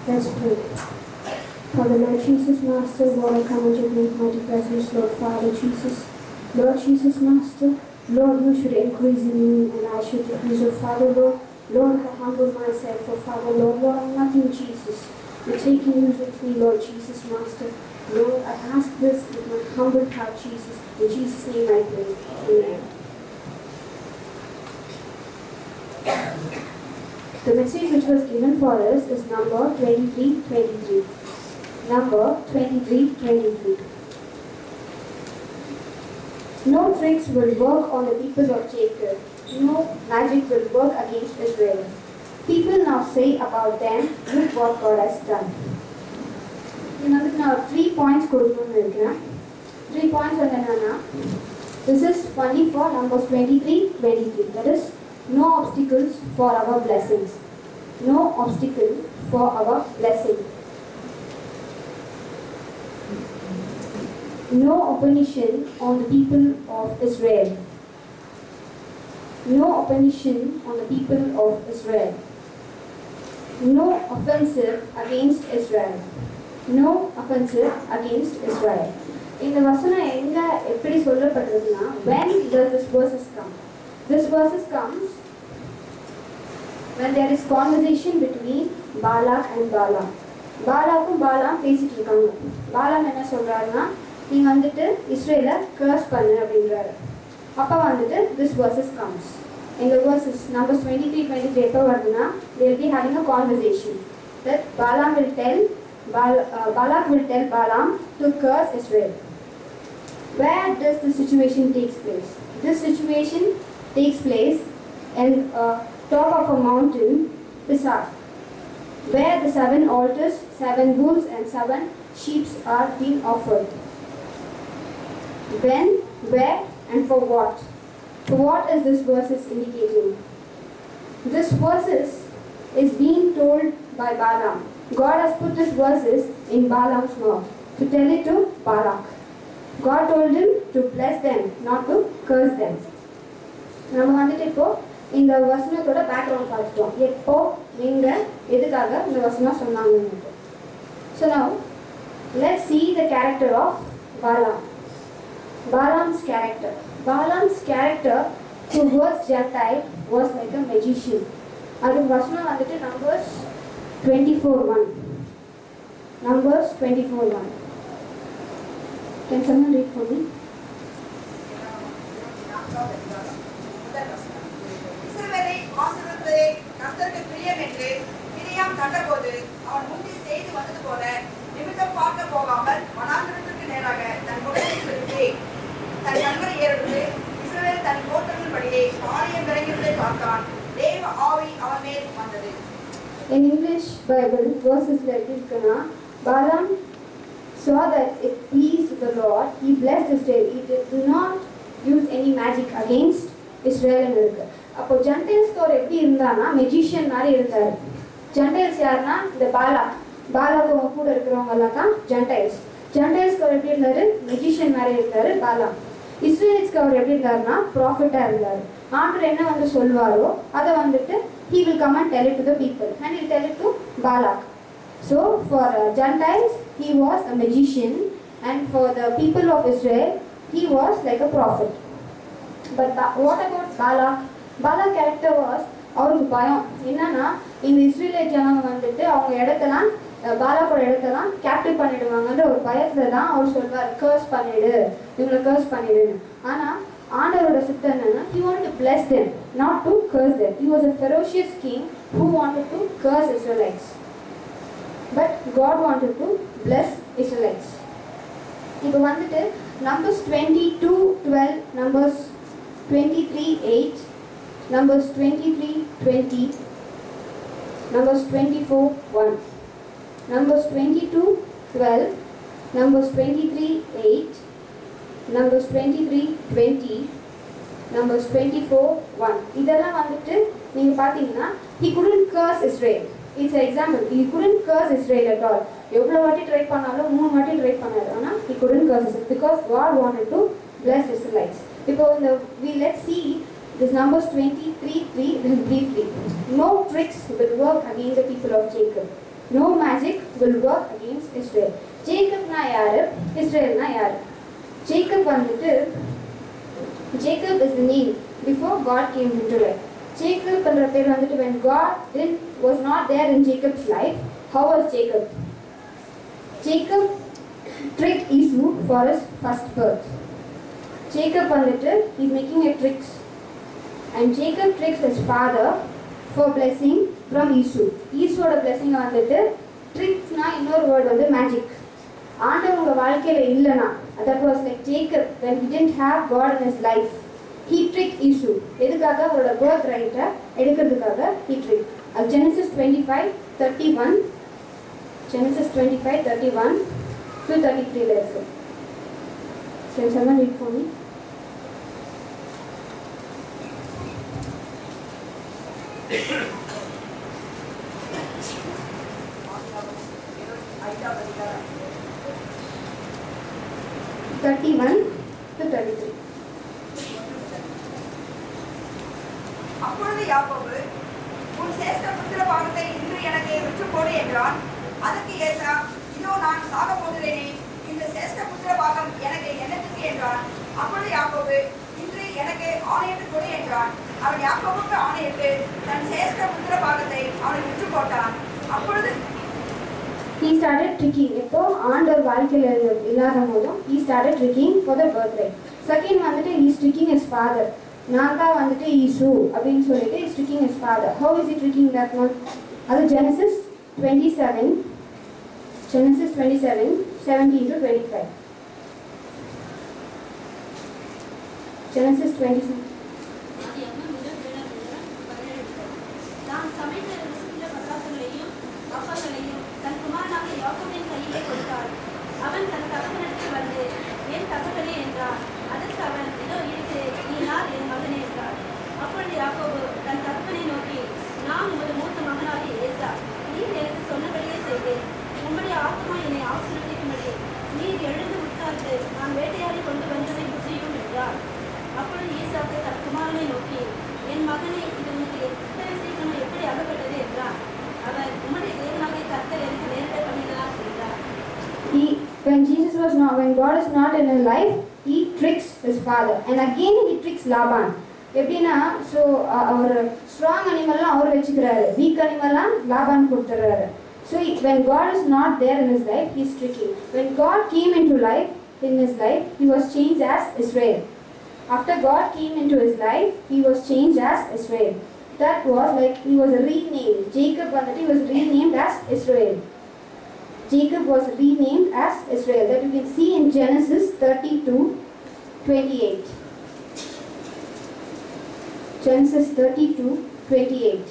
Let's pray. Father, Lord Jesus, Master, Lord, I come into your mighty presence, Lord, Father Jesus. Lord Jesus, Master, Lord, you should increase in me and I should decrease. Oh, Father, Lord, I humble myself. Oh, Father, Lord, I'm nothing, Jesus. You're taking use with me, Lord Jesus, Master. Lord, I ask this with my humble heart, Jesus. In Jesus' name I pray. Amen. The message which was given for us is number 23:23. Number 23:23. No tricks will work on the people of Jacob. No magic will work against Israel. People now say about them, look what God has done. Now 3 points கொடுக்கணும்னு 3 points என்னன்னா, this is only for numbers 23:23. That is, no obstacles for our blessings. No obstacle for our blessing. No opposition on the people of Israel. No opposition on the people of Israel. No offensive against Israel. No offensive against Israel. In the வசனம் எங்க எப்படி சொல்லப்பட்டிருக்குன்னா, when does this verses come? This verses comes when there is conversation between Balak and Balaam. பாலாக்கும் பாலாம் பேசிட்டு இருக்காங்க. பாலாம் என்ன சொல்றாருன்னா, நீங்க வந்துட்டு இஸ்ரேலை கர்ஸ் பண்ணு அப்படின்றாரு. அப்போ வந்துட்டு this verses comes. In the verses numbers 23:23 எப்போ வருதுன்னா, they will be having a conversation that Balak will tell Balaam to curse Israel. Where does the situation takes place? This situation takes place in top of a mountain, Pisgah, where the 7 altars, 7 bulls and 7 sheep are being offered. When, where and for what? So what is this verses indicating? This verses is being told by Balaam. God has put this verses in Balaam's mouth to tell it to Balak. God told him to bless them, not to curse them. நம்ம வந்துட்டு இப்போ இந்த வசனத்தோட background பார்த்துட்டோம். எப்போ எங்க எதுக்காக இந்த வசனம் சொன்னாங்கன்னு. So now let's see the character of Balaam. Balaam's character. Balaam's character towards Gentile was like a magician. அது வசனம் வந்துட்டு Numbers 24:1. Numbers 24:1. Can someone read for me? இஸ்ரவேலை ஆசீர்வதிப்பதே கர்த்தருக்கு பிரியம் என்று மிரியாம் கண்டபோது அவன் முந்தி செய்து வந்தது போல நிமித்தம் பார்க்க போகாமல் வனாந்திரத்திற்கு நேராக தன் முகத்தை திருப்பி தன் கண்களை ஏறெடுத்து இஸ்ரவேல் தன் கோத்திரங்களின்படியே பாளையம் இறங்கியதை பார்த்தான். தேவ ஆவி அவன் மேல் வந்தது. In English Bible, verses like this, Balaam saw that it pleased the Lord. He blessed Israel. He did not use any magic against Israel and Israel. அப்போ ஜென்டைல்ஸ்க்கு அவர் எப்படி இருந்தானா, மெஜிஷியன் மாதிரி இருந்தார். ஜென்டைல்ஸ் யாருன்னா இந்த பாலாக்கு கூட இருக்கிறவங்க எல்லாம் தான் ஜென்டைல்ஸ். ஜென்டைல்ஸ்க்கு அவர் எப்படி இருந்தாரு, மெஜிஷியன் மாதிரி இருந்தாரு பாலாம். இஸ்ரேல்ஸ்க்கு அவர் எப்படி இருந்தாருன்னா ப்ராஃபிட்டா இருந்தார். ஆண்டவர் என்ன வந்து சொல்வாரோ அதை வந்துட்டு he will come and tell it to the people and he will tell it to Balak. So for Gentiles he was a magician and for the people of Israel he was like a prophet. But what about Balak? Balak character was அவருக்கு பயம். என்னன்னா இந்த Israel ஜனங்க வந்துட்டு அவங்க இடத்தெல்லாம் பாலாக்கோட இடத்தெல்லாம் captive பண்ணிடுவாங்கன்ற ஒரு பயத்துல தான் அவர் சொல்வார், கர்ஸ் பண்ணிடு, இவங்களை கர்ஸ் பண்ணிடுன்னு. ஆனா ஆண்டவரோட சித்தம் என்னன்னா, he wanted to bless them, not to curse them. He was a ferocious king who wanted to curse Israelites. But God wanted to bless Israelites. இப்போ வந்துட்டு Numbers 22:12, Numbers 23:8, Numbers 23:20, Numbers 24:1, Numbers 22:12, Numbers 23:8, Numbers 23:20, Numbers 24:1. இதெல்லாம் வந்துட்டு நீங்க பாத்தீங்கன்னா he couldn't curse Israel. It's an example. He couldn't curse Israel at all. எவ்வளவு வாட்டி try பண்ணாலும் 3 வாட்டி ட்ரை பண்ணாரு. ஆனா he couldn't curse Israel because God wanted to bless Israelites. இப்போ இந்த let's see this Numbers 23:3 briefly. No tricks will work against the people of Jacob. no magic will work against Israel. Jacobனா யாரு, இஸ்ரேல்னா யாரு? Jacob வந்துட்டு, Jacob is the name before God came into life. Jacob பண்ற பேர் வந்துட்டு when God was not there in Jacob's life, how was Jacob? Jacob tricked Esau for his first birth. Jacob வந்துட்டு he's making a tricks, and Jacob tricks his father for blessing from Esau. Esauவோட blessing வந்துட்டு tricksனா இன்னொரு word வந்து magic. ஆண்டவர் உங்க வாழ்க்கையில இல்லனா, that was like Jacob when he didn't have God in his life. He tricked Esau. எதுக்காக? அவரோட birth right எடுக்கிறதுக்காக he tricked. Genesis 25:31, Genesis 25:31 to 33 இருக்கு. Can someone read for me? அப்பொழுது யாக்கோபு, உன் சேஷ்ட புத்திர பாகத்தை இன்று எனக்கு விற்று போடு என்றான். அதற்கு ஏசா, இதோ நான் சாக போகிறேனே, இந்த சேஷ்ட புத்திர பாகம் எனக்கு என்னத்துக்கு என்றான். அப்பொழுது யாக்கோபு, இன்று எனக்கு ஆணையிட்டு கொடு என்றான். அவன் யாக்கோபுக்கு ஆணையிட்டு தன் சேஷ்ட புத்திர பாகத்தை அவனுக்கு விற்று போட்டான். அப்பொழுது he started tricking. இப்போ ஆண்டவர் வாழ்க்கையில இல்லாத போதும் he started tricking for the birthright. Second வந்துட்டு he is tricking his father. நான் தான் வந்துட்டு ஈசு அப்படின்னு சொல்லிட்டு he is tricking his father. How is he tricking that one? அது Genesis 27:17 to 25. Genesis 27. நான் சமைத்த ருசியுள்ள பதார்த்தங்களையும் அப்பங்களையும் தன் குமாரனாக யாக்கோபின் கையிலே கொடுத்தாள். அவன் தன் தகப்பனிடத்தில் வந்து, என் தகப்பனே என்றான். அதற்கு அவன், இதோ இருக்கிறேன், நீ யார் என் மகனே என்றார். அப்பொழுது யாக்கோபு தன் தகப்பனை நோக்கி, நான் உமது மூத்த மகனாகிய ஏசா, நீர் எனக்கு சொன்னபடியே செய்தேன். உம்முடைய ஆத்மா என்னை ஆசீர்வதிக்கும்படி நீர் எழுந்து உட்கார்ந்து நான் வேட்டையாடி கொண்டு வந்ததை புசியும் என்றார். அப்பொழுது ஈசாக்கு தன் குமாரனை நோக்கி, என் மகனே, இது உனக்கு எத்தனை சீக்கிரம் எப்படி அகப்பட்டது என்றான். அவர், உம்முடைய தேவனாகிய கர்த்தர் எனக்கு நேரிட பண்ணினார் என்றார். When God is not in his life, he tricks his father, and again he tricks Laban. எப்படின்னா, ஸோ அவர் ஸ்ட்ராங் அனிமல்லாம் அவர் வச்சுக்கிறாரு, வீக் அனிமல்லாம் லாபான் கொடுத்துறாரு. So when God is not there in his life, he is tricking. When God came into life, in his life, he was changed as Israel. After God came into his life, he was changed as Israel. That was like he was renamed. Jacob was renamed as Israel. Jacob was renamed as Israel. That you can see in Genesis 32:28. Genesis 32:28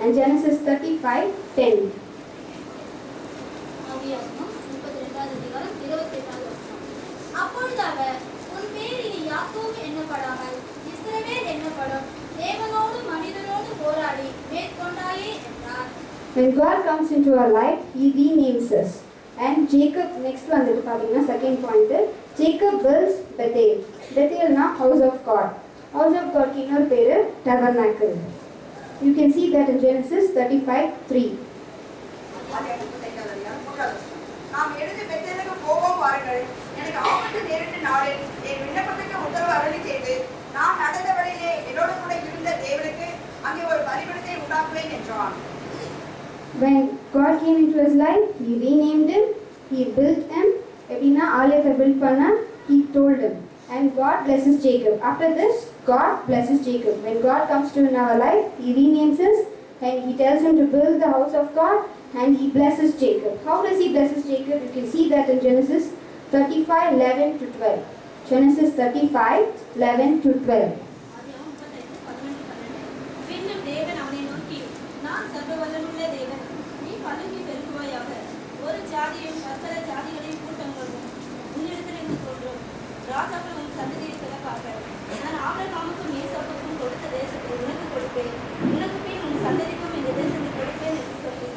and Genesis 35:10. அப்பொழுது அவர், உன் பேர் இனி யாக்கோபு எண்ணப்படாமல் இஸ்ரவேல் என்னப்படும், தேவனோடு மனிதனோடு போராடி மேற்கொண்டாயே என்றார். When God comes into our life, he renames us. And Jacob, next one, second point, Jacob builds Bethel. Bethel na house of God. House of God ki innoru peru tabernacle. You can see that in Genesis 35:3. நாம் எழுந்து பெத்தேலுக்கு போவோம் வாருங்கள். எனக்கு ஆபத்து நேரிட்ட நாளில் என் விண்ணப்பத்துக்கு உத்தரவு அருளி செய்து நான் நடந்த வழியிலே என்னோடு கூட இருந்த தேவனுக்கு அங்கே ஒரு பலிபீடத்தை உண்டாக்குவேன் என்றான். When God came into his life, he renamed him, he built him. எப்படின்னா ஆலயத்தை build பண்ண he told him, and God blesses Jacob. After this, God blesses Jacob. When God comes to in our life, he renames us and he tells him to build the house of God, and he blesses Jacob. How does he blesses Jacob? You can see that in Genesis 35:11 to 12. Genesis 35:11 to 12. பின்னும் தேவன் அவனை நோக்கி, நான் சர்வவல்லமையுள்ள தேவன், நீ பலுகி பெருகுவாயாக. ஒரு ஜாதியும் சகல ஜாதிகளையும் கூட்டங்களும் உன்னிடத்திலிருந்து தோன்றும். ராஜாக்கள் உன் சந்ததியை சிறப்பாக. நான் ஆபிரகாமுக்கும் ஈசாக்குக்கும் கொடுத்த தேசத்தை உனக்கு கொடுப்பேன். உனக்கு பின் உன் சந்ததிக்கும் இந்த தேசத்தை கொடுப்பேன் என்று சொல்லி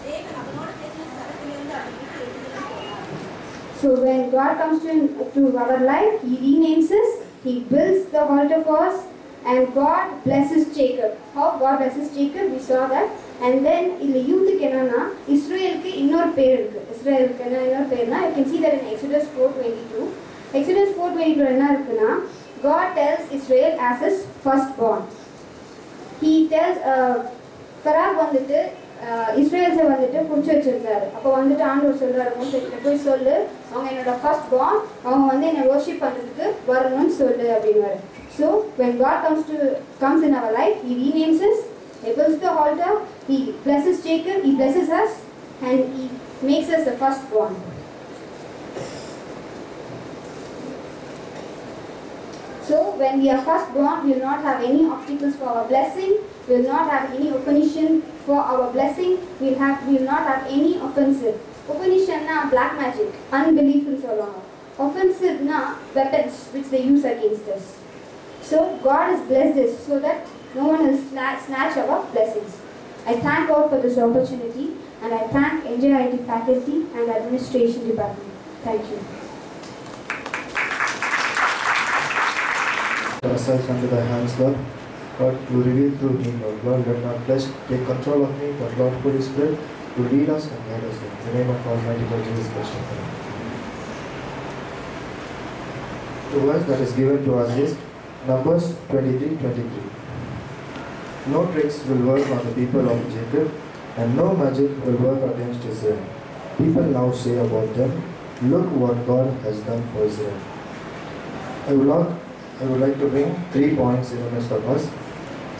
தேவன் அவனோடு பேசின ஸ்தலத்திலிருந்து அவன் வீட்டு எழுதினார். So when God comes to our life, he renames us, he builds the altar for us, and God blesses Jacob. How God blesses Jacob? We saw that. And then இந்த யூத்துக்கு என்னன்னா இஸ்ரேலுக்கு இன்னொரு பேர் இருக்கு. இஸ்ரேலுக்கு இன்னொரு பேர்னா you can see that in Exodus 4:22. Exodus 4:22 என்ன இருக்குன்னா God tells Israel as his firstborn. He tells ஃபராக் வந்துட்டு இஸ்ரேல்ஸை வந்துட்டு பிடிச்சி வச்சிருந்தாரு. அப்போ வந்துட்டு ஆண்டவர் சொல்றாரு மோசேக்கிட்ட போய் சொல்லு, அவங்க என்னோட ஃபர்ஸ்ட் பார்ன், அவங்க வந்து என்னை வர்ஷிப் பண்ணுறதுக்கு வரணும்னு சொல்லு அப்படின்வாரு. So when God comes in our life, he renames us, he builds the altar, he blesses Jacob, he blesses us, and he makes us the firstborn. So when we are firstborn, we will not have any obstacles for our blessing, we will not have any opposition for our blessing, we will not have any offensive. Opposition na black magic, unbelief in so long. Offensive na weapons which they use against us. So God has blessed us so that no one will snatch our blessings. I thank God for this opportunity, and I thank NJIT faculty and administration department. Thank you. Ourselves under thy hands, Lord. God, you reveal through me, Lord. Lord, let not flesh take control of me, but Lord, Holy Spirit, to lead us and guide us. In the name of Almighty God, Jesus Christ. The verse that is given to us is Numbers 23:23. No tricks will work on the people of Jacob, and no magic will work against Israel. People now say about them, look what God has done for Israel. I would like to bring 3 points in the midst of us.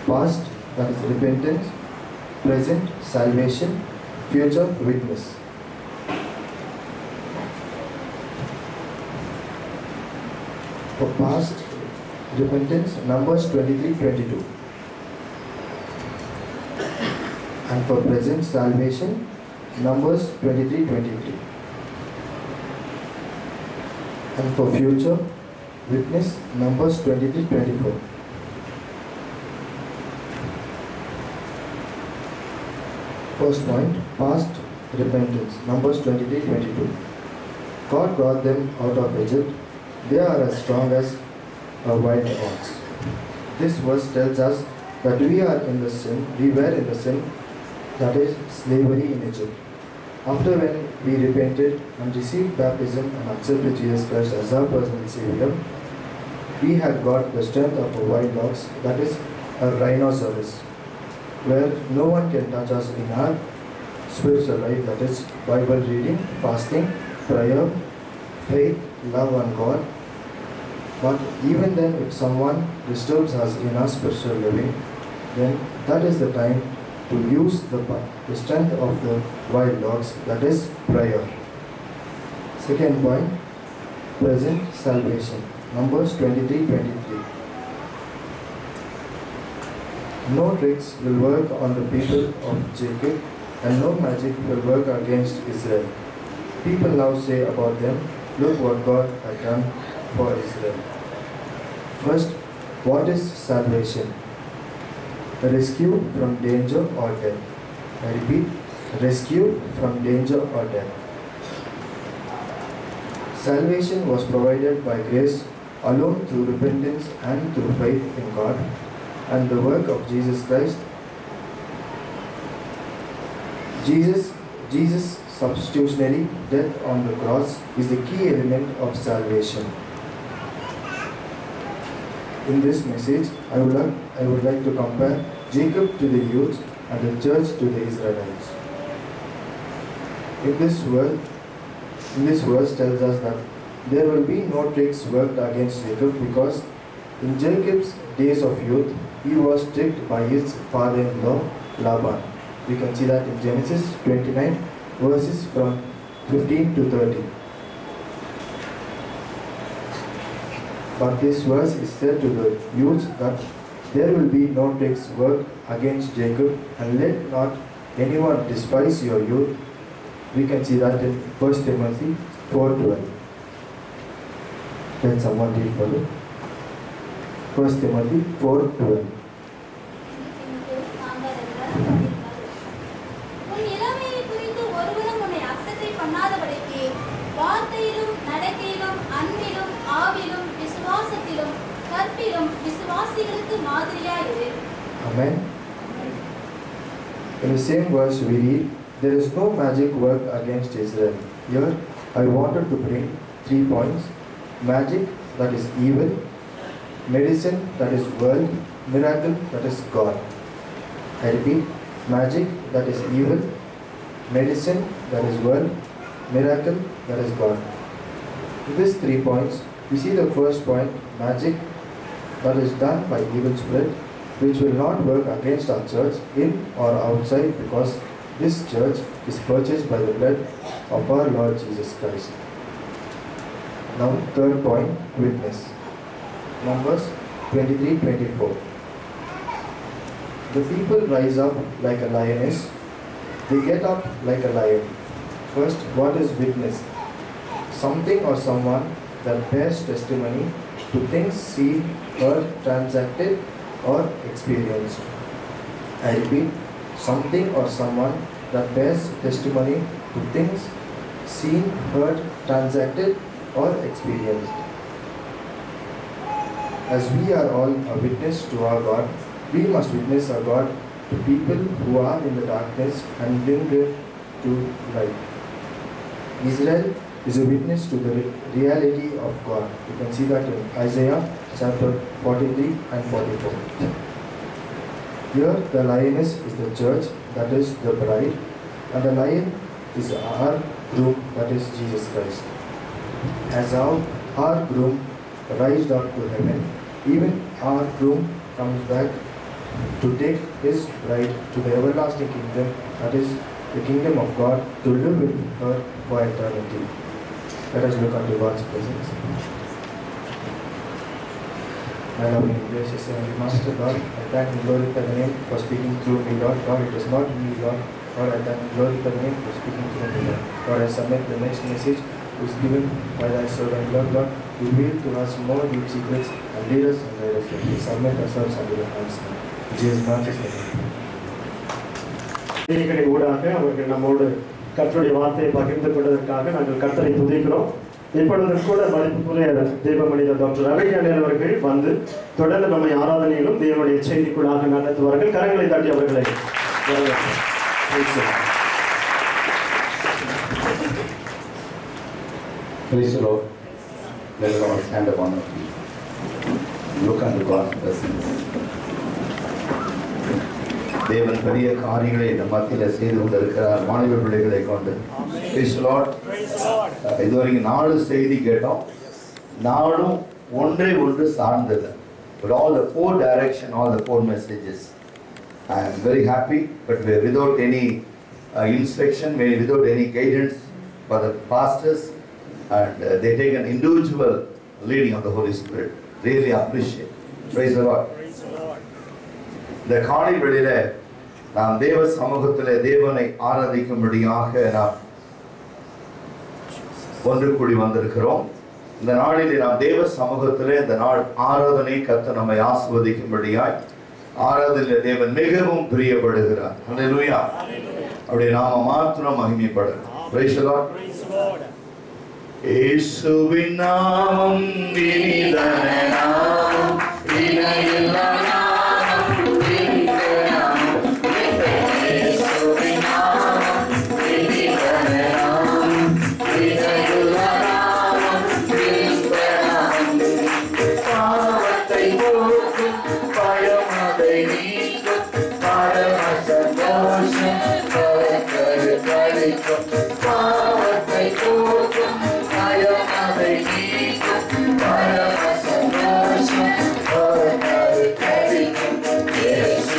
Past, that is repentance. Present, salvation. Future, witness. For past, repentance, Numbers 23:22. And for present, salvation, Numbers 23:23. And for future, witness, Numbers 23:24. First point, past repentance, Numbers 23:22. God brought them out of Egypt. They are as strong as a wild ox. This verse tells us that we were in the sin, that is slavery in Egypt. After when we repented and received baptism and accepted Jesus Christ as our personal Savior, we had got the strength of a wild ox, that is a rhinoceros, where no one can touch us in our spiritual life, that is Bible reading, fasting, prayer, faith, love on God. But even then, if someone disturbs us in our spiritual living, then that is the time to use the strength of the wild dogs, that is prayer. Second point, present salvation, Numbers 23:23. No tricks will work on the people of Jacob, and no magic will work against Israel. People now say about them, look what God has done for Israel. First, what is salvation? A rescue from danger or death. I repeat, rescue from danger or death. Salvation was provided by grace alone through repentance and through faith in God and the work of Jesus Christ. Jesus' substitutionary death on the cross is the key element of salvation. In this message, I would like to compare Jacob to the youth and the church to the Israelites. In this verse tells us that there will be no tricks worked against Jacob, because in Jacob's days of youth, he was tricked by his father-in-law Laban. We can see that in Genesis 29 verses from 15 to 30. But this verse is said to the youth that there will be no tricks worked against Jacob, and let not anyone despise your youth. We can see that in 1 Timothy 4:12. Let someone read for it. 1 Timothy 4:12. உன் இளமையை குறித்து ஒருவரும் உன்னை அசட்டை பண்ணாதபடிக்கு வார்த்தையிலும் நடக்கையிலும் அன்பிலும் ஆவிலும் விசுவாசத்திலும் கற்பிலும் விசுவாசிகளுக்கு மாதிரியாயிரு. Amen. In the same verse we read, there is no magic work against Israel. Here I wanted to bring 3 points. Magic, that is evil. Medicine, that is world. Miracle, that is God. I repeat, magic, that is evil. Medicine, that is world. Miracle, that is God. In these 3 points, we see the first point, magic, that is done by evil spirit, which will not work against our church in or outside, because this church is purchased by the blood of our Lord Jesus Christ. Now, third point, witness. Numbers 23-24. The people rise up like a lioness. They get up like a lion. First, what is witness? Something or someone that bears testimony to things seen, heard, transacted, or experienced. I repeat, something or someone that bears testimony to things seen, heard, transacted, or experienced. As we are all a witness to our God, we must witness our God to people who are in the darkness and bring them to light. Israel is a witness to the reality of God. You can see that in Isaiah chapter 43 and 44. Here the lioness is the church, that is the bride, and the lion is our groom, that is Jesus Christ. As our groom rised up to heaven, even our groom comes back to take his bride to the everlasting kingdom, that is the kingdom of God, to live with her for eternity. Let us look unto God's presence. My loving gracious Heavenly Master, God, I thank and glorify the name for speaking through me, Lord. God, it is not me, Lord. God, I thank and glorify the name for speaking through me, Lord. God, I submit the next message which is given by thy servant, Lord. God, reveal to us more deep secrets and lead us and guide us. We submit ourselves under your hands now. In Jesus' name. ஊடாக அவர்கள் நம்மோடு கர்த்தருடைய வார்த்தையை பகிர்ந்து கொண்டதற்காக நாங்கள் கர்த்தரை துதிக்கிறோம். இப்பொழுது கூட மதிப்புக்குரிய தெய்வ மனிதர் டாக்டர் ரவிஞானியர் அவர்கள் வந்து தொடர்ந்து நம்மை ஆராதனையிலும் தேவனுடைய செய்திக்குள்ளாக நடத்துவார்கள். கரங்களை தாட்டி அவர்களை Praise the Lord. Let us all stand upon our feet. Look unto God's presence. தேவன் பெரிய காரியங்களை இந்த மத்தியில் செய்து கொண்டிருக்கிறார் மாணவ பிள்ளைகளை கொண்டு. Praise the Lord. இதுவரைக்கும் 4 செய்தி கேட்டோம். 4 ஒன்றை ஒன்று சார்ந்தது. But all the 4 direction, all the 4 messages. I am very happy, but without any instruction, without any guidance for the pastors, and they take an individual leading of the Holy Spirit. Really appreciate. Praise the Lord. இந்த காலை வேளையில நாம் தேவ சமூகத்திலே தேவனை ஆராதிக்கும்படியாக நாம் ஒன்று கூடி வந்திருக்கிறோம். இந்த நாளிலே நாம் தேவ சமூகத்திலே இந்த நாள் ஆராதனை கர்த்தர் நம்மை ஆசீர்வதிக்கும்படியாய் ஆராதனையிலே தேவன் மிகவும் பிரியப்படுகிறார். ஹல்லேலூயா. அவருடைய நாமம் மாத்திரம் மகிமைப்படும். Praise the Lord. இயேசுவின் நாமம் இனிதான நாமம், இணையில்லா நாமம், Yes,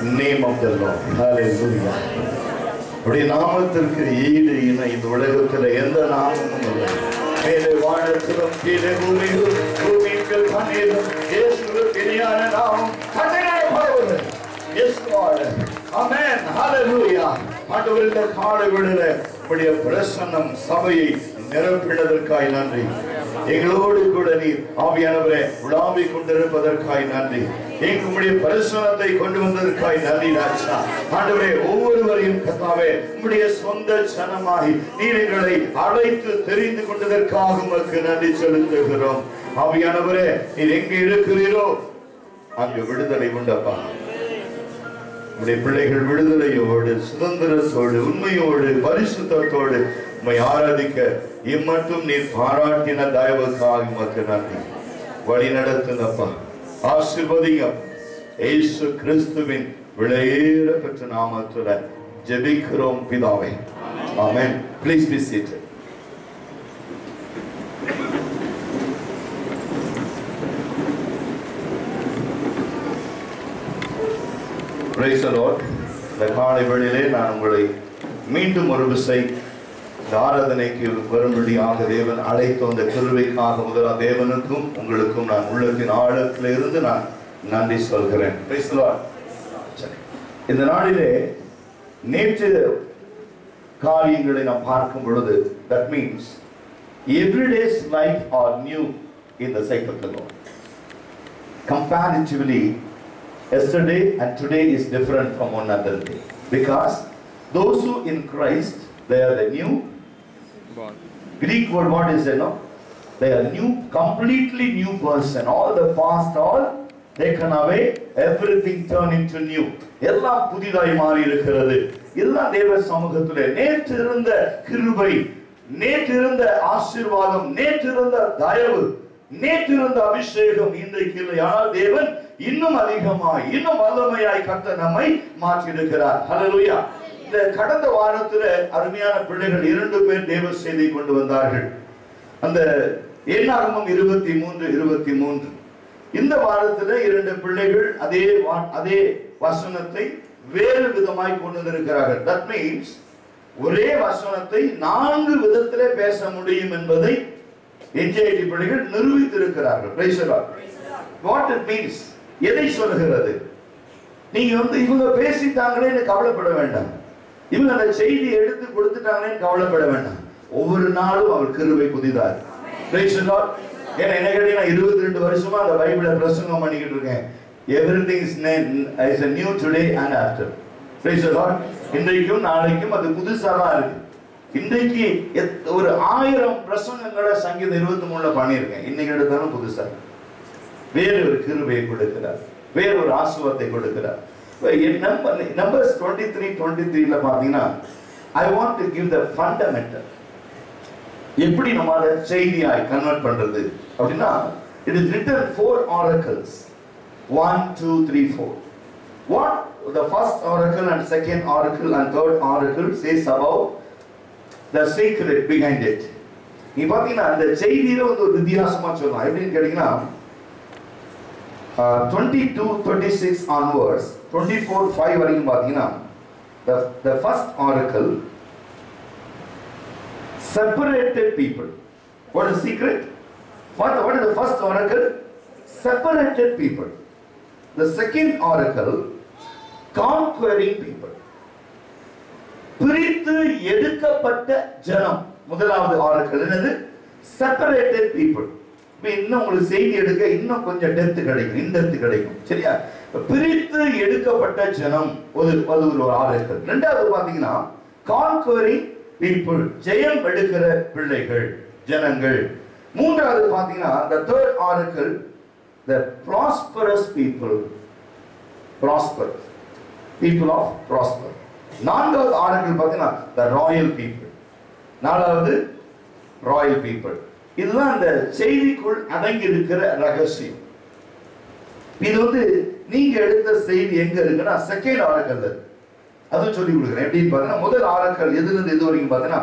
name of the Lord. Hallelujah. அப்படி நாமத்திற்கு ஈடு இணை இந்த உலகத்தில் எந்த நாமமும் இல்லை. மேலே வானத்திலும் கீழே பூமியில் மண்ணிலும் இயேசுவுக்கு இணையான நாமம் கட்டளையிடப்படுவது. Yes Lord. Amen. Hallelujah. ஆண்டவரே, இந்த காலை வேளையிலே உம்முடைய பிரசன்னம் சபையை நிரப்பினதற்காய் நன்றி. எங்களோடு கூட நீர் ஆவியானவரே உலாவிக் கொண்டிருப்பதற்காய் நன்றி. எங்களுடைய பரிசுத்தத்தை கொண்டு வந்ததற்காய் நன்றி ராஜா. ஆண்டவரே, ஒவ்வொருவரையும் கர்த்தாவே உம்முடைய சொந்த ஜனமாகி நீர் எங்களை அழைத்து தெரிந்து கொண்டதற்காக உமக்கு நன்றி செலுத்துகிறோம். ஆவியானவரே, நீர் எங்கே இருக்கிறீரோ அங்கு விடுதலை உண்டப்பா. உம்முடைய பிள்ளைகள் விடுதலையோடு சுதந்திரத்தோடு உண்மையோடு பரிசுத்தத்தோடு உம்மை ஆராதிக்க இம்மட்டும் நீர் பாராட்டின தயவுக்காக உமக்கு நன்றி. வழி நடத்துங்கப்பா, ஆசீர்வதிங்க. இயேசு கிறிஸ்துவின் விலையேற பெற்ற நாமத்துல ஜெபிக்கிறோம் பிதாவே. ஆமென். Please be seated. Praise the Lord. இந்த காலை வேளையிலே நான் உங்களை மீண்டும் ஒரு விசை இந்த ஆராதனைக்கு வரும்படியாக தேவன் அழைத்த அந்த கிருபைக்காக முதலாக தேவனுக்கும் உங்களுக்கும் நான் உள்ளத்தின் ஆழத்திலிருந்து நான் நன்றி சொல்கிறேன். Praise the Lord. இந்த நாளிலே நேற்று காரியங்களை நாம் பார்க்கும் பொழுது, that means everyday's life are new in the sight of the Lord. Comparatively, yesterday and today is different from one another day, because those who in Christ, they are the new born. Greek word what is it? No, they are new, completely new person. All the past, all taken away, everything turned into new. எல்லாம் புதிதாய் மாறி இருக்கிறது. எல்லாம் தேவ சமூகத்திலே நேற்று இருந்த கிருபை, நேற்று இருந்த ஆசீர்வாதம், நேற்று இருந்த தயவு, நேற்று இருந்த அபிஷேகம் இன்றைக்கு இல்லை. ஆனால் தேவன் இன்னும் அதிகமாய் இன்னும் வல்லமையாய் கர்த்தர் நம்மை மாற்றியிருக்கிறார். ஹல்லேலூயா. இந்த கடந்த வாரத்துல அருமையான பிள்ளைகள் 2 பேர் தேவ செய்தி கொண்டு வந்தார்கள். அந்த என்னாகமம் 23:23. இந்த வாரத்துல 2 பிள்ளைகள் அதே வசனத்தை வேறு விதமாய் கொண்டு வந்திருக்கிறார்கள். That means ஒரே வசனத்தை 4 விதத்திலே பேச முடியும் என்பதை என்ஜேடி பிள்ளைகள் நிரூபித்திருக்கிறார்கள். Praise the Lord. What it means? எதை சொல்கிறது? நீங்க இவங்க பேசிட்டாங்களேன்னு கவலைப்பட வேண்டாம். இவங்க அந்த செய்தி எடுத்து கொடுத்துட்டாங்களேன்னு கவலைப்பட வேண்டாம். ஒவ்வொரு நாளும் அவர் கிருபை புதிதார். Praise the Lord. ஏன்னா என்ன கேட்டீங்கன்னா 22 வருஷமா அந்த பைபிளை பிரசங்கம் பண்ணிக்கிட்டு இருக்கேன். Everything is a new today and after. Praise the Lord. இன்றைக்கும் நாளைக்கும் அது புதுசா தான் இருக்கு. இன்றைக்கு ஒரு 1000 பிரசங்கங்களை சங்கீதம் 23ல பண்ணியிருக்கேன். இன்னைக்கு எடுத்தாலும் புதுசா வேறு ஒரு கிருபையை கொடுக்கிறார், வேறு ஒரு ஆசீர்வாதத்தை கொடுக்கிறார். Numbers 23:23ல பாத்தீங்கன்னா, I want to give the fundamental. எப்படி நம்ம அதை செய்தியாய் கன்வெர்ட் பண்றது அப்படின்னா, it is written 4 oracles. 1, 2, 3, 4. What the first oracle and second oracle and third oracle says about the secret behind it. நீ பாத்தீங்கன்னா அந்த செய்தியில ஒரு வித்தியாசமா சொல்லலாம். எப்படின்னு கேட்டீங்கன்னா 22:36 onwards, 24:5 வரைக்கும் பாத்தீங்கன்னா, the first oracle separated people. What is the secret? What is the first oracle? Separated people. The second oracle, conquering people. பிரித்து எடுக்கப்பட்ட ஜனம். முதலாவது oracle என்னது? Separated people. இன்னும் உங்களுக்கு செய்தி எடுக்க இன்னும் கொஞ்சம் டெப்த் கிடைக்கும், இன்டெப்த் கிடைக்கும். சரியா? பிரித்து எடுக்கப்பட்ட ஜனம் ஒரு oracle. ரெண்டாவது பாத்தீங்கன்னா conquering people, ஜெயம் எடுக்கிற பிள்ளைகள், ஜனங்கள். மூன்றாவது பாத்தீங்கன்னா the third oracle, the prosperous people, prosper, people of prosper. நான்காவது oracle பாத்தீங்கன்னா the royal people. நாலாவது royal people. இதுதான் அந்த செய்திக்குள் அடங்கி இருக்கிற ரகசியம். இது நீங்க எடுத்த செய்தி எங்க இருக்குன்னா செகண்ட் ஆரக்கல். அதுவும் சொல்லி கொடுக்குறேன். எப்படின்னு பாத்தீங்கன்னா, முதல் ஆரக்கல் எதிலிருந்து எது வரைக்கும் பாத்தீங்கன்னா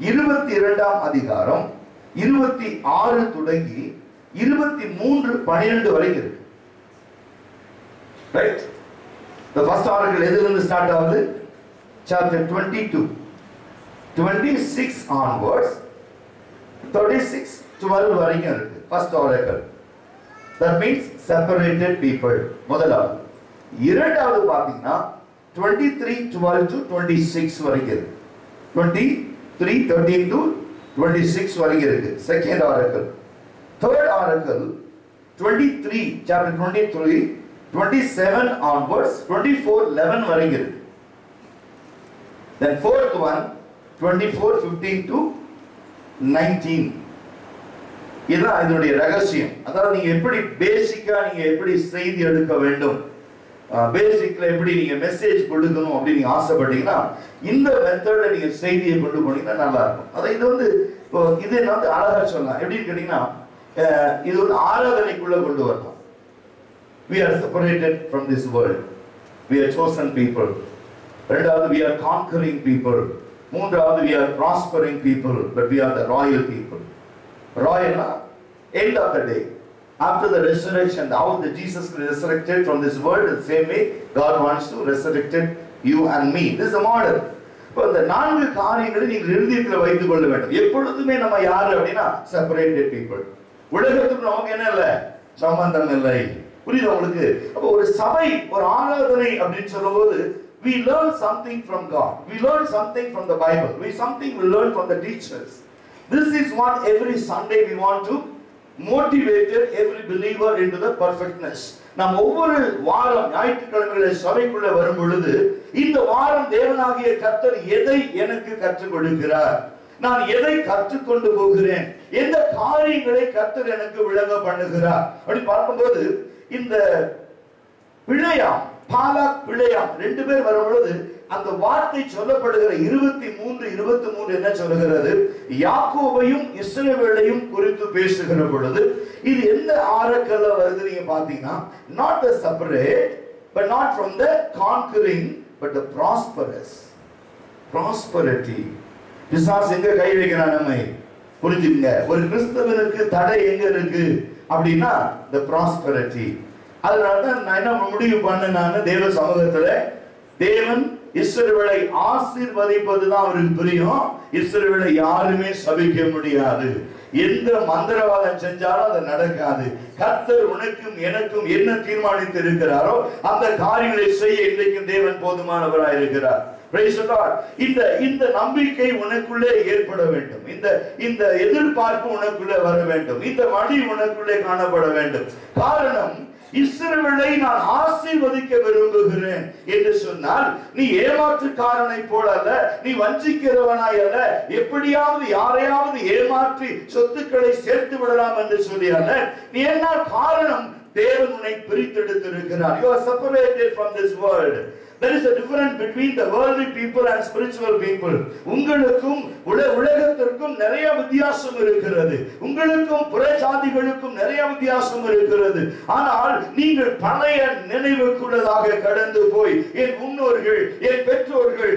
22ஆம் அதிகாரம் 26 தொடங்கி 23:12 வரைக்கும் இருக்கு. ரைட்? The first oracle எதிலிருந்து ஸ்டார்ட் ஆகுது? Chapter 22. 26 onwards 36 12 வரைக்கும் இருக்கு. First oracle. That means separated people. முதலாவது. இரண்டாவது பாத்தீங்கன்னா 23 12 to 26 வரைக்கும் இருக்கு. 23 13 to 26 வரைக்கும் இருக்கு. Second oracle. Third oracle 23 chapter 23 27 onwards 24 11 வரைக்கும் இருக்கு. Then fourth one 24 15 to 19. இதுதான் இதனுடைய ரகசியம். அதாவது நீங்க எப்படி பேசிக்கா நீங்க எப்படி செய்தி எடுக்க வேண்டும், பேசிக்ல எப்படி நீங்க மெசேஜ் கொடுக்கணும் அப்படின்னு நீங்க ஆசைப்பட்டீங்கன்னா இந்த மெத்தட்ல நீங்க செய்தியை கொண்டு போனீங்கன்னா நல்லா இருக்கும். அதான் இது வந்து இது வந்து அழகா சொல்லலாம். எப்படின்னு கேட்டீங்கன்னா இது ஒரு ஆராதனைக்குள்ள கொண்டு வரலாம். We are separated from this world. We are chosen people. ரெண்டாவது we are conquering people. மூன்றாவது we are prospering people, but we are the royal people. Royal end of the day. After the resurrection, how the Jesus resurrected from this world, the same way God wants to resurrect you and me. This is a model. இப்போ இந்த நான்கு காரியங்களை நீங்கள் இருதயத்தில் வைத்துக் கொள்ள வேண்டும். எப்பொழுதுமே நம்ம யாரு அப்படின்னா separated people. உலகத்துக்கு நமக்கு என்ன இல்லை, சம்பந்தம் இல்லை. புரியுது உங்களுக்கு? அப்போ ஒரு சபை ஒரு ஆராதனை அப்படின்னு சொல்லும்போது we learn something from God. We learn something from the Bible. We learn from the teachers. This is what every Sunday we want to motivate every believer into the perfectness. நாம் ஒவ்வொரு வாரம் ஞாயிற்றுக்கிழமைகளில் சபைக்குள்ள வரும் பொழுது இந்த வாரம் தேவனாகிய கர்த்தர் எதை எனக்கு கற்றுக் கொடுக்கிறார், நான் எதை கற்றுக்கொண்டு போகிறேன், எந்த காரியங்களை கர்த்தர் எனக்கு விளங்க பண்ணுகிறார் அப்படி பார்க்கும்போது இந்த பிழையாம் பாலாக் பிழையாம் ரெண்டு பேர் வரும் பொழுது அந்த வார்த்தை சொல்லப்படுகிற 23 என்ன சொல்லுகிறது, யாக்கோபையும் இஸ்ரவேலையும் குறித்து பேசுகிற பொழுது இது எந்த ஆரக்கல்ல வருது நீங்க பாத்தீங்கன்னா, not the separate but not from the conquering but the prosperity. பிசாசு எங்க கை வைக்கிறான் நம்மை புரிஞ்சுங்க. ஒரு கிறிஸ்தவனுக்கு தடை எங்க இருக்கு அப்படின்னா the prosperity. அதனாலதான் நான் என்ன முடிவு பண்ணேன், தேவ சமூகத்துல தேவன் இஸ்ரவேலை ஆசீர்வதிப்பதுதான் அவருக்கு பிரியம். இஸ்ரவேலை யாருமே சபிக்க முடியாது. எந்த மந்திரவாதம் செஞ்சாலும் அது நடக்காது. கர்த்தர் உனக்கும் எனக்கும் என்ன தீர்மானித்து இருக்கிறாரோ அந்த காரியங்களை செய்ய இன்றைக்கும் தேவன் போதுமானவராய் இருக்கிறார். இந்த நம்பிக்கை உனக்குள்ளே ஏற்பட வேண்டும். இந்த எதிர்பார்ப்பு உனக்குள்ளே வர வேண்டும். இந்த வழி உனக்குள்ளே காணப்பட வேண்டும். காரணம், இஸ்ரவேலை நான் ஆசீர்வதிக்க விரும்புகிறேன் என்று சொன்னால் நீ ஏமாற்றுக்காரனை போல அல்ல, நீ வஞ்சிக்கிறவனாய் அல்ல, எப்படியாவது யாரையாவது ஏமாற்றி சொத்துக்களை சேர்த்து விடலாம் என்று சொல்லி அல்ல. நீ என்ன காரணம், தேவன் உன்னை பிரித்தெடுத்திருக்கிறார். You are separated from this world. There is a difference between the worldly people and spiritual people. உங்களுக்கும் உலகத்திற்கும் நிறைய வித்தியாசம் இருக்கிறது. உங்களுக்கும் புறஜாதிகளுக்கும் நிறைய வித்தியாசம் இருக்கிறது. ஆனால் நீங்கள் பழைய நினைவுக்குள்ளதாக கடந்து போய் என் முன்னோர்கள், என் பெற்றோர்கள்,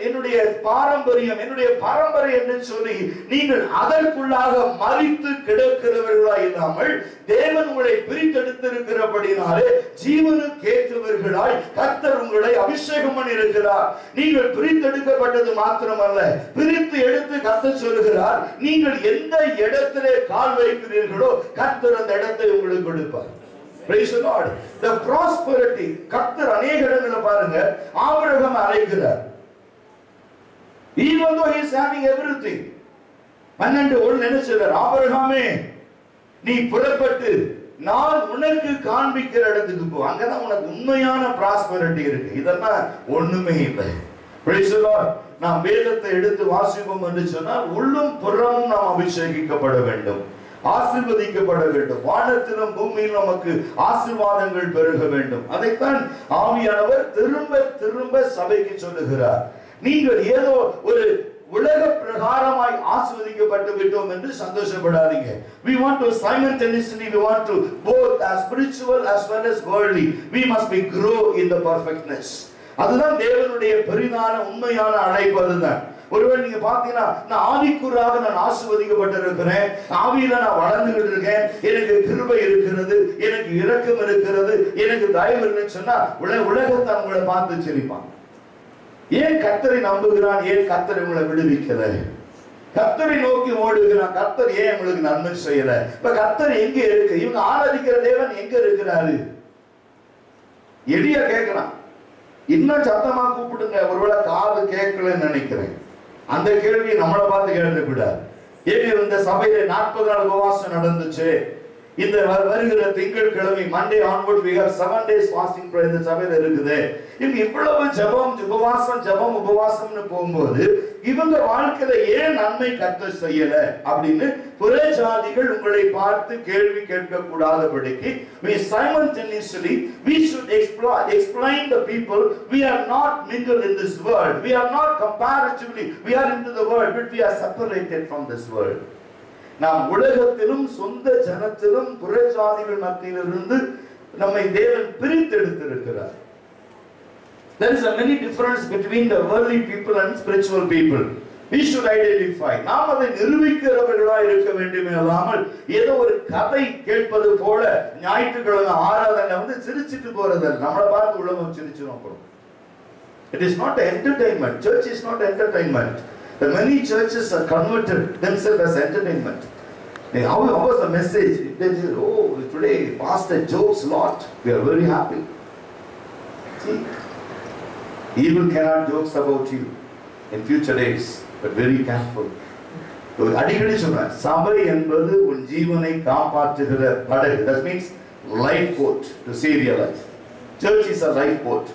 என்னுடைய பாரம்பரியம், என்னுடைய பரம்பரை என்று சொல்லி நீங்கள் அதற்குள்ளாக மறித்து கிடக்கிறவர்களாய் இல்லாமல் தேவன் உங்களை பிரித்தெடுத்திருக்கிறபடினாலே ஜீவனுக்கு ஏற்றவர்களாய் கர்த்தர் உங்களை அபிஷேகம் பண்ணி இருக்கிறார். நீங்கள் பிரித்தெடுக்கப்பட்டது மாத்திரமல்ல, பிரித்து எடுத்து கர்த்தர் சொல்லுகிறார், நீங்கள் எந்த இடத்திலே கால் வைக்கிறீர்களோ கர்த்தர் அந்த இடத்தை உங்களுக்கு கொடுப்பார். Praise the Lord. The prosperity, கர்த்தர் அநேக இடங்களில் பாருங்க ஆபிரகாம் அழைக்கிறார். Even though he is having everything, 12 என்ன சொல்றார், ஆபிரகாமே நீ புறப்பட்டு நான் உனக்கு காண்பிக்கிற இடத்துக்கு போ, அங்கதான் உனக்கு உண்மையான பிராஸ்பரிட்டி இருக்கு. இதெல்லாம் ஒண்ணுமே இல்லை. Praise the Lord. நாம் வேதத்தை எடுத்து வாசிப்போம் என்று சொன்னால் உள்ளும் புறமும் நாம் அபிஷேகிக்கப்பட வேண்டும், ஆசீர்வதிக்கப்பட வேண்டும். வானத்திலும் பூமியிலும் நமக்கு ஆசீர்வாதங்கள் பெருக வேண்டும். அதைத்தான் ஆவியானவர் திரும்ப திரும்ப சபைக்கு சொல்லுகிறார். நீங்கள் ஏதோ ஒரு உலக பிரகாரமாய் ஆசீர்வதிக்கப்பட்டு விட்டோம் என்று சந்தோஷப்படாதீங்க. We want to simultaneously, we want to both as spiritual as well as worldly. We must be grow in the perfectness. அதுதான் தேவனுடைய பெரிதான உண்மையான அழைப்பு. அதுதான் ஒருவேளை நீங்க பாத்தீங்கன்னா நான் ஆவிக்குறாக நான் ஆசீர்வதிக்கப்பட்டிருக்கிறேன், ஆவியில நான் வளர்ந்துகிட்டு இருக்கேன், எனக்கு கிருபை இருக்கிறது, எனக்கு இரக்கம் இருக்கிறது, எனக்கு தயவு இருக்குன்னு சொன்னா உலகத்தை உங்களை பார்த்து சிரிப்பான். ஏன் கர்த்தரை நம்புகிறான்? ஏன் கர்த்தரை உங்களை விடுவிக்கல? கர்த்தரை நோக்கி ஓடுகிறான், கர்த்தர் ஏன் உங்களுக்கு நன்மை செய்யல? இப்ப கர்த்தர் எங்க இருக்கு? இவங்க ஆராதிக்கிற தேவன் எங்க இருக்கிறாரு? எளிய கேட்கிறான். இன்னும் சத்தமா கூப்பிடுங்க. ஒருவேளை காது கேட்கலன்னு நினைக்கிறேன். அந்த கேள்வியை நம்மளை பார்த்து கேட்டு விடாது. ஏன் இந்த சபையில 40 நாள் உபவாசம் நடந்துச்சு. இந்த வருகிற திங்கட்கிழமை Monday onward we have 7 days fasting prayer இந்த சபையில இருக்குது. இவங்க இவ்வளவு ஜெபம் உபவாசம்னு போகும்போது இவங்க வாழ்க்கையில ஏன் நன்மை கர்த்தர் செய்யல அப்படின்னு புற ஜாதிகள் உங்களை பார்த்து கேள்வி கேட்க கூடாதபடிக்கு we simultaneously we should explain the people we are not mingled in this world, we are not comparatively, we are into the world but we are separated from this world. நாம் உலகத்திலும் சொந்த ஜனத்திலும் புற ஜாதிகள் மத்தியிலிருந்து நம்மை தேவன் பிரித்தெடுத்திருக்கிறார். There is a many difference between the worldly people and spiritual people. We should identify. நாம் அதை நிரூபிக்கிறவர்களாக இருக்க வேண்டுமே அல்லாமல் ஏதோ ஒரு கதை கேட்பது போல ஞாயிற்றுக்கிழமை ஆராதனை வந்து சிரிச்சிட்டு போறதில்லை. நம்மளை பார்த்து உலகம் சிரிச்சிடும். It is not entertainment. Church is not entertainment. The many churches are converted themselves as entertainment. How was the message? They say, oh, today pastor jokes a lot. We are very happy. See, evil cannot jokes about you in future days, but very careful. அடிக்கடி சொல்றேன், சபை என்பது உன் ஜீவனை காப்பாற்றுகிற படகு. That means lifeboat to save your life. Church is a lifeboat.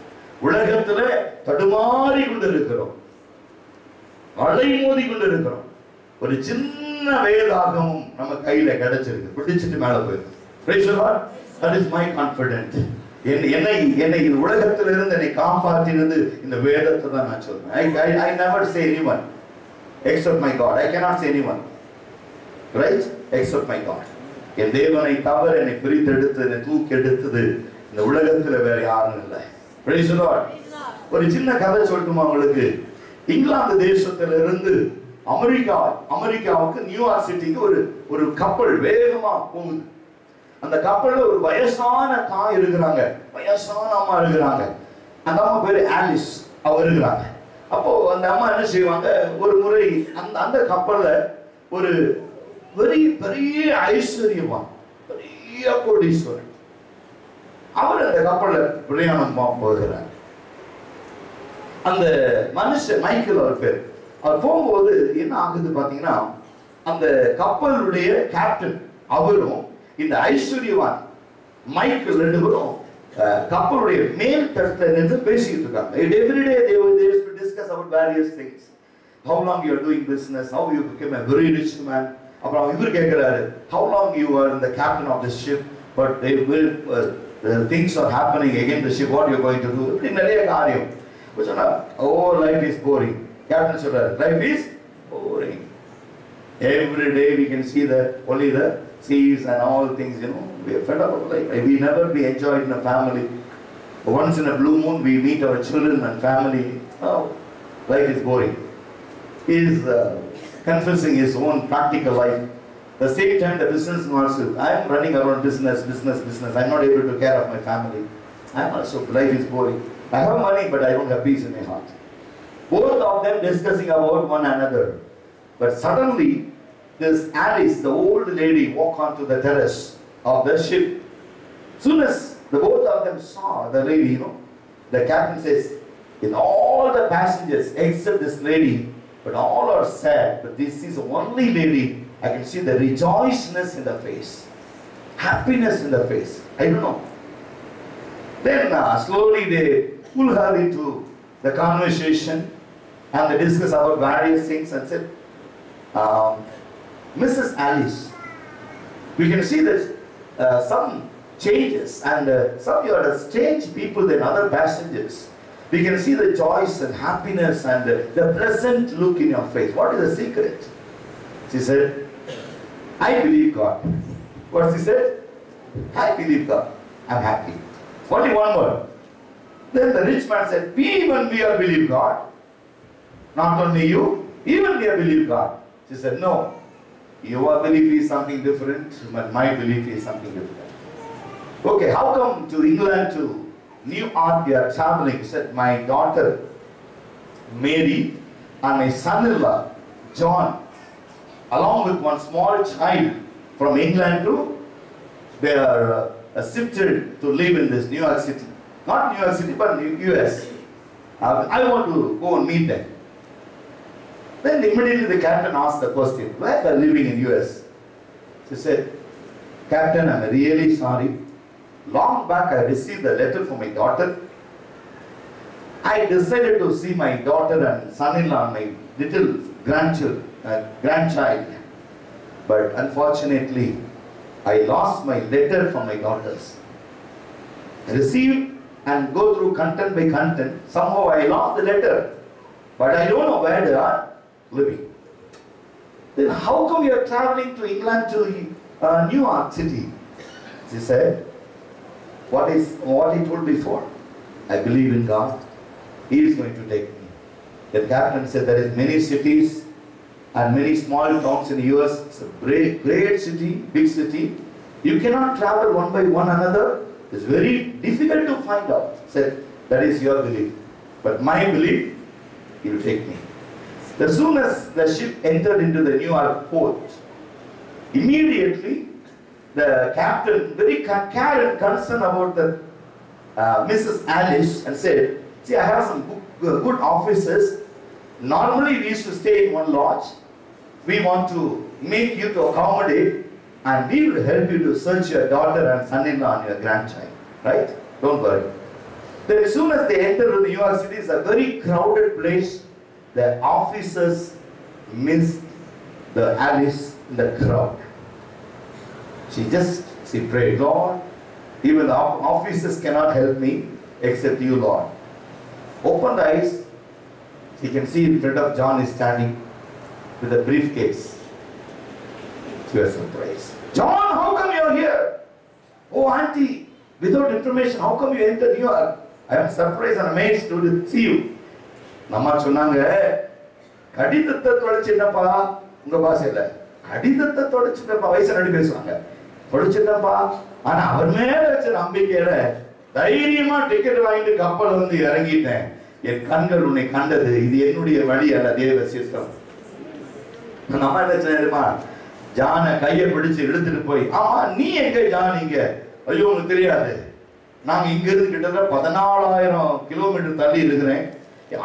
உலகத்துல தடுமாறி கொண்டிருக்கிறோம், அலை மோதி கொண்டிருக்கிறோம். ஒரு சின்ன வேதாகமும் நம்ம கையில கிடைச்சிருக்கு, பிடிச்சிட்டு மேல போயிருக்கு. Praise the Lord. That is my confidence. என்னை இந்த உலகத்திலிருந்து என்னை காப்பாற்றினது இந்த வேதத்தை தான் நான் சொல்றேன். I never say anyone except my God. I cannot say anyone, right, except my God. என் தேவனை தவிர என்னை பிரித்தெடுத்து என்னை தூக்கி எடுத்தது இந்த உலகத்துல வேற யாரும் இல்லை. Praise the Lord. ஒரு சின்ன கதை சொல்லட்டுமா உங்களுக்கு? இங்கிலாந்து தேசத்திலிருந்து அமெரிக்காவுக்கு நியூயார்க் சிட்டிக்கு ஒரு கப்பல் வேகமா போகுது. அந்த கப்பல்ல ஒரு வயசான தாய் இருக்கிறாங்க, வயசான அம்மா இருக்கிறாங்க. அந்த அம்மா பேரு ஆலிஸ், அவ இருக்கிறாங்க. அப்போ அந்த அம்மா என்ன செய்வாங்க, ஒரு முறை அந்த கப்பல்ல ஒரு பெரிய ஐஸ்வர்யவான், பெரிய கோடீஸ்வரன், அவர் அந்த கப்பல்ல பிரயாணம் போகிறார். அந்த மனுஷன் மைக்கேல் அவர் பேர். அவர் போகும்போது என்ன ஆகுது பாத்தீங்கன்னா, அந்த கப்பலுடைய கேப்டன் அவரும் இந்த ஐஸ்வர்யவான் மைக்கேல் ரெண்டு பேரும் கப்பலுடைய மேல் தட்டத்துல நின்று பேசிட்டு இருக்காங்க. Every day they used to discuss about various things. How long you are doing business, how you became a very rich man. அப்புறம் இவர் கேட்கிறாரு, how long you are in the captain of this ship, but they will things are happening against the ship, what you are going to do. இப்படி நிறைய காரியம் சொன்னா, oh life is boring. Captain சொல்றாரு, life is boring. Every day we can see only the seas and all things, we are fed up of life. We never be enjoyed in a family. Once in a blue moon we meet our children and family. Oh, life is boring. He is confessing his own practical life. The same time the businessman also, I am running around business. I am not able to care of my family. I am also, life is boring. I have money but I don't have peace in my heart. Both of them discussing about one another. But suddenly this Alice, the old lady, walked onto the terrace of the ship. Soon as the both of them saw the lady, the captain says, in all the passengers except this lady, but all are sad, but this is the only lady, I can see the rejoicefulness in the face, happiness in the face. I don't know. Then slowly they pull her into the conversation and they discuss about various things and said, Mrs. Alice, we can see that some changes and some you are strange people than other passengers. We can see the joys and happiness and the pleasant look in your face. What is the secret? She said, I believe God. What she said? I believe God. I'm happy. Only one word. Then the rich man said, even we all believe God. Not only you, Even they believe God. She said, no, your belief is something different, but my belief is something different. Okay, how come to England, to New York, you are traveling? She said, my daughter, Mary, and my son-in-law, John, along with one small child from England to, they are shifted to live in this New York City. Not New York City, but US. I want to go and meet them. Then immediately the captain asked the question, why are you living in US? She said, Captain, I'm really sorry. Long back I received a letter from my daughter. I decided to see my daughter and son-in-law, my little grandchild. But unfortunately, I lost my letter from my daughters. I received and go through content by content. Somehow I lost the letter. But I don't know where they are living. Then how come you are traveling to England to New York City? She said, what he told before. I believe in God. He is going to take me. The captain said there is many cities and many small towns in the US. It's a great city, big city. You cannot travel one by one another. It's very difficult to find out. Said, that is your belief. But my belief, he will take me. As soon as the ship entered into the New York port, immediately the captain, very concerned about the Mrs. Alice, and said, see, I have some good officers. Normally we used to stay in one lodge. We want to make you to accommodate, and we will help you to search your daughter and son-in-law and your grandchild. Right? Don't worry. Then as soon as they enter New York City, it's a very crowded place. The officers missed the Alice in the crowd. She prayed, Lord, even the officers cannot help me except you, Lord. Open the eyes. She can see in front of John is standing with a briefcase. She was surprised. John, how come you are here? Oh, auntie, without information, how come you entered New York? I am surprised and amazed to see you. நம்ம சொன்னாங்க கடிதத்தை தொலைச்சிட்டப்பா உங்க பாசையில கடிதத்தை தொலைச்சிட்டப்பா வயசு நடி பேசுவாங்க தொலைச்சிட்டப்பா ஆனா அவர் மேல வச்ச நம்பிக்கையில தைரியமா டிக்கெட் வாங்கிட்டு கப்பல் வந்து இறங்கிட்டேன் என் கண்கள் உன்னை கண்டது இது என்னுடைய வழி அல்ல தேவ சிஸ்டம் நம்ம என்ன செய்யணுமா ஜான கையை பிடிச்சு இழுத்துட்டு போய் ஆமா நீ எங்க ஜான் இங்க ஐயோ உனக்கு தெரியாது நாங்க இங்க இருந்து கிட்டத்தட்ட 14,000 கிலோமீட்டர் தள்ளி இருக்கிறேன்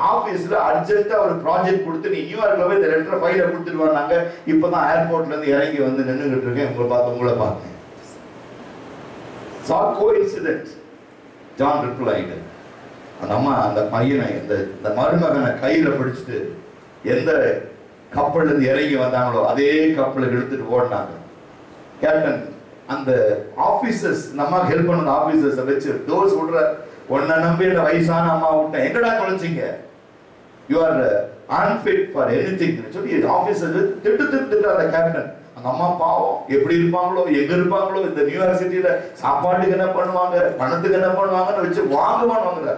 ஆபீஸ்ல அர்ஜென்ட்டா ஒரு ப்ராஜெக்ட் கொடுத்து நீ நியூயார்க்ல போய் இந்த லெட்டர் ஃபைல கொடுத்துட்டு வந்தாங்க இப்பதான் ஏர்போர்ட்ல இருந்து இறங்கி வந்து நின்னுகிட்டு இருக்கேன் உங்களை பார்த்தேன் சா கோஇன்சிடென்ட் ஜான் ரிப்ளைட் அந்த அம்மா அந்த பையனை இந்த மருமகனை கையில பிடிச்சிட்டு எந்த கப்பல்ல இருந்து இறங்கி வந்தாங்களோ அதே கப்பலுக்கு எடுத்துட்டு ஓடினாங்க கேப்டன் அந்த ஆபீசர்ஸ் நம்ம ஹெல்ப் பண்ண ஆபீசர்ஸை வச்சு டோர்ஸ் விடுற உன்னை நம்பி இந்த வயசான அம்மா விட்டேன் எங்கடா தொலைச்சிங்க you are unfit for anything சொல்லி ஆபீசர் திட்டு அந்த கேப்டன் அந்த அம்மா பாவம் எப்படி இருப்பாங்களோ எங்க இருப்பாங்களோ இந்த நியூயார்க் சிட்டியில சாப்பாட்டுக்கு என்ன பண்ணுவாங்க பணத்துக்கு என்ன பண்ணுவாங்கன்னு வச்சு வாங்குவாங்க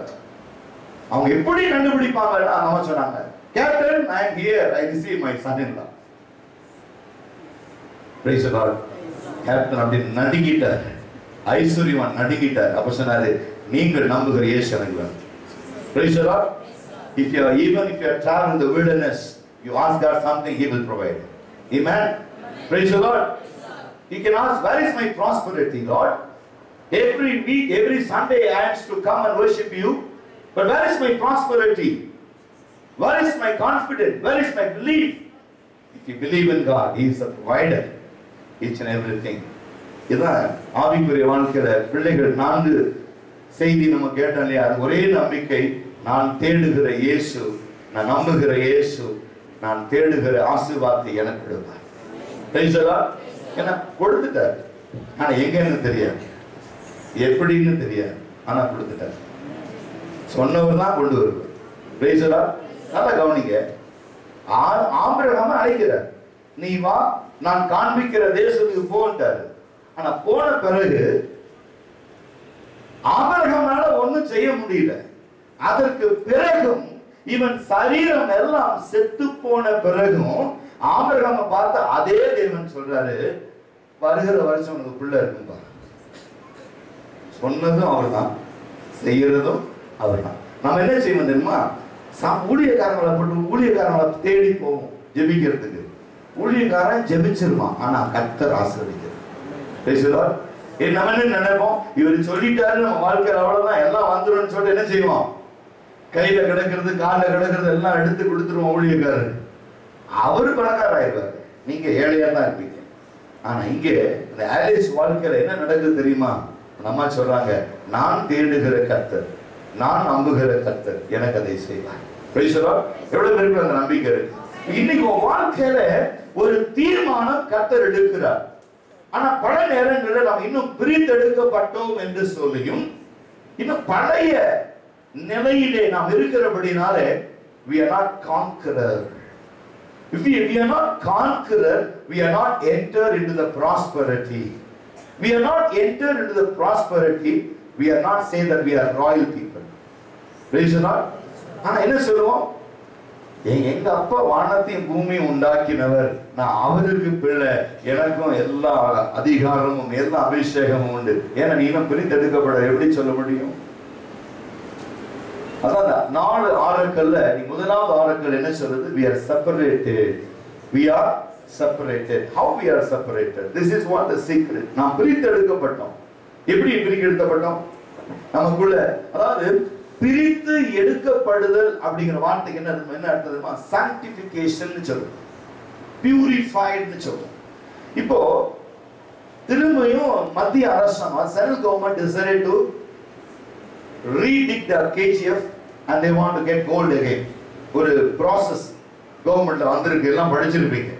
அவங்க எப்படி கண்டுபிடிப்பாங்கன்னா அம்மா சொன்னாங்க captain I am here I receive my son in law praise the lord captain அப்படி நடுங்கிட்டார் ஐஸ்வர்யவான் நடுங்கிட்டார் அப்ப சொன்னாரு நீங்கள் நம்புகிற இயேசு எனக்கு வேணும் praise the Lord if you are traveling in the wilderness you ask God something he will provide amen praise the Lord you can ask where is my prosperity Lord every week every Sunday I am to come and worship you but where is my prosperity where is my confidence where is my belief if you believe in God he is a provider each and everything இதான் ஆவிக்குரிய வாழ்க்கையில பிள்ளைகள் 4 செய்தி நம்ம கேட்டோம் இல்லையா அது ஒரே நம்பிக்கை நான் தேடுகிற இயேசு நான் நம்புகிற இயேசு நான் தேடுகிற ஆசீர்வாதத்தை எனக்கு கொடுப்பார் பிரைஸ் தி லார்ட் எனக்கு கொடுத்துட்டார் ஆனா எங்கன்னு தெரியாது எப்படின்னு தெரியாது ஆனா கொடுத்துட்டார் சொன்னவர் தான் கொண்டு வருவார் பிரைஸ் தி லார்ட் நல்லா கவனிங்க ஆபிரகாமை அழைக்கிறார் நீ வா நான் காண்பிக்கிற தேசத்துக்கு போன்றார் ஆனா போன பிறகு ஆபிரகாமால ஒண்ணும் செய்ய முடியல அதற்கு பிறகும் இவன் சரீரம் எல்லாம் செத்து போன பிறகும் ஆபிரகாமை பார்த்து அதே தேவன் சொல்றாரு, வருகிற வருஷம் உனக்கு பிள்ளை இருக்கும் பாரு. சொன்னதும் அவர்தான், செய்யறதும் அவர்தான். நம்ம என்ன செய்வோம் தெரியுமா? ஊழியக்காரங்களை தேடி போவோம் ஜெபிக்கிறதுக்கு. ஊழியக்காரன் ஜெபிச்சிருவான், ஆனா கர்த்தர் ஆசீர்வதிக்கிறார். நம்ம என்ன நினைப்போம், இவர் சொல்லிட்டாரு நம்ம வாழ்க்கையில் அவ்வளவுதான் எல்லாம் வந்துடும் சொல்லிட்டு என்ன செய்வோம், கையில கிடக்கிறது காலில் கிடக்கிறது எல்லாம் எடுத்து கொடுத்துருவோம் ஊழியக்காரர். அவரு பணக்காராயிருவாரு, நீங்க ஏழையா தான் இருப்பீங்க. ஆனா இங்க இந்த ஆலிஸ் வாழ்க்கையில என்ன நடக்குது தெரியுமா? நம்ம சொல்றாங்க, நான் தேடுகிற கர்த்தர், நான் நம்புகிற கர்த்தர் எனக்கு அதை செய்வார். எவ்வளவு பேருக்கு அந்த நம்பிக்கை இருக்கு? இன்னைக்கு வாழ்க்கையில ஒரு தீர்மானம் கர்த்தர் எடுக்கிறார். ஆனா பல நேரங்களில் நாம் இன்னும் பிரித்தெடுக்கப்பட்டோம் என்று சொல்லியும் இன்னும் பழைய நிலையிலே நாம் இருக்கிறபடினாலே we are not conqueror. If we are not conqueror, we are not enter into the prosperity. We are not enter into the prosperity. We are not say that we are royal people. Praise the Lord. ஆனா என்ன சொல்லுவோம், எங்க அப்பா வானத்தையும் பூமியும் உண்டாக்கினவர், நான் அவருக்கு பிள்ளை, எனக்கும் எல்லா அதிகாரமும் எல்லா அபிஷேகமும் உண்டு. ஏன்னா நீ இன்னும் பிரித்தெடுக்கப்பட எப்படி சொல்ல முடியும்? அதான் 4 ஆரக்கல்ல நீ முதலாவது ஆரக்கல் என்ன சொல்றது? We are separated. We are separated. How we are separated? This is what the secret. நாம் பிரித்தெடுக்கப்பட்டோம். எப்படி பிரித்தெடுக்கப்பட்டோம்? நமக்குள்ள, அதாவது பிரித்து எடுக்கப்படுதல் அப்படிங்கிற வார்த்தைக்கு என்ன அர்த்தமா? sanctification சொல்றோம், purified சொல்றோம். இப்போ திரும்பியும் மத்திய அரசாங்கம், central government decided to redig the KGF and they want to get gold again. ஒரு process கவர்மெண்ட்ல வந்திருக்கு, எல்லாம் படிச்சிருப்பீங்க.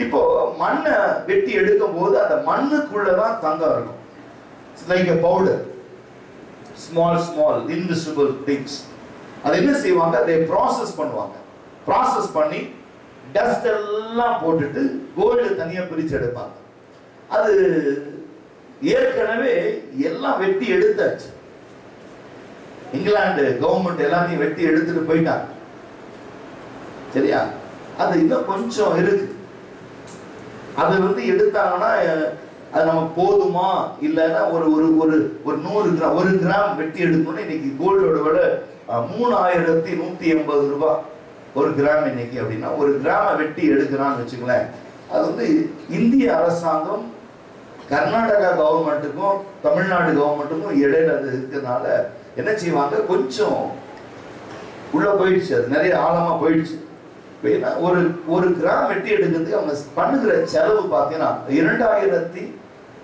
இப்போ மண்ணை வெட்டி எடுக்கும் போது அந்த மண்ணுக்குள்ளதான் தங்கம் இருக்கும். It's like a powder. Small invisible things. அது என்ன செய்வாங்க, அதை ப்ராசஸ் பண்ணுவாங்க. ப்ராசஸ் பண்ணி டஸ்ட் எல்லாம் போட்டுட்டு கோல்டு தனியா பிரிச்சு எடுப்பாங்க. அது ஏற்கனவே எல்லாம் வெட்டி எடுத்தாச்சு. இங்கிலாந்து கவர்மெண்ட் எல்லாத்தையும் வெட்டி எடுத்துட்டு போயிட்டாங்க. சரியா? அது இன்னும் கொஞ்சம் இருக்கு. அது எடுத்தாங்கன்னா அது நமக்கு போதுமா இல்லைன்னா ஒரு 100 கிராம் வெட்டி எடுக்கணும்னா இன்னைக்கு கோல்டோட விட 3180 ரூபாய் ஒரு கிராம் இன்னைக்கு. அப்படின்னா ஒரு கிராம வெட்டி எடுக்கிறான்னு வச்சுங்களேன். அது இந்திய அரசாங்கம் கர்நாடகா கவர்மெண்ட்டுக்கும் தமிழ்நாடு கவர்மெண்ட்டுக்கும் இடையில அது இருக்கிறதுனால என்ன செய்வாங்க, கொஞ்சம் உள்ள போயிடுச்சு, அது நிறைய ஆழமா போயிடுச்சு. ஒரு கிராம் வெட்டி எடுக்கிறதுக்கு அவங்க பண்ணுகிற செலவு பார்த்தீங்கன்னா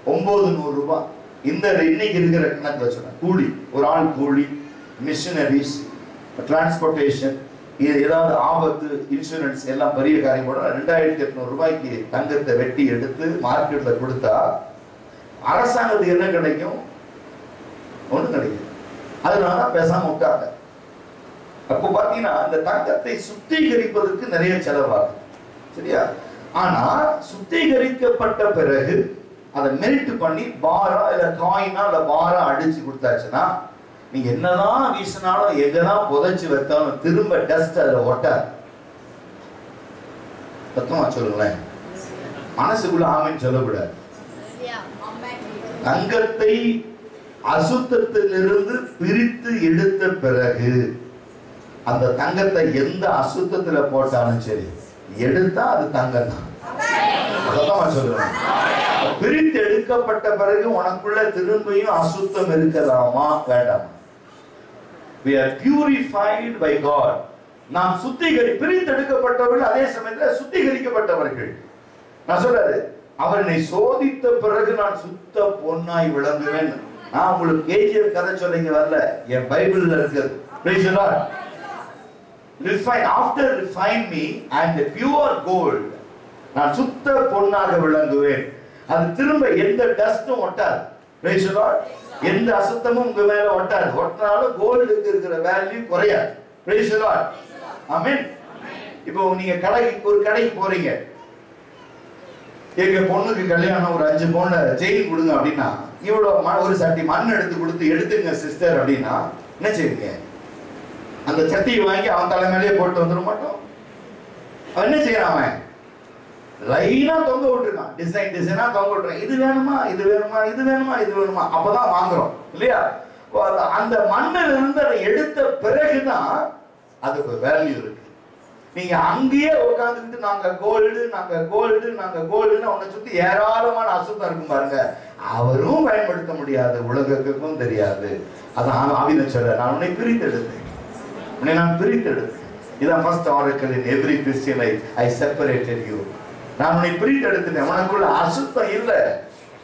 2900 ரூபாய். இந்த இன்னைக்கு இருக்கிற கணக்குல சொன்ன கூலி, ஒரு ஆள் கூலி, மிஷினரிஸ், டிரான்ஸ்போர்டேஷன், இது ஏதாவது ஆபத்து, இன்சூரன்ஸ் எல்லாம் பெரிய காரியம் போட 2800 ரூபாய்க்கு தங்கத்தை வெட்டி எடுத்து மார்க்கெட்ல கொடுத்தா அரசாங்கத்துக்கு என்ன கிடைக்கும்? ஒன்றும் கிடைக்கும். அதனால பேசாம விட்டாங்க. அப்போ பாத்தீங்கன்னா இந்த தங்கத்தை சுத்திகரிப்பதற்கு நிறைய செலவாகும். சரியா? ஆனா சுத்திகரிக்கப்பட்ட பிறகு அதை மெல்ட் பண்ணி பாரா இல்ல காயினா இல்ல பாரா அடிச்சு கொடுத்தாச்சுன்னா நீங்க என்னதான் வீசினாலும் எங்கதான் புதைச்சு வைத்தாலும் திரும்ப டஸ்ட் அதுல ஒட்டாது. சத்தமா சொல்லுங்களேன், மனசுக்குள்ள ஆமைன்னு சொல்லக்கூடாது. தங்கத்தை அசுத்தத்திலிருந்து பிரித்து எடுத்த பிறகு அந்த தங்கத்தை எந்த அசுத்தத்துல போட்டாலும் சரி எடுத்தா அது தங்கம் தான். சத்தமா சொல்லுவேன். பிரித்து எடுக்கப்பட்ட பிறகு உனக்குள்ள திரும்பியும் அசுத்தம் இருக்கலாமா வேண்டாமா? We are purified by God. நாம் பிரித்து எடுக்கப்பட்டவர்கள் அதே சமயத்தில் சுத்திகரிக்கப்பட்டவர்கள். நான் சொல்றாரு, அவர் என்னை சோதித்த பிறகு நான் சுத்த பொன்னாய் விளங்குவேன். நான் உங்களுக்கு கேஜிஎஃப் கதை சொல்லிங்க வரல, என் பைபிள்ல இருக்குது. Praise the Lord. Refine, after refine me and the pure gold, நான் சுத்த பொன்னாக விளங்குவேன். அது திரும்ப எந்த டஸ்டும் ஒட்டாது. Praise the Lord. எந்த அசுத்தமும் உங்க மேல ஒட்டாது. ஒட்டினாலும் கோல்டுக்கு இருக்கிற வேல்யூ குறையாது. Praise the Lord. ஆமென். இப்போ நீங்க ஒரு கடைக்கு போறீங்க, எங்க பொண்ணுக்கு கல்யாணம், ஒரு 5 பவுன் செயின் கொடுங்க அப்படின்னா இவ்வளவு ஒரு சட்டி மண் எடுத்து கொடுத்து எடுத்துங்க சிஸ்டர் அப்படின்னா என்ன செய்வீங்க? அந்த சட்டியை வாங்கி அவன் தலைமையிலே போட்டு வந்துட மாட்டோம். அவன் என்ன செய்யறான்? அவன் லைனா தொங்க விட்டுருக்கான், டிசைனா தொங்க விட்டுருக்கான். இது வேணுமா, இது வேணுமா, இது வேணுமா, இது வேணுமா, அப்பதான் வாங்குறோம் இல்லையா? அந்த மண்ணில் இருந்து அதை எடுத்த பிறகுதான் அதுக்கு வேல்யூ இருக்கு. நீங்க அங்கேயே உட்காந்துக்கிட்டு நாங்க கோல்டு, நாங்க கோல்டு, நாங்க கோல்டுன்னு அவனை சுத்தி ஏராளமான அசுத்தம் இருக்கும் பாருங்க. அவரும் பயன்படுத்த முடியாது, உலகத்துக்கும் தெரியாது. அதான் ஆவிதான் சொல்ற, நான் உன்னை பிரித்தெடுத்தேன், உன்னை நான் பிரித்தெடுத்தேன். இதான் first Oracle in every Christian life. I separated you. நான் உன்னை பிரித்தெடுத்துட்டேன். உனக்குள்ள அசுத்தம் இல்லை,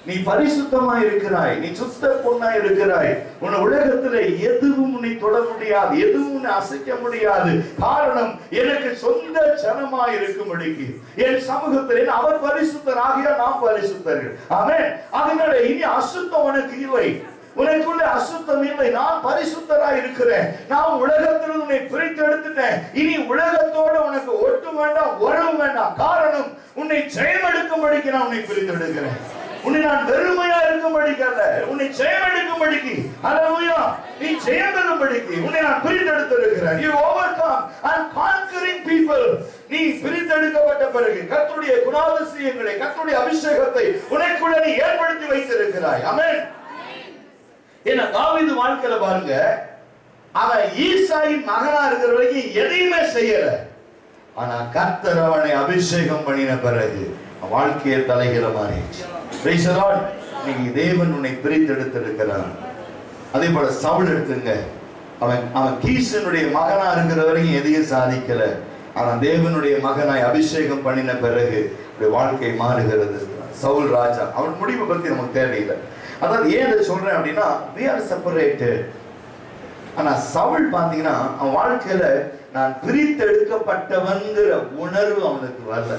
நீ பரிசுத்தமா இருக்கிறாய், நீ சுத்த பொண்ணா இருக்கிறாய். உன் உலகத்துல எதுவும் உன்னை தொட முடியாது, எதுவும் உன்னை அசைக்க முடியாது. காரணம், எனக்கு சொந்த ஜனமா இருக்கும்படிக்கு என் சமூகத்தில் அவர் பரிசுத்தராகிய நாம் பரிசுத்தர்கள். ஆமென். அதனால இனி அசுத்தம் உனக்கு இல்லை, உனக்குள்ள அசுத்தம் இல்லை. நான் பரிசுத்தராய் இருக்கிறேன். நான் உலகத்தில் உன்னை பிரித்தெடுத்துட்டேன். இனி உலகத்தோடு உனக்கு ஒட்டு வேண்டாம், உறவு வேண்டாம். காரணம், உன்னை ஜெயம் எடுக்கும்படிக்கு நான் உன்னை பிரித்தெடுக்கிறேன். உன்னை நான் வெறுமையா இருக்கும்படிக்கு அல்ல, உன்னை ஜெயம் எடுக்கும்படிக்கு. அல்லேலூயா. நீ ஜெயம் பெறும்படிக்கு உன்னை நான் பிரித்தெடுத்திருக்கிறேன். You overcome and conquering people. நீ பிரித்தெடுக்கப்பட்ட பிறகு கர்த்தருடைய குணாதிசயங்களை, கர்த்தருடைய அபிஷேகத்தை உனக்குள்ள நீ ஏற்படுத்தி வைத்திருக்கிறாய். ஆமென். ஏன்னா தாவீது வாழ்க்கையில பாருங்க, அவன் ஈசாயின் மகனா இருக்கிற வரைக்கும் எதையுமே செய்யல. ஆனா கர்த்தர் அவனை அபிஷேகம் பண்ணின பிறகு வாழ்க்கையை தலைகிற மாறிடுச்சு. Praise the Lord. நீங்க தேவன் உன்னை பிரித்தெடுத்திருக்கிறார். அதே போல சவுல் எடுத்துங்க, அவன் கீசனுடைய மகனா இருக்கிற வரைக்கும் எதையும் சாதிக்கல. ஆனா தேவனுடைய மகனாய் அபிஷேகம் பண்ணின பிறகு வாழ்க்கை மாறுகிறது. சவுல் ராஜா, அவன் முடிவை பத்தி நமக்கு தேவையில்லை. அதாவது ஏன் இதை சொல்றேன் அப்படின்னா, we are separated. ஆனா சவுல் பாத்தீங்கன்னா அவன் வாழ்க்கையில நான் பிரித்தெடுக்கப்பட்டவன்கிற உணர்வு அவனுக்கு வரல.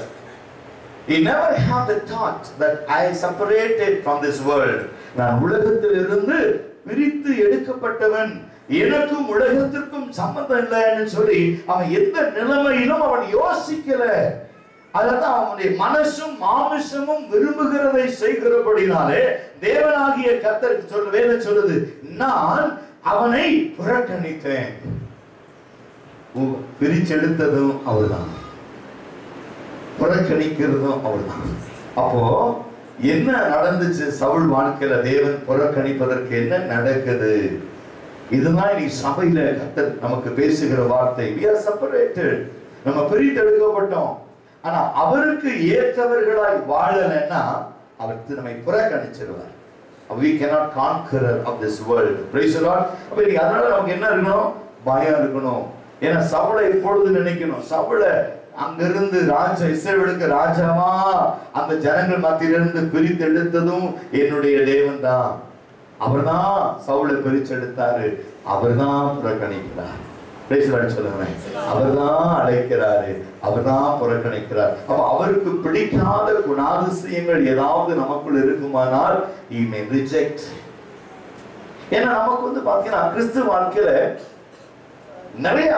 He never had the thought that I separated from this world. நான் உலகத்தில் இருந்து பிரித்து எடுக்கப்பட்டவன், எனக்கும் உலகத்திற்கும் சம்பந்தம் இல்லைன்னு சொல்லி அவன் எந்த நிலைமையிலும் அவன் யோசிக்கல. அதான் அவனுடைய மனசும் மாமிசமும் விரும்புகிறதை செய்கிறபடினாலே தேவனாகிய கர்த்தர் சொல்ற வேதம் சொல்லுது, நான் அவனை புறக்கணித்தேன். பிரிச்செடுத்ததும் அவர்தான், புறக்கணிக்கிறதும் அவர்தான். அப்போ என்ன நடந்துச்சு சவுல் வாழ்க்கையில? தேவன் புறக்கணிப்பதற்கு என்ன நடக்குது? இதுதான் நீ சபையில கர்த்தர் நமக்கு பேசுகிற வார்த்தை. We are separated. நம்ம பிரித்தெடுக்கப்பட்டோம். ஆனா அவருக்கு ஏற்றவர்களாய் வாழலன்னா அவர் நம்மை புறக்கணிச்சிருவார். We cannot conquer of this world. Praise the Lord. அப்ப அதனால நமக்கு என்ன இருக்கணும்? பயம் இருக்கணும். ஏன்னா சவுலை இப்பொழுது நினைக்கணும், சவுலை அங்கிருந்து ராஜா, இஸ்ரவேலுக்கு ராஜாவா அந்த ஜனங்கள் மத்தியிலிருந்து பிரித்தெடுத்ததும் என்னுடைய தேவன் தான். அவர்தான் சவுலை பிரிச்செடுத்தாரு, அவர்தான் புறக்கணிக்கிறார். சொல்லுங்க, அவர்தான் அழைக்கிறாரு, அவர்தான் புறக்கணிக்கிறார். அப்ப அவருக்கு பிடிக்காத குணாதிசயங்கள் ஏதாவது நமக்குள் இருக்குமானால் he may reject. ஏன்னா நமக்கு வந்து பாத்தீங்கன்னா கிறிஸ்து வாழ்க்கையில நிறைய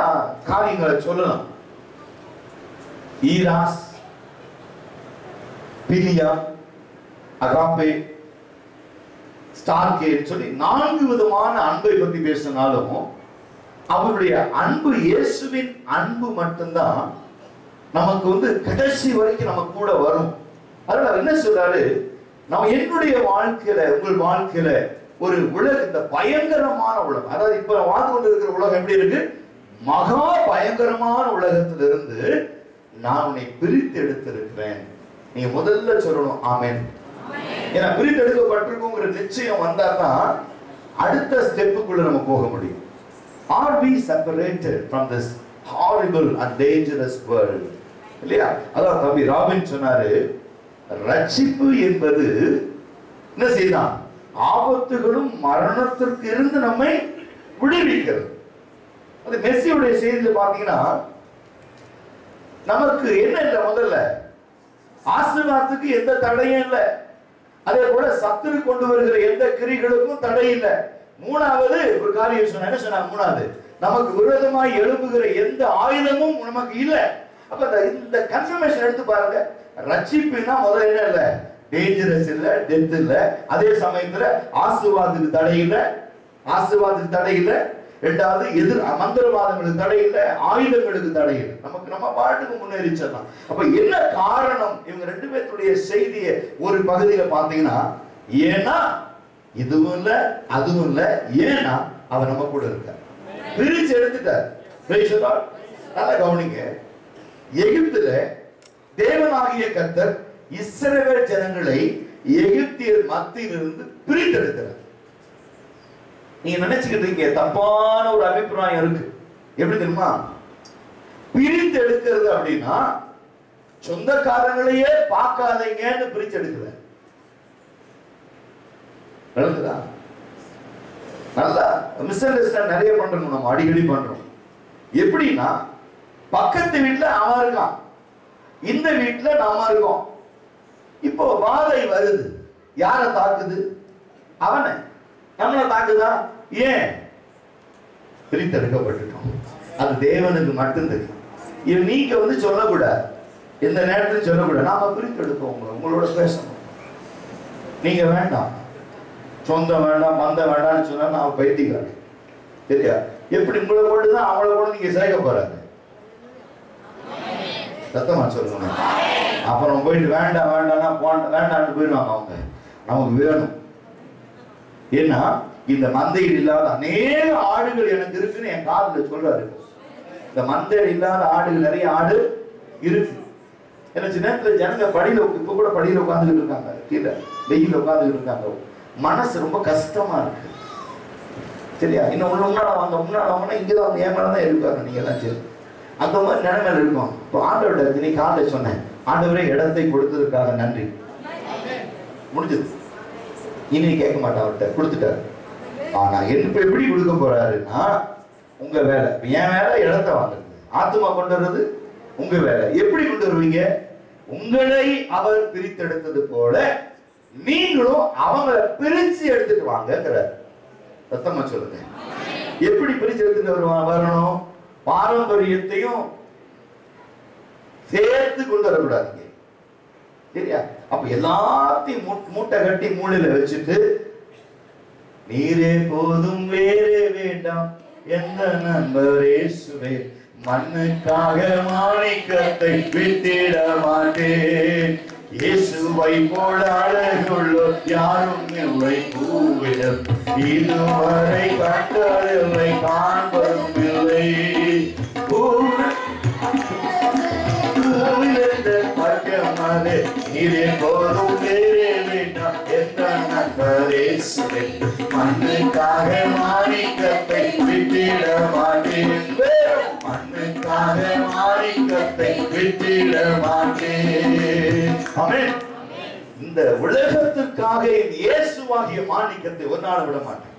காரியங்களை சொல்லலாம். ஈராஸ், பிலியா, அகாப்பே, ஸ்டார்கே சொல்லி 4 விதமான அன்பை பத்தி பேசினாலும் அவருடைய அன்பு, இயேசுவின் அன்பு மட்டும்தான் நமக்கு வந்து கடைசி வரைக்கும் நம்ம கூட வரும். அதனால என்ன சொல்றாரு, நம்ம என்னுடைய வாழ்க்கையில, உங்கள் வாழ்க்கையில ஒரு உலக, இந்த பயங்கரமான உலகம், அதாவது இப்ப வாழ்ந்து கொண்டு இருக்கிற உலகம் எப்படி இருக்கு? மகா பயங்கரமான உலகத்திலிருந்து நான் உன்னை பிரித்து எடுத்திருக்கிறேன். நீங்க முதல்ல சொல்லணும் ஆமென். ஏன்னா பிரித்து எடுக்கப்பட்டிருக்குங்கிற நிச்சயம் வந்தாதான் அடுத்த ஸ்டெப்புக்குள்ள நம்ம போக முடியும். Are we separated from this horrible and dangerous world? இல்லையா? அதான் தம்பி ராபின் சொன்னாரு, ரட்சிப்பு என்பது என்ன செய்தான்? ஆபத்துகளும் மரணத்திற்கு இருந்து நம்மை விடுவிக்கிறது. அது மெஸ்ஸியுடைய செய்தியில பாத்தீங்கன்னா நமக்கு என்ன இல்லை, முதல்ல ஆசீர்வாதத்துக்கு எந்த தடையும் இல்லை. அதே போல சத்துரு கொண்டு வருகிற எந்த கிரிகளுக்கும் தடை இல்லை. மூணாவது ஒரு காரியம் சொன்ன, என்ன சொன்னாங்க? மூணாவது, நமக்கு விரோதமாய் எழுப்புகிற எந்த ஆயுதமும் நமக்கு இல்லை. அப்ப இந்த கன்ஃபர்மேஷன் எடுத்து பாருங்க. ரட்சிப்புனா முதல்ல என்ன இல்லை? டேஞ்சரஸ் இல்லை, டெத் இல்லை. அதே சமயத்துல ஆசீர்வாதத்துக்கு தடை இல்லை, ஆசீர்வாதத்துக்கு தடை இல்லை. இரண்டாவது எதிர் மந்திரவாதங்களுக்கு தடை இல்லை, ஆயுதங்களுக்கு தடை இல்லை. நமக்கு நம்ம பாட்டுக்கு முன்னேறி செல்லலாம். அப்ப என்ன காரணம்? இவங்க ரெண்டு பேருடைய செய்தியை ஒரு பகுதியில பாத்தீங்கன்னா, ஏன்னா இதுவும் இல்ல அதுவும் இல்ல, ஏன்னா அவர் நம்ம கூட இருக்கார், பிரிச்சு எடுத்துட்டார். நல்லா கவனிங்க, எகிப்துல தேவனாகிய கர்த்தர் இஸ்ரவேல் ஜனங்களை எகிப்தியர் மத்தியிலிருந்து பிரித்தெடுக்கிறார். நீங்க நினைச்சுக்கிட்டு இருக்கீங்க, தப்பான ஒரு அபிப்பிராயம் இருக்கு. எப்படி தெரியுமா? பிரித்து எடுக்கிறது அப்படின்னா சொந்தக்காரங்களையே பார்க்காதீங்கன்னு பிரிச்சு எடுக்கல. நடக்குதா? நல்லா மிஸ் அண்டர்ஸ்டாண்ட் நிறைய பண்றோம், நம்ம அடிக்கடி பண்றோம். எப்படின்னா, பக்கத்து வீட்டுல அவன் இருக்கான், இந்த வீட்டுல நாம இருக்கோம். இப்போ வாதை வருது, யார தாக்குது? அவனை. நம்மளை தாக்குதா? ஏன்? பிரித்தெடுக்கப்பட்டுட்டோம். அது தேவனுக்கு மட்டும் தெரியும். இது நீங்க சொல்லக்கூடாது, எந்த நேரத்திலும் சொல்லக்கூடாது. நாம பிரித்தெடுப்போம், உங்களோட பேசணும். நீங்க வேண்டாம், சொந்தம் வேண்டாம், பந்தம் வேண்டாம்னு சொன்னா நான் பைத்தியக்காரன். சரியா? எப்படி உங்களை போட்டுதான் அவளை கூட நீங்க சேர்க்க போறாரு. சத்தமா சொல்லுங்க. அப்புறம் போயிட்டு வேண்டாம் வேண்டாம்னா வேண்டாம்னு போயிடுவாங்க அவங்க. நமக்கு வேணும். ஏன்னா இந்த மந்தையில் இல்லாத அநேக ஆடுகள் எனக்கு இருக்குன்னு என் காதுல சொல்றாரு. இந்த மந்தையில் இல்லாத ஆடுகள், நிறைய ஆடு இருக்கு. ஏன்னா சின்ன நேரத்துல ஜனங்க படியில, இப்ப கூட படியில உட்காந்துக்கிட்டு இருக்காங்க, கீழே வெயில உட்காந்துக்கிட்டு இருக்காங்க. மனசு ரொம்ப கஷ்டமா இருக்கு. சரியா? இன்னும் முன்னாடி இங்கதான் என் மேலதான் இருக்காரு. நீங்க எல்லாம் சரி, அந்த மாதிரி நிலைமையில இருக்கும். இப்போ ஆண்டவர்கிட்ட நீ காலைல சொன்னேன், ஆண்டவரே இடத்தை கொடுத்ததுக்காக நன்றி, முடிஞ்சது. இனி கேட்க மாட்டேன், அவர்கிட்ட கொடுத்துட்டாரு. ஆனா இப்ப எப்படி கொடுக்க போறாருன்னா, உங்க வேலை. என் வேலை இடத்தை வாங்குறது, ஆத்துமா கொண்டு வர்றது உங்க வேலை. எப்படி கொண்டு வருவீங்க? உங்களை அவர் பிரித்தெடுத்தது போல நீங்களும் அவங்களை பிரிச்சு எடுத்துட்டு வாங்கிறார். சத்தமா சொல்லுங்க. எப்படி பிரிச்சு எடுத்துட்டு வரணும்? பாரம்பரியத்தையும் சேர்த்து கொண்டு வரக்கூடாதுங்க. சரியா? அப்ப எல்லாத்தையும் மூட்டை கட்டி மூளையில வச்சுட்டு, நீரே போதும் வேறே வேண்டாம் எந்த நண்பரே சுவே, மண்ணுக்காக மாணிக்கத்தை வித்திட மாட்டேன், இயேசுவை போல அழகுள்ளோ யாரும் இல்லை பூவிடம், இதுவரை கண்டதில்லை காண்பதும் இல்லை, பக்கமாதே நீரே போதும் வேறே வேண்டாம் எந்த நண்பரே சுவே, மண்ணுக்காக மாணிக்கத்தை வித்திட மாட்டேன், மண்ணுக்காக மாணிக்கத்தை வித்திட மாட்டேன். ஆமென். இந்த உலகத்திற்காக இயேசுவாகிய மாணிக்கத்தை ஒரு நாள் விட மாட்டேன்.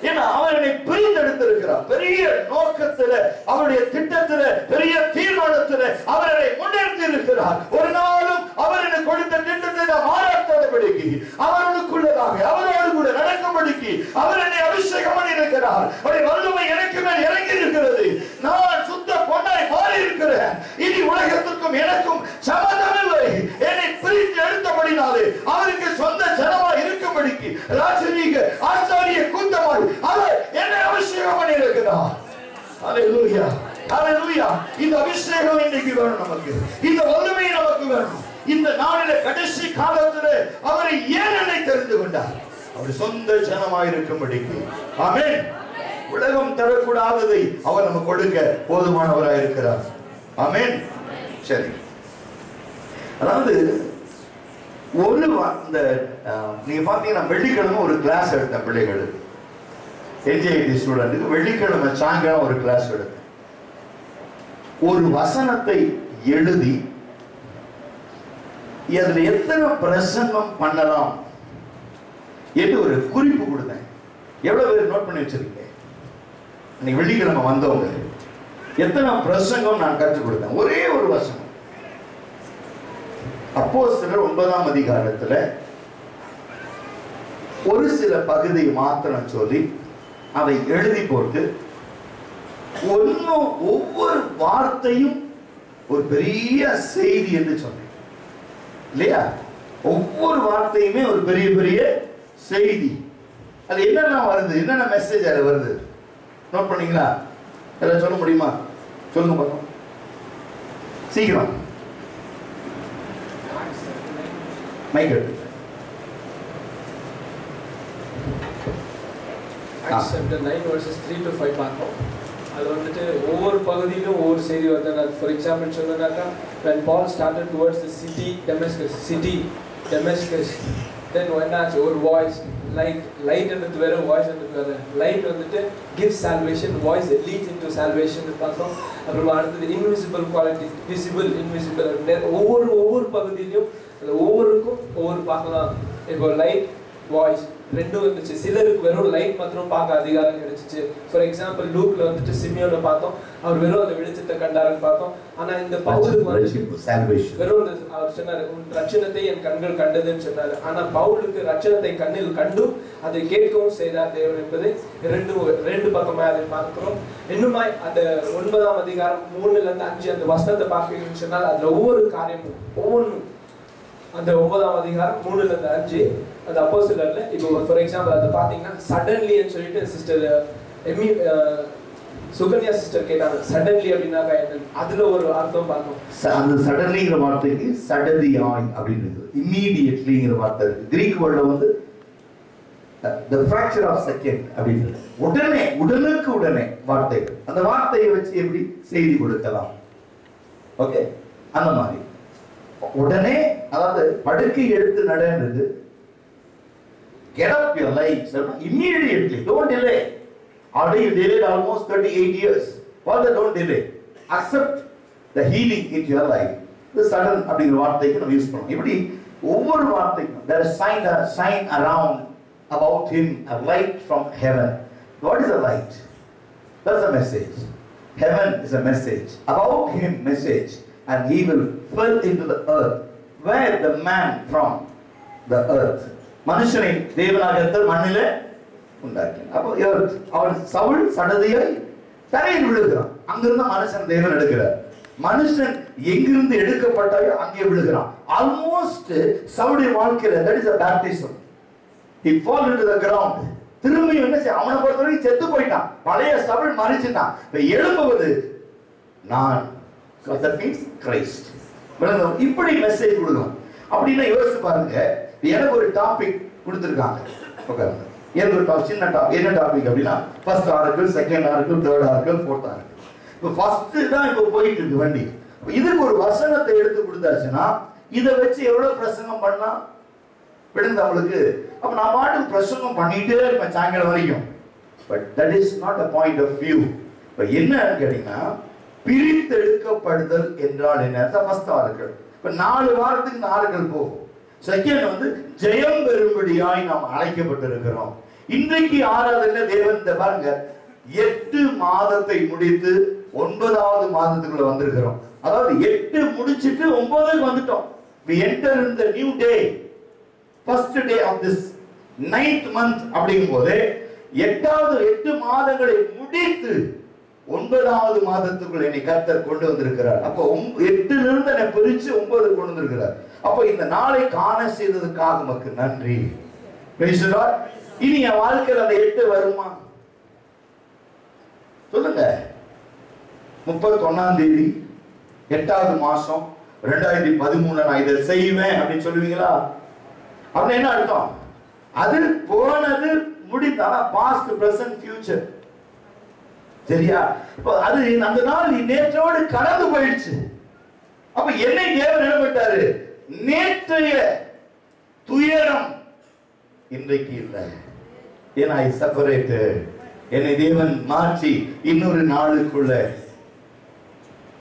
ஏன்னா அவரை பிரித்தெடுத்திருக்கிறார். பெரிய நோக்கத்துல, அவருடைய திட்டத்துல, பெரிய தீர்மானத்துல அவரை முன்னெடுத்து இருக்கிறார். ஒரு நாளும் அவர் எனக்கு கொடுத்த திட்டத்தை நான் மாறாதபடிக்கு, அவருக்குள்ளதாக அவரோடு கூட நடக்கும்படிக்கு அவர் என்னை அபிஷேகம் பண்ணி இருக்கிறார். அவருடைய வல்லமை எனக்கு மேல் இறங்கி இருக்கிறது. நான் சுத்த பொன்னாய் மாறி இருக்கிறேன். இனி உலகத்திற்கும் எனக்கும் சம்பந்தமில்லை. என்னை பிரித்து எடுத்தபடினாலே அவருக்கு சொந்த ஜனமாய் இருக்கும்படிக்கு, ராஜரீக ஆசாரிய கூட்டமாய் அவர் என்னை அபிஷேகம் பண்ணி இருக்கிறார். ஹல்லேலூயா, ஹல்லேலூயா. இந்த அபிஷேகம் இன்னைக்கு வேணும் நமக்கு. இந்த வல்லமை நமக்கு வேணும். இந்த நாளில கடைசி காலத்தில் அவரை ஏன் என்னை தெரிந்து கொண்டார்? அவர் சொந்த ஜனமாய் இருக்கும்படிக்கு. ஆமென். உலகம் தரக்கூடாததை அவர் நமக்கு கொடுக்க போதுமானவராய் இருக்கிறார். ஆமென். சரி, அதாவது ஒரு இந்த நீங்க பாத்தீங்கன்னா வெள்ளிக்கிழமை ஒரு கிளாஸ் எடுத்தேன் பிள்ளைகளுக்கு, என்ஜிஐடி ஸ்டூடெண்ட்டுக்கு. வெள்ளிக்கிழமை சாயங்காலம் ஒரு கிளாஸ் எடுத்தேன். ஒரு வசனத்தை எழுதி அதுல எத்தனை பிரசங்கம் பண்ணலாம் என்று ஒரு குறிப்பு கொடுத்தேன். எவ்வளவு பேர் நோட் பண்ணி வச்சிருக்கேன்? இன்னைக்கு வெள்ளிக்கிழமை வந்தவங்க எத்தனை பிரசங்கம் நான் கற்றுக் கொடுத்தேன். ஒரே ஒரு வசனம், அப்போஸ்தலர் 9ஆம் அதிகாரத்துல ஒரு சில பகுதி மாத்திரம் சொல்லி அதை எழுதி போட்டு, ஒவ்வொரு வார்த்தையும் ஒரு பெரிய செய்தி என்று சொன்னேன் இல்லையா? ஒவ்வொரு வார்த்தையுமே ஒரு பெரிய பெரிய செய்தி. அது என்னென்ன வருது, என்னென்ன மெசேஜ் அது வருது? நோட் பண்ணீங்களா? எல்லாம் சொல்ல முடியுமா? சொல்லுங்க பார்க்கலாம் சீக்கிரம். மைக் எடுத்து. Acts chapter 9 verses 3 to 5 பார்த்தோம். அது வந்துட்டு ஒவ்வொரு பகுதியிலும் ஒவ்வொரு செய்தி வருது. ஃபார் எக்ஸாம்பிள் சொன்னாக்கா when Paul started towards the city Damascus then என்னாச்சு ஒரு வாய்ஸ் லைட்ன்றது வேற வாய்ஸ்ன்றது வேற. லைட் வந்துட்டு gives salvation, voice leads into salvation பார்த்தோம். அப்புறம் அடுத்தது invisible qualities, visible invisible. ஒவ்வொரு பகுதியிலும் ஒவ்வொருக்கும் ஒவ்வொரு பார்க்கலாம். இப்போ லைட் வாய்ஸ் ரெண்டும் வந்துச்சு. சிலருக்கு வெறும் லைட் மாத்திரம் பார்க்க அதிகாரம் கிடைச்சிச்சு. ஃபார் எக்ஸாம்பிள் லூக்ல வந்துட்டு சிமியோனை பார்த்தோம், அவர் வெறும் அந்த வெளிச்சத்தை கண்டாருன்னு பார்த்தோம். ஆனா இந்த பவுலுக்கு வெறும் அவர் சொன்னாரு ரட்சணத்தை என் கண்கள் கண்டதுன்னு சொன்னாரு. ஆனா பவுலுக்கு ரட்சணத்தை கண்ணில் கண்டும் அதை கேட்கவும் செய்தார் தேவன் என்பதை ரெண்டு பக்கமா அதை பார்க்கிறோம். இன்னுமாய் அந்த 9ஆம் அதிகாரம் 3-5 அந்த வசனத்தை பார்க்கணும்னு சொன்னால் அதுல ஒவ்வொரு காரியமும் ஒவ்வொன்றும் அந்த 9ஆம் அதிகாரம் 3-5 அந்த அப்போஸ்தலர்ல இப்போ ஃபார் எக்ஸாம்பிள் அது பாத்தீங்கன்னா சடன்லின்னு சொல்லிட்டு சிஸ்டர் எம்மி சுகன்யா சிஸ்டர் கேட்டாங்க. சடன்லி அப்படின்னாக்கா என்ன? அதுல ஒரு அர்த்தம் பார்த்தோம். அந்த சடன்லிங்கிற வார்த்தைக்கு சடதியாய் அப்படின்றது இம்மீடியட்லிங்கிற வார்த்தை இருக்கு. கிரீக் வேர்ட்ல வந்து the fraction of second அப்படின்றது உடனுக்கு உடனே வார்த்தை. அந்த வார்த்தையை வச்சு எப்படி செய்தி கொடுக்கலாம்? ஓகே, அந்த மாதிரி உடனே, அதாவது படுக்கை எடுத்து நடந்து get up your life immediately, don't delay. Already you delayed almost 38 years. Father, don't delay. Accept the healing into your life. The sudden அப்படிங்கிற வார்த்தைக்கு நம்ம யூஸ் பண்ணோம். இப்படி ஒவ்வொரு வார்த்தைக்கும் there is sign around about him, a light from heaven. What is a light? That's a message. Heaven is a message. About him message. And he will fall into the earth. Where the man from? The earth. மனுஷனை தேவனாக மண்ணிலே உண்டாக்கி. அப்போ அவன் சவுல் சடதியாய் தரையில் விழுகிறான். அங்கிருந்து மனுஷன் தேவன் எடுக்கிறார். மனுஷன் எங்கிருந்து எடுக்கப்பட்டாயோ அங்கே விழுகிறான். ஆல்மோஸ்ட் சவுளுடைய வாழ்க்கையில that is a baptism. He fall into the ground. திரும்பி என்ன செய்ய? அவனை பொறுத்தவரைக்கும் செத்து போயிட்டான். பழைய சவுல் மரிச்சிட்டான். இப்ப எழும்புவது நான். That means Christ. இப்படி மெசேஜ் கொடுக்கலாம். அப்படின்னா யோசிச்சு பாருங்க. எனக்கு ஒரு டாபிக் கொடுத்துருக்காங்க. எனக்கு ஒரு சின்ன டாபிக். என்ன டாபிக் அப்படின்னா first article, second article, third article, fourth article. இப்போ ஃபர்ஸ்ட் தான் இப்போ போயிட்டு இருக்கு வண்டி. இதுக்கு ஒரு வசனத்தை எடுத்து கொடுத்தாச்சுன்னா இதை வச்சு எவ்வளவு பிரசங்கம் பண்ணா விழுந்து அவளுக்கு. அப்ப நான் பாட்டுக்கு பிரசங்கம் பண்ணிட்டே இருப்பேன் சாயங்காலம் வரைக்கும். But that is not a point of view. இப்போ என்னன்னு கேட்டீங்கன்னா பிரித்தெடுக்கப்படுதல் என்றால் என்ன? First article. இப்ப 4 வாரத்துக்கு இந்த ஆர்டிகல் போகும். செகண்ட் வந்து ஜெயம் பெறும்படியாய் நாம் அழைக்கப்பட்டிருக்கிறோம். இன்றைக்கு ஆராதனை தேவன் பாருங்க 8 மாதத்தை முடித்து 9வது மாதத்துக்குள்ள வந்திருக்கிறோம். அதாவது 8 முடிச்சிட்டு 9க்கு வந்துட்டோம். we enter in the new day, first day of this 9th month. அப்படிங்கும்போது 8 மாதங்களை முடித்து 9வது மாதத்துக்குள் என்னை கர்த்தர் கொண்டு வந்திருக்கிறார். அப்போ 8ல இருந்து என்னை பிரிச்சு 9 கொண்டு வந்திருக்கிறார். அப்போ இந்த நாளை காண செய்ததுக்காக நமக்கு நன்றி. Praise the Lord. இனி என் வாழ்க்கையில் அந்த 8 வருமா? சொல்லுங்க. 31ஆம் தேதி 8வது மாசம் 2013 நான் இதை செய்வேன் அப்படின்னு சொல்லுவீங்களா? அப்படி என்ன அர்த்தம்? அது போனது முடிந்தானா பாஸ்ட், பிரசன்ட், ஃபியூச்சர். சரியா? அது அந்த நாள் நேற்றோடு கடந்து போயிடுச்சு. அப்ப என்னை தேவன் நினைவிட்டாரு. நேற்றைய துயரம் இன்றைக்கு இல்லை. ஏன்னா செப்பரேட் என்னை தேவன் மாற்றி இன்னொரு நாளுக்குள்ள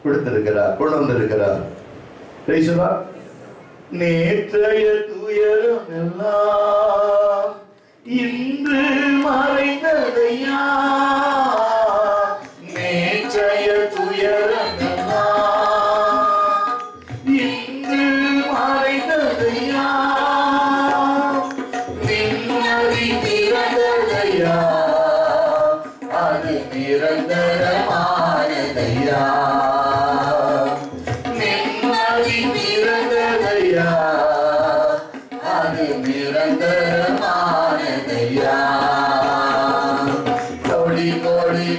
கொடுத்திருக்கிறார், கொண்டு வந்திருக்கிறார். நேற்றைய துயரம் எல்லாம் இன்று மறைந்ததையா? நேற்றைய துயரம் எல்லாம் இன்று மறைந்ததையா? நிம்மதி பிறந்ததையா? அது நிரந்தரமானதையா? நிம்மதி பிறந்ததையா? அது நிரந்தரமானதையா? கோடி கோடி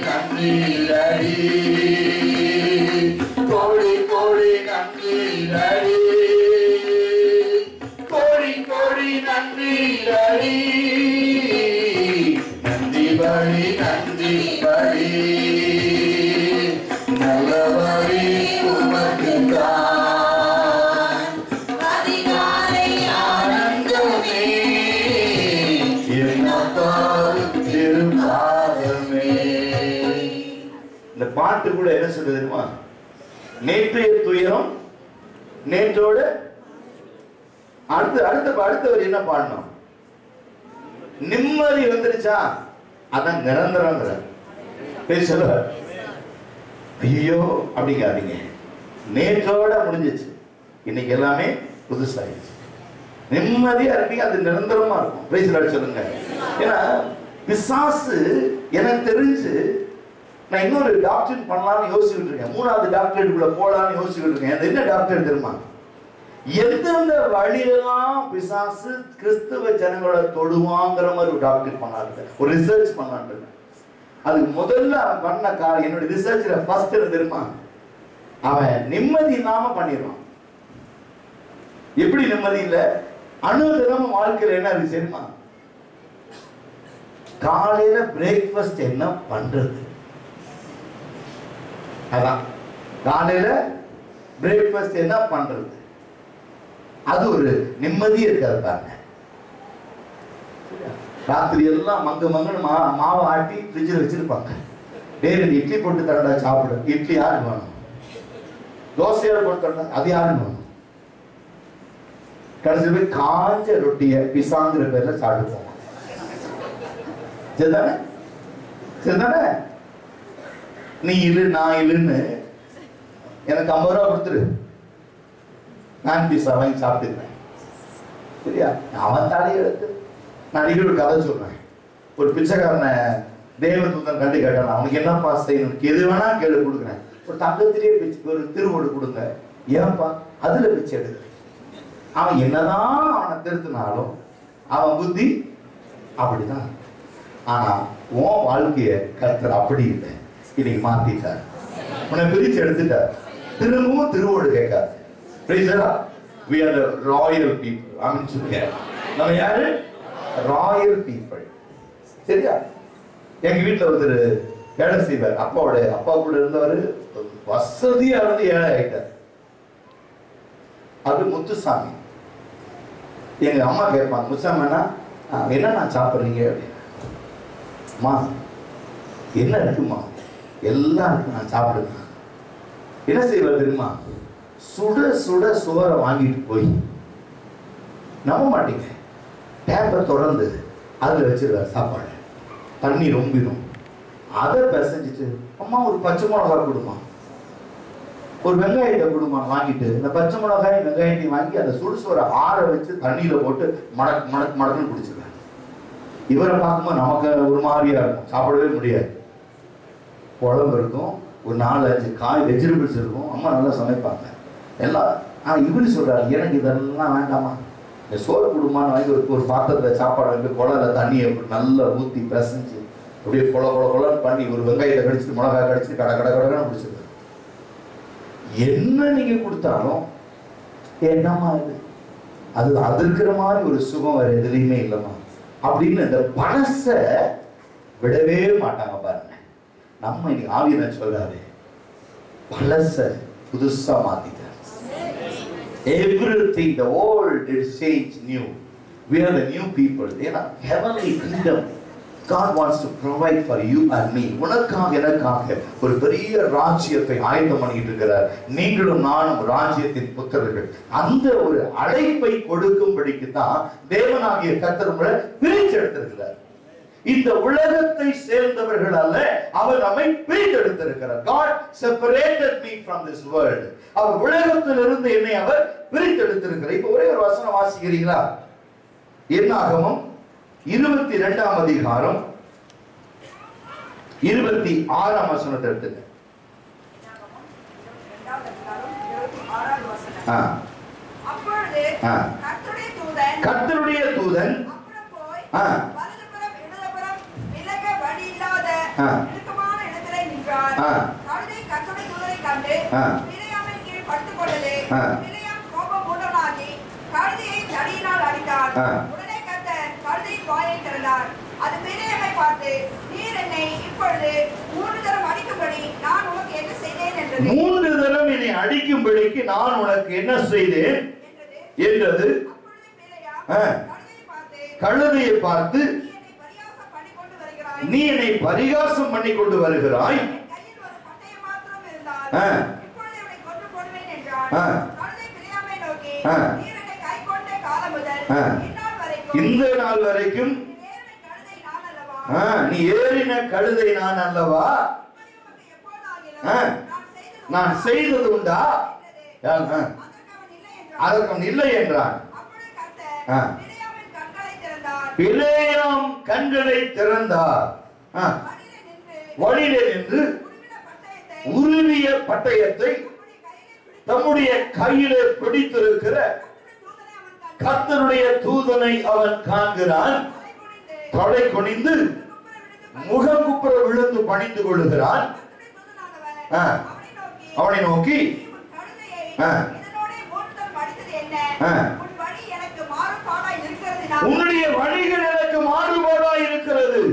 பாட்டு கூட என்ன சொல்றது தெரியுமா? நேற்றைய துயரம் நேற்றோடு அடுத்தவர் என்ன பாடணும்? நிம்மதி வந்துருச்சா அதான் நிரந்தரம். ஐயோ அப்படிங்காதீங்க, நேற்றோட முடிஞ்சிச்சு, இன்னைக்கு எல்லாமே புதுசாயிடுச்சு. நிம்மதியா இருப்பீங்க, அது நிரந்தரமா இருக்கும். பிரைஸ் சொல்லுங்க. ஏன்னா பிசாசு எனக்கு தெரிஞ்சு நான் இன்னொரு டாக்டர் பண்ணலாம்னு யோசிச்சுட்டு இருக்கேன். 3வது டாக்டரேட்டுக்குள்ள போலான்னு யோசிச்சுட்டு இருக்கேன். அது என்ன டாக்டர் தெரியுமா? எந்தெந்த வழியெல்லாம் பிசாசு கிறிஸ்தவ ஜனங்களோட தொடுவாங்கிற மாதிரி ஒரு டாக்டர் பண்ணாரு, ஒரு ரிசர்ச் பண்ணாரு. அது முதல்ல பண்ண காரணம் என்னோட ரிசர்ச்ல ஃபர்ஸ்ட் தெரியுமா? அவன் நிம்மதி இல்லாம பண்ணிடுவான். எப்படி நிம்மதி இல்ல? அனுதினமும் வாழ்க்கையில என்ன இருக்கு தெரியுமா? காலையில பிரேக்ஃபாஸ்ட் என்ன பண்றது, அதான் காலையில பிரேக்ஃபாஸ்ட் என்ன பண்றது, அது ஒரு நிம்மதியே இருக்காது பாருங்க. ராத்திரி எல்லாம் மங்குன்னு மாவை ஆட்டி ஃப்ரிட்ஜில் வச்சிருப்பாங்க. டேரி இட்லி போட்டு தரடா சாப்பிடு, இட்லி யாருக்கு வேணும்? தோசையோட போட்டு தரடா, அது யாருக்கு வேணும்? கடைசி போய் காஞ்ச ரொட்டிய பிசாங்கிற பேர்ல சாப்பிட்டு போவாங்க. சரிதானே? சரிதானே? நீ இரு நான் இல்லுன்னு எனக்கு 50 ரூபா கொடுத்துரு, நான் பீஸா வாங்கி சாப்பிட்டுக்கிறேன். சரியா? அவன் தலையை எடுத்து நான் அடிக்கடி ஒரு கதை சொல்றேன். ஒரு பிச்சைக்காரனை தேவதூதன் கண்டு கேட்டான், அவனுக்கு என்னப்பா செய்யணும், எது வேணா கேளு கொடுக்குறேன். ஒரு தங்கத்திலேயே பிச்சை ஒரு திருவோடு கொடுங்க, ஏன்ப்பா அதுல பிச்சை எடுக்க. அவன் என்னதான் அவனை திருத்தினாலும் அவன் புத்தி அப்படிதான். ஆனா உன் வாழ்க்கைய கர்த்தர் அப்படி இல்லை, இன்னைக்கு மாத்திட்டார், உன்னை பிரிச்சு எடுத்துட்டார். திரும்பவும் திருவோடு கேட்காது. We are the royal people. ஆமென் சொல்லுங்க. நம்ம யாரு? Royal people. சரியா? எங்க வீட்டுல ஒருத்தர் வேலை செய்வார். அப்பா கூட இருந்தவர் வசதியா இருந்து ஏழை ஆயிட்டார். அது முத்துசாமி. எங்க அம்மா கேட்பாங்க, முத்துசாமின்னா என்ன நான் சாப்பிட்றீங்க அப்படின்னு. அம்மா என்ன இருக்குமா? எல்லாம் இருக்கு, நான் சாப்பிடுங்க. என்ன செய்வார் தெரியுமா? சுட சுட சோறை வாங்கிட்டு போய், நம்ப மாட்டீங்க, டேப்பை திறந்து அதில் வச்சிருவார் சாப்பாடு, தண்ணி ரொம்பிடும். அதை பிசைஞ்சிட்டு, அம்மா ஒரு பச்சை மிளகாய் கொடுமா, ஒரு வெங்காயத்தை கொடுமா வாங்கிட்டு, இந்த பச்சை மிளகாய் வெங்காயத்தையும் வாங்கி அந்த சுடுசோரை ஆற வச்சு தண்ணியில போட்டு மடக்குன்னு குடிச்சிருவார். இவரை பார்க்கும்போது நமக்கு ஒரு மாதிரியா இருக்கும், சாப்பிடவே முடியாது. குழம்பு இருக்கும், ஒரு 4-5 காய் வெஜிடபிள்ஸ் இருக்கும், அம்மா நல்லா சமைப்பாங்க எல்லாம். இவரு சொல்றாரு, எனக்கு இதெல்லாம் வேண்டாமா, இந்த சோறு குடும்பம்னு வாங்கி ஒரு பாத்திரத்தில் சாப்பாடு வாங்கி குழால தண்ணியை நல்லா ஊற்றி பிசைஞ்சு அப்படியே கொலன்னு பண்ணி ஒரு வெங்காயத்தை கடிச்சிட்டு மிளகாய் கடிச்சிட்டு கடன்னு பிடிச்சிருக்காரு. என்ன நீங்க கொடுத்தாலும் என்னம்மா இது, அது இருக்கிற மாதிரி ஒரு சுகம் வேற எதுலையுமே இல்லைம்மா அப்படின்னு இந்த பழசை விடவே மாட்டாங்க பாருங்க. நம்ம இன்னைக்கு ஆவியனர் சொல்றாரு, பழச புதுசா மாத்திட்டார். Everything, the old is changed new. We are the new people. They are heavenly kingdom. God wants to provide for you and me. உனக்காக எனக்காக ஒரு பெரிய ராஜ்யத்தை ஆயத்தம் பண்ணிட்டு இருக்கிறார். நீங்களும் நானும் ராஜ்யத்தின் புத்திரர்கள். அந்த ஒரு அழைப்பை கொடுக்கும்படிக்கு தான் தேவனாகிய கர்த்தர் உங்களை பிரிச்செடுத்திருக்கிறார். இந்த உலகத்தை சேர்ந்தவர்கள் அல்ல, அவர் நம்மை பிரித்தெடுத்திருக்கிறார். God separated me from this world. அவர் உலகத்திலிருந்து என்னை அவர் பிரித்தெடுத்திருக்கிறார். இப்போ ஒரே ஒரு வசனம் வாசிக்கிறீங்களா? என்னாகமம் 22ஆம் அதிகாரம் 26ஆம் வசனத்தை எடுத்துங்க. அப்பொழுது கர்த்தருடைய தூதன் இறுக்கமான இடத்திலே நின்றார். கழுதை கர்த்தருடைய தூதரை கண்டு பிலேயாமின் கீழ் படுத்துக் கொண்டது. பிலேயாம் கோபம் மூண்டவனாகி கழுதையை தடியினால் அடித்தார். உடனே கர்த்தர் கழுதையின் வாயை திறந்தார். அது பிலேயாமை பார்த்து, நீர் என்னை இப்பொழுது 3 தரம் அடிக்கும்படி நான் உனக்கு என்ன செய்தேன் என்றது. 3 தரம் என்னை அடிக்கும்படிக்கு நான் உனக்கு என்ன செய்தேன் என்றது. அப்பொழுது பிலேயாம் கழுதையை பார்த்து, நீ என்னை பரிகாசம் பண்ணி கொண்டு வருகிறாய், இப்பொழுது அவனை கொன்று போடுவேன் என்றான். கழுதை பிலியாமை நோக்கி, நீர் என்னை கைக்கொண்ட காலம் முதல் இந்த நாள் வரைக்கும் நீ ஏறின கழுதை நான் அல்லவா? நான் செய்தது உண்டா? அதற்கும் இல்லை என்றான். பிலேயாம் கண்களை திறந்தார். வழியிலே நின்று உருவிய பட்டயத்தை தம்முடைய கையிலே பிடித்திருக்கிற கர்த்தருடைய தூதனை அவன் காண்கிறான். தலை குனிந்து முகங்குப்புற விழுந்து பணிந்து கொள்கிறான். அவனை நோக்கி உன்னுடைய வழிகள் எனக்கு மாறுபாடாய் இருக்கிறது.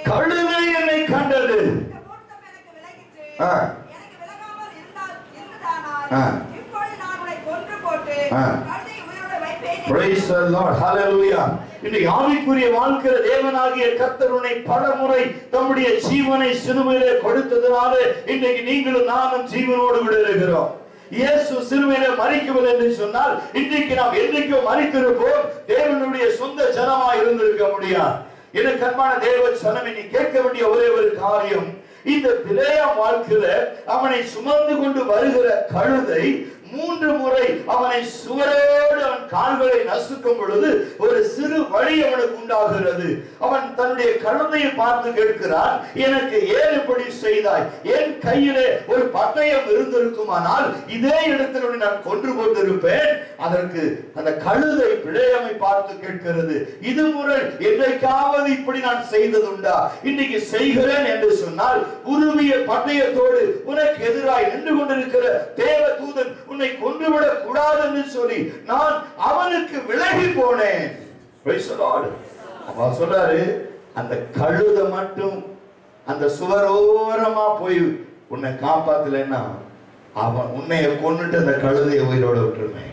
கழுதை என்னை கண்டது. Praise the Lord. Hallelujah. இன்னைக்கு ஆவிக்குரிய வாழ்க்கையில தேவனாகிய கர்த்தர் உன்னை பலமுறை தம்முடைய ஜீவனை சிலுவையிலே கொடுத்ததனால இன்றைக்கு நீங்களும் நானும் ஜீவனோடு விட இருக்கிறோம். இயேசு சிலுவையிலே மரிக்கவில்லை என்று சொன்னால் இன்றைக்கு நாம் என்றைக்கோ மரித்திருப்போம். தேவனுடைய சொந்த ஜனமா இருந்திருக்க முடியாது. எனக்கு அன்பான தேவ ஜனமே, நீ கேட்க வேண்டிய ஒரே ஒரு காரியம், இந்த பிலேயாம் வாழ்க்கையில அவனை சுமந்து கொண்டு வருகிற கழுதை 3 முறை அவனை சுவரோடு அவன் கால்களை நசுக்கும் பொழுது ஒரு சிறு வழி அவனுக்கு உண்டாகிறது. அவன் தன்னுடைய கழுதையை பார்த்து கேட்கிறான், எனக்கு ஏன் இப்படி செய்தாய்? என் கையிலே ஒரு பட்டயம் இருந்திருக்குமானால் இதே இடத்தில் நான் கொன்று கொண்டிருப்பேன். அதற்கு அந்த கழுதை பிலேயாமை பார்த்து கேட்கிறது, இது முறை என்றைக்காவது இப்படி நான் செய்தது உண்டா? இன்னைக்கு செய்கிறேன் என்று சொன்னால் உருவிய பட்டயத்தோடு உனக்கு எதிராய் நின்று கொண்டிருக்கிற தேவ தூதன் உன்னை கொன்றுவிடக் கூடாது என்று சொல்லி நான் அவனுக்கு விலகி போனேன். அவன் சொல்றாரு, அந்த கழுதை மட்டும் அந்த சுவரோரமா போய் உன்னை காப்பாத்தலைன்னா அவன் உன்னைய கொன்னுட்டு அந்த கழுதையை உயிரோட விட்டுருமே.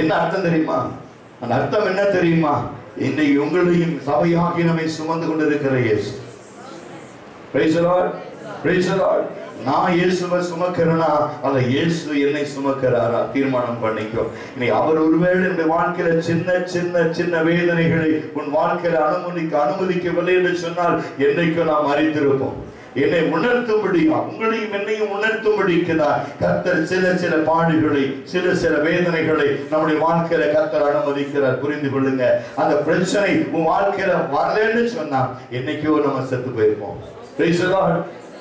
என்ன அர்த்தம் தெரியுமா? அந்த அர்த்தம் என்ன தெரியுமா? இன்றைக்கு உங்களையும் சபையாகி நம்மை சுமந்து கொண்டிருக்கிற இயேசு. Praise the Lord. Praise the Lord. நான் இயேசுவை சுமக்கிறேனா அல்ல இயேசு என்னை சுமக்கிறாரா? தீர்மானம் பண்ணிக்கோ. இனி அவர் ஒருவேளை இந்த வாழ்க்கையில சின்ன சின்ன சின்ன வேதனைகளை உன் வாழ்க்கையில அனுமதிக்கவில்லை என்று சொன்னால் என்னைக்கும் நாம் அறிந்திருப்போம். என்னை உணர்த்தும்படியா உங்களையும் என்னையும் உணர்த்தும்படிக்குதான் கர்த்தர் சில பாடுகளை சில வேதனைகளை நம்முடைய வாழ்க்கையில கர்த்தர் அனுமதிக்கிறார். புரிந்து கொள்ளுங்க. அந்த பிரச்சனை உன் வாழ்க்கையில வரலன்னு சொன்னா என்னைக்கோ நம்ம செத்து போயிருப்போம்.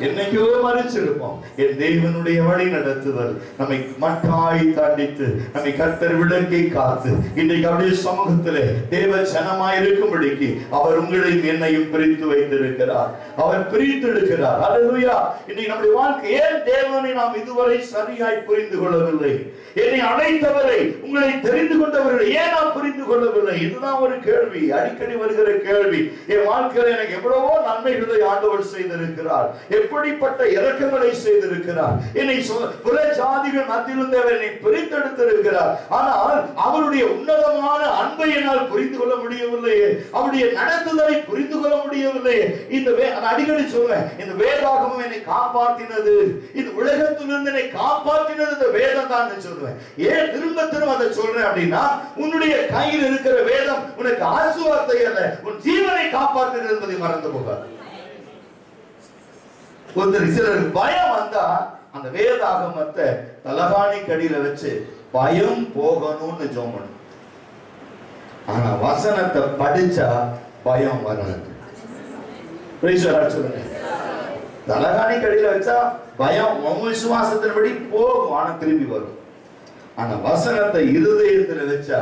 என்னைக்கோ மறிச்சிருப்போம். என் தேவனுடைய வழி நடத்துதல் நம்மை மட்டாய் தாண்டித்து நம்மை கர்த்தர் விளக்கி காத்து இன்றைக்கு அவருடைய சமூகத்திலே தேவ ஜனமாய் இருக்கும்படிக்கு அவர் உங்களையும் என்னையும் பிரித்து வைத்திருக்கிறார். அவர் பிரித்து எடுக்கிறார். அல்லேலூயா. இன்னைக்கு நம்முடைய வாழ்க்கை ஏன் தேவனை நாம் இதுவரை சரியாய் புரிந்து கொள்ளவில்லை? என்னை அழைத்தவரை உங்களை தெரிந்து கொண்டவர்களை ஏன் நாம் புரிந்து கொள்ளவில்லை? இதுதான் ஒரு கேள்வி, அடிக்கடி வருகிற கேள்வி. என் வாழ்க்கையில எனக்கு எவ்வளவோ நன்மைகளை ஆண்டவர் செய்திருக்கிறார், எப்படிப்பட்ட இரக்கங்களை செய்திருக்கிறார், என்னை புற ஜாதிகள் மத்தியிலிருந்து அவர் என்னை பிரித்தெடுத்திருக்கிறார். ஆனால் அவருடைய உன்னதமான அன்பை என்னால் புரிந்து கொள்ள முடியவில்லையே, அவருடைய நடத்துதலை புரிந்து கொள்ள முடியவில்லையே. இந்த அடிக்கடி சொல்றேன், இந்த வேதாகமம் என்னை காப்பாற்றினது, இந்த உலகத்திலிருந்து என்னை காப்பாற்றினது இந்த வேதம் தான் சொல்றேன். ஏன் திரும்ப அதை சொல்றேன் அப்படின்னா, உன்னுடைய கையில் இருக்கிற வேதம் உனக்கு ஆசீர்வாதத்தை அல்ல, உன் ஜீவனை காப்பாற்றுகிறது என்பதை மறந்து போகாது. சிலருக்கு பயம் வந்தா அந்த வேதாகமத்தை தலகாணி கடியில வச்சு பயம் போகணும்னு ஜோமணும். ஆனா வசனத்தை படிச்சா பயம் வராது. தலகாணி கடியில வச்சா பயம் விசுவாசத்தின்படி போகும், ஆனா திரும்பி வரும். ஆனா வசனத்தை இருதயத்துல வச்சா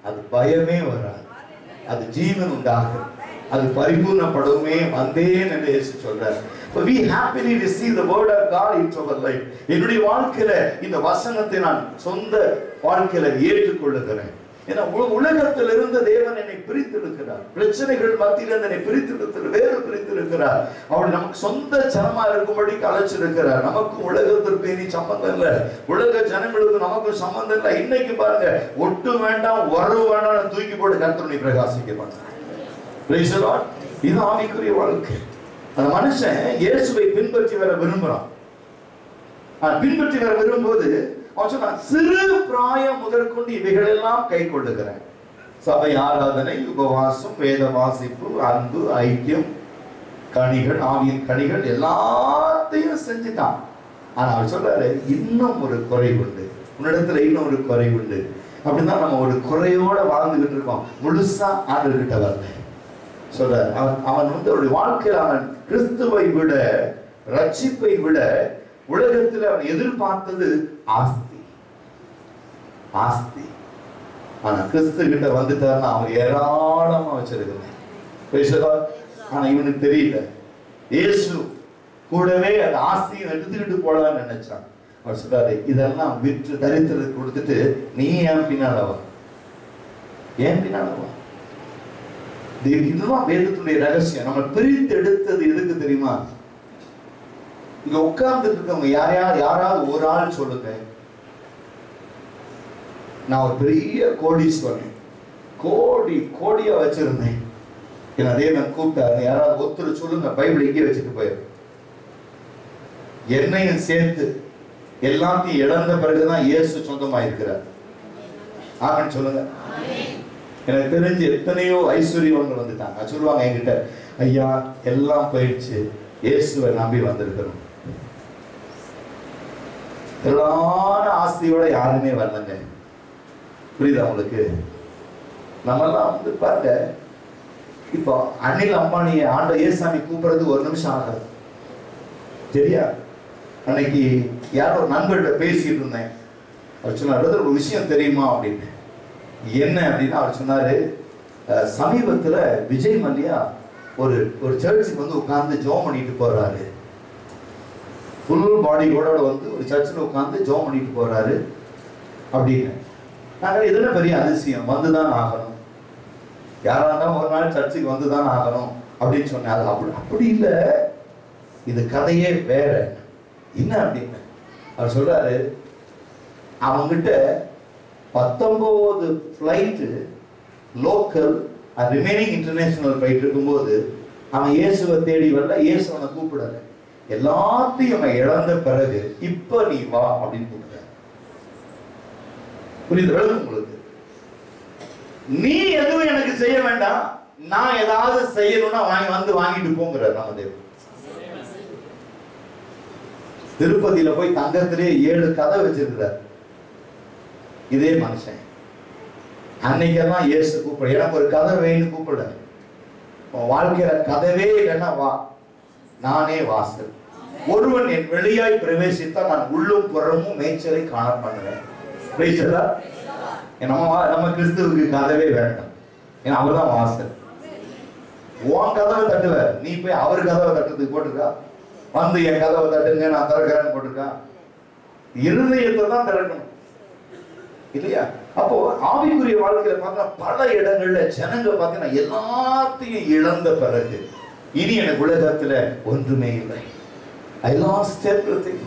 அது பயமே வராது, அது ஜீவன் உண்டாகும், அது பரிபூர்ணப்படவுமே வந்தேன் என்று இயேசு சொல்றார். So we happily receive the word of God into our life. என்னுடைய வாழ்க்கையில இந்த வசனத்தை நான் சொந்த வாழ்க்கையில ஏற்றுக்கொள்ளுகிறேன். ஏன்னா உலகத்திலிருந்து தேவன் என்னை பிரித்தெடுக்கிறார், பிரச்சனைகள் மத்தியிலிருந்து என்னை பிரித்தெடுக்கிறார். அவர் நமக்கு சொந்த ஜனமா இருக்கும்படி அழைச்சிருக்கிறார். நமக்கும் உலகத்திற்கு இனி சம்பந்தம் இல்லை, உலக ஜனங்களுக்கு நமக்கும் சம்பந்தம் இல்லை. இன்னைக்கு பாருங்க, ஒட்டு வேண்டாம் உறவு வேண்டாம் தூக்கி போட்டு கர்த்தரை பிரகாசிக்க மாட்டார். Praise the Lord. இது ஆவிக்குரிய வாழ்க்கை. அந்த மனுஷன் இயேசுவை பின்பற்றி வர விரும்புறான். பின்பற்றி வர விரும்பும்போது அவன் சொன்னான், சிறு பிராயம் முதற்கொண்டு இவைகளெல்லாம் கை கொள்ளுகிறேன். சபை ஆராதனை, உபவாசம், வேத வாசிப்பு, அன்பு, ஐக்கியம், கனிகள், ஆவியின் கனிகள் எல்லாத்தையும் செஞ்சுட்டான். ஆனா அவர் சொல்றாரு, இன்னும் ஒரு குறை உண்டு, உன்னிடத்துல இன்னும் ஒரு குறை உண்டு. அப்படின்னா நம்ம ஒரு குறையோட வாழ்ந்துகிட்டு இருக்கோம், முழுசா ஆண்டுகிட்ட வரல சொல்றாரு. அவன் அவருடைய வாழ்க்கையில் அவன் கிறிஸ்துவை விட, ரட்சிப்பை விட உலகத்தில் அவன் எதிர்பார்த்தது ஆஸ்தி. ஆஸ்தி. ஆனா கிறிஸ்து கிட்ட வந்துட்டாருன்னா அவன் ஏராளமா வச்சிருக்கிறேன். ஆனா இவனுக்கு தெரியல, இயேசு கூடவே அந்த ஆஸ்தியை எடுத்துக்கிட்டு போலான்னு நினைச்சான். அவர் சொல்றாரு, இதெல்லாம் விற்று தரித்திரத்தை கொடுத்துட்டு நீ ஏன் பின்னாலவா, ஏன் பின்னாலவா. இதுதான் வேதத்துடைய ரகசியம். நம்ம பிரித்து எடுத்தது எதுக்கு தெரியுமா? இங்க உட்கார்ந்துட்டு இருக்கவங்க யாராவது ஒரு ஆள் சொல்லுங்க, நான் ஒரு பெரிய கோடீஸ்வரன், கோடியா வச்சிருந்தேன், என்ன தேவன் கூப்பிட்டாரு, யாராவது ஒருத்தர் சொல்லுங்க, பைபிள் இங்கே வச்சுட்டு போயிரு. என்னையும் சேர்த்து எல்லாத்தையும் இழந்த பிறகுதான் இயேசு சொந்தமாயிருக்கிறார். ஆமென் சொல்லுங்க. எனக்கு தெரிஞ்சு எத்தனையோ ஐஸ்வர்யவங்கள் வந்துட்டாங்க, சொல்லுவாங்க என்கிட்ட, ஐயா எல்லாம் போயிடுச்சு, இயேசுவை நம்பி வந்திருக்கிறோம். திரளான ஆஸ்தியோட யாருமே வரலங்க. புரியுதா உங்களுக்கு? நம்மெல்லாம் வந்து பாருங்க, இப்போ அனில் அம்பானியை ஆண்ட ஏசாமி கூப்பிடுறது ஒரு நிமிஷம் ஆகாது, சரியா? அன்னைக்கு யாரோ ஒரு நண்பர்கிட்ட பேசிட்டு இருந்தேன். அவர் சொன்னார், ஒரு விஷயம் தெரியுமா அப்படின்னு. என்ன அப்படின்னா அவர் சொன்னாரு, சமீபத்துல விஜய் மல்லையா ஒரு சர்ச்சுக்கு வந்து உட்கார்ந்து ஜெபம் பண்ணிட்டு போறாரு. ஃபுல் பாடியோட வந்து ஒரு சர்ச்சில் உட்கார்ந்து ஜெபம் பண்ணிட்டு போறாரு அப்படின்னு. நாங்கள் இதெல்லாம் பெரிய அதிசயம், வந்துதான் ஆகணும், யாரா இருந்தாலும் ஒரு நாள் சர்ச்சுக்கு வந்துதான் ஆகணும் அப்படின்னு சொன்னாங்க. அப்படி இல்லை, இது கதையே வேற. என்ன அப்படின்னு அவர் சொல்றாரு, அவங்கிட்ட 19 flight local remaining international flight இருக்கும்போது அவன் இயேசுவை தேடி வரல, இயேசு அவனை கூப்பிடல. எல்லாத்தையும் அவன் இழந்த பிறகு இப்ப நீ வா அப்படின்னு கூப்பிடுற. புரியுது உங்களுக்கு? நீ எதுவும் எனக்கு செய்ய வேண்டாம், நான் ஏதாவது செய்யணும்னா வாங்கிட்டு போங்கிறார் நம்ம தேவன். திருப்பதியில போய் தங்கத்திலே 7 கதை வச்சிருக்கிறார் இதே மனுஷன். அன்னைக்கெல்லாம் இயேசு கூப்பிட, எனக்கு ஒரு கதை வேணும்னு கூப்பிட. வாழ்க்கையில கதவே இல்லைன்னா வா, நானே வாசல். ஒருவன் என் வெளியாய் பிரவேசித்தால் நான் உள்ளும் புறமும் மேய்ச்சலை காண பண்ணுவேன். நம்ம கிறிஸ்துவுக்கு கதவே வேண்டாம், ஏன்னா அவர் தான் வாசல். உன் கதவை தட்டுவார், நீ போய் அவர் கதவை தட்டுறதுக்கு போட்டிருக்கா? வந்து என் கதவை தட்டுங்க நான் திறக்கிறேன்னு போட்டிருக்கா? இருதயத்தை தான் திறக்கணும் இல்லையா? அப்போ ஆவிக்குரிய வாழ்க்கையில பார்த்தா பல இடங்கள்ல ஜனங்க பார்த்தீங்கன்னா எல்லாத்தையும் இழந்த பிறகு இனி எனக்கு உலகத்துல ஒன்றுமே இல்லை. I lost everything.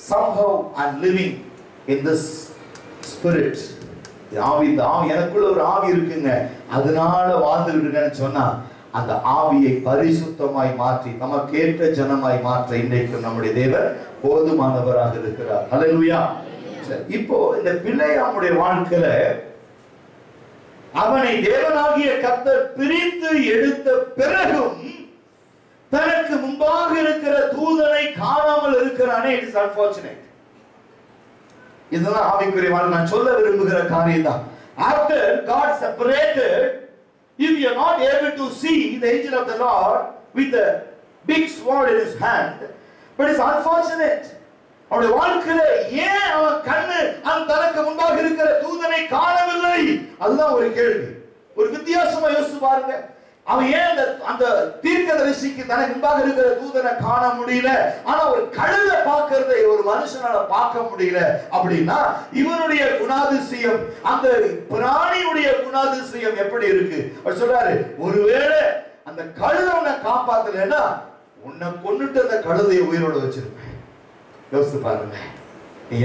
Somehow I'm living in this spirit. எனக்குள்ள ஒரு ஆவி இருக்குங்க, அதனால வாழ்ந்துகிட்டு இருக்கேன்னு சொன்னா அந்த ஆவியை பரிசுத்தமாய் மாற்றி நமக்கு ஏற்ற ஜனமாய் மாற்ற இன்றைக்கு நம்முடைய தேவன் போதுமானவராக இருக்கிறார். ஹல்லேலூயா. இப்போ இந்த பிள்ளையாமுடைய வாழ்க்கையில அவனை தேவனாகிய கர்த்தர் பிரித்து எடுத்த பிறகும் தனக்கு முன்பாக இருக்கிற தூதனை காணாமல் இருக்கிறானே. It is unfortunate. இதுதான் ஆவிக்குரிய வாழ்க்கை. நான் சொல்ல விரும்புகிற காரியம் தான். After God separated, if you are not able to see the angel of the Lord with the big sword in his hand, but it's unfortunate. அவருடைய வாழ்க்கையில ஏன் அவன் கண்ணு அந்த தனக்கு முன்பாக இருக்கிற தூதனை காணவில்லை? அதுதான் ஒரு கேள்வி. ஒரு வித்தியாசமா யோசிச்சு பாருங்க. அவன் ஏன் அந்த தீர்க்கதரிசிக்கு தனக்கு முன்பாக இருக்கிற தூதனை காண முடியல, ஆனா ஒரு கழுதை பார்க்கிறதை ஒரு மனுஷனால பார்க்க முடியல? அப்படின்னா இவனுடைய குணாதிசயம், அந்த பிராணியுடைய குணாதிசயம் எப்படி இருக்கு? அவர் சொல்றாரு, ஒருவேளை அந்த கழுதை உன்னை காப்பாத்தலைன்னா உன்னை கொன்னுட்டு அந்த கழுதையை உயிரோட வச்சிருப்பேன். யோசித்து பாருங்க.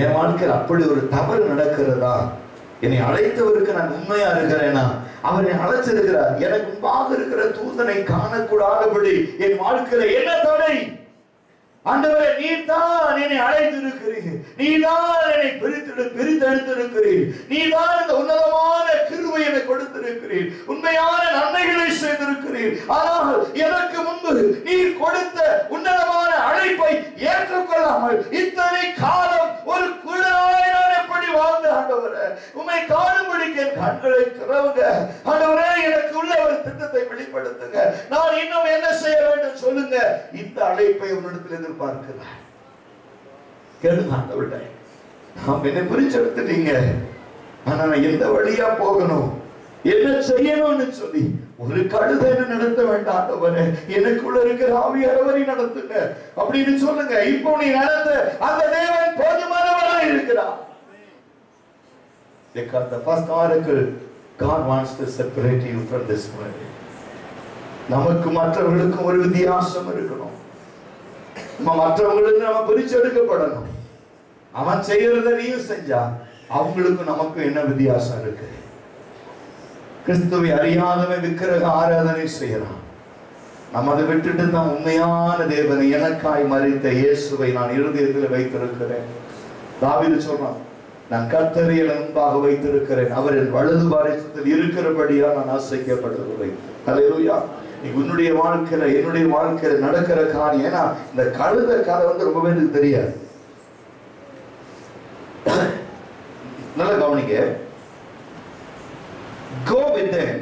என் வாழ்க்கையில் அப்படி ஒரு தவறு நடக்கிறதா என்னை அழைத்தவருக்கு நான் உண்மையா இருக்கிறேனா? அவரை அழைச்சிருக்கிறார். எனக்கு முன்பாக இருக்கிற தூதனை காணக்கூடாதபடி என் வாழ்க்கையில என்ன தடை? ஆண்டவரே, நீதான் என்னை அழைத்திருக்கிறீர், நீதான் என்னை பிரித்தெடுத்திருக்கிறீர், நீதான் இந்த உன்னதமான கிருபை எனக்கு கொடுத்திருக்கிறீர், உண்மையான நன்மைகளை செய்திருக்கிறீர். ஆனால் எனக்கு முன்பு நீர் கொடுத்த உன்னதமான அழைப்பை ஏற்றுக்கொள்ளாமல் இத்தனை காலம் ஒரு குழாய் நான் எப்படி வாழ்ந்த ஆண்டவரே, உம்மை காணும்படிக்கு என் கண்களை திறவுங்க ஆண்டவரே. எனக்கு உள்ள ஒரு திட்டத்தை வெளிப்படுத்துங்க. நான் இன்னும் என்ன செய்ய வேண்டும் சொல்லுங்க. இந்த அழைப்பை உன்னிடத்தில் எதிர்பார்க்கிறார். கேளுங்க ஆண்டவரே, நாம் என்ன பிரிச்செடுத்துட்டீங்க, ஆனா நான் எந்த வழியா போகணும், என்ன செய்யணும்னு சொல்லி ஒரு கழுதை நடத்த வேண்டாம் ஆண்டவரே, எனக்குள்ள இருக்கிற ஆவியானவரை நடத்துங்க அப்படின்னு சொல்லுங்க. இப்போ நீ நடத்த அந்த தேவன் போதுமானவராக இருக்கிறார். Because the first oracle, God wants to separate you from this world. நமக்கு மற்றவர்களுக்கும் ஒரு வித்தியாசம் இருக்கணும். மற்றவங்களுக்கு நம்ம பிரிச்செடுக்கப்படணும். அவன் செய்யறத நீயும் செஞ்சா அவங்களுக்கு நமக்கு என்ன வித்தியாசம் இருக்கு? கிறிஸ்துவை அறியாதவன் விக்கிரக ஆராதனை செய்யறான். நம்ம அதை விட்டுட்டு தான் உண்மையான தேவனை, எனக்காய் மரித்த இயேசுவை நான் இருதயத்தில் வைத்திருக்கிறேன். தாவீது சொல்றான், நான் கர்த்தரை என் முன்பாக வைத்திருக்கிறேன், அவர் என் வலது பாரிசத்தில் இருக்கிறபடியா நான் ஆசைக்கப்படுவதில்லை. ஹல்லேலூயா. உன்னுடைய வாழ்க்கையில என்னுடைய வாழ்க்கையில நடக்கிற காரியம், ஏன்னா இந்த கழுத கதை வந்து ரொம்ப பேருக்கு தெரியாது. நல்ல கவனிங்க. Go with them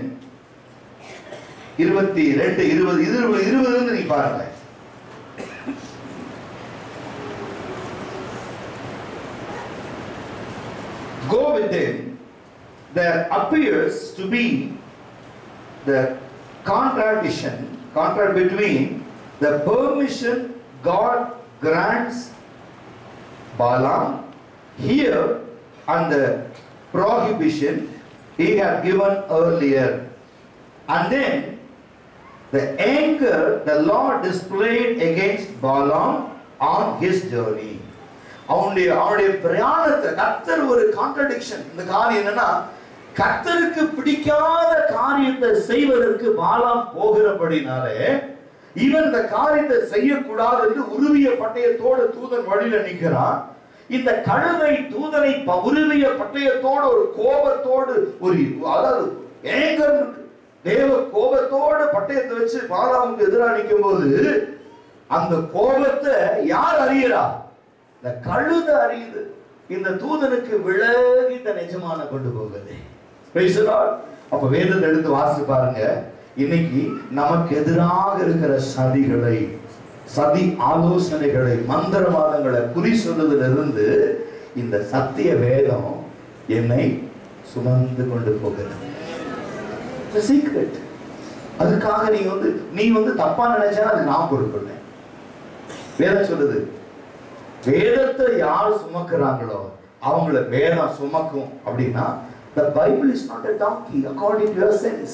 22:20 நீ பாருங்க. Go with them. There appears to be the contract between the permission God grants Balaam here and the prohibition he had given earlier, and then the anger the Lord displayed against Balaam on his journey. அவனுடைய பிரயாணத்தை கர்த்தர் ஒரு contradiction. இந்த காரியம் என்னன்னா, கர்த்தருக்கு பிடிக்காத காரியத்தை செய்வதற்கு பாலாம் போகிறபடினாலே இவன் இந்த காரியத்தை செய்யக்கூடாது என்று உருவிய பட்டயத்தோடு தூதன் வழியில நிற்கிறான். இந்த கழுதை தூதனை உருவிய பட்டயத்தோடு ஒரு கோபத்தோடு ஒரு அதாவது ஏங்கர் தேவ கோபத்தோடு பட்டயத்தை வச்சு பாலாமுக்கு எதிராக நிற்கும் போது அந்த கோபத்தை யார் அறியறா? இந்த கழுத அறியுது. இந்த தூதனுக்கு விலகி தன் எஜமான கொண்டு போகுது. அப்ப வேதத்தை எடுத்து வாசித்து பாருங்க. இன்னைக்கு நமக்கு எதிராக இருக்கிற சதிகளை, சதி ஆலோசனைகளை, மந்திரவாதங்களை குறி சொல்லுவதிலிருந்து இந்த சத்திய வேதம் என்னை சுமந்து கொண்டு போகிறது. சீக்ரெட். அதுக்காக நீ வந்து தப்பா நினைச்சா அது நான் பொறுப்பில்லை. வேதம் சொல்லுது, வேதத்தை யார் சுமக்கிறாங்களோ அவங்கள வேதம் சுமக்கும். அப்படின்னா the Bible is not a donkey according to your sense.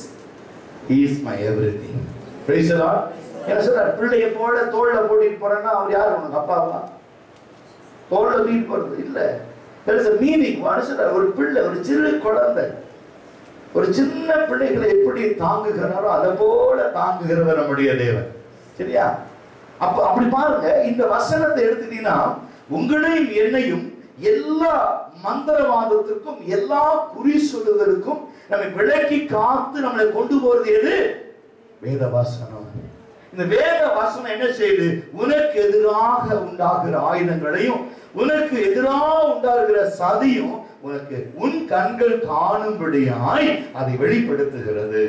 He is my everything. Praise the Lord. என்ன சொல்றார்? பிள்ளைய போல தோள்ல போட்டிட்டு போறேன்னா அவர் யார்? உனக்கு அப்பாவா? தோள்ல தூக்கிட்டு போறது இல்ல. there is a meaning. ஒரு பிள்ளை, ஒரு சிறு குழந்தை, ஒரு சின்ன பிள்ளைகளை எப்படி தாங்குகிறாரோ அதை போல தாங்குகிறவர் நம்முடைய தேவன். சரியா? அப்ப அப்படி பாருங்க. இந்த வசனத்தை எடுத்துட்டீங்கன்னா உங்களையும் என்னையும் எல்லா மந்திரவாதத்திற்கும் எல்லா குறி சொல்லுதலுக்கும் நம்மை விலக்கி காத்து நம்மளை கொண்டு போறது எது? வேத வசனம். இந்த வேத வசனம் என்ன செய்யுது? உனக்கு எதிராக உண்டாகிற ஆயுதங்களையும் உனக்கு எதிராக உண்டாகிற சதியும் உனக்கு உன் கண்கள் காணும்படியாய் அதை வெளிப்படுத்துகிறது.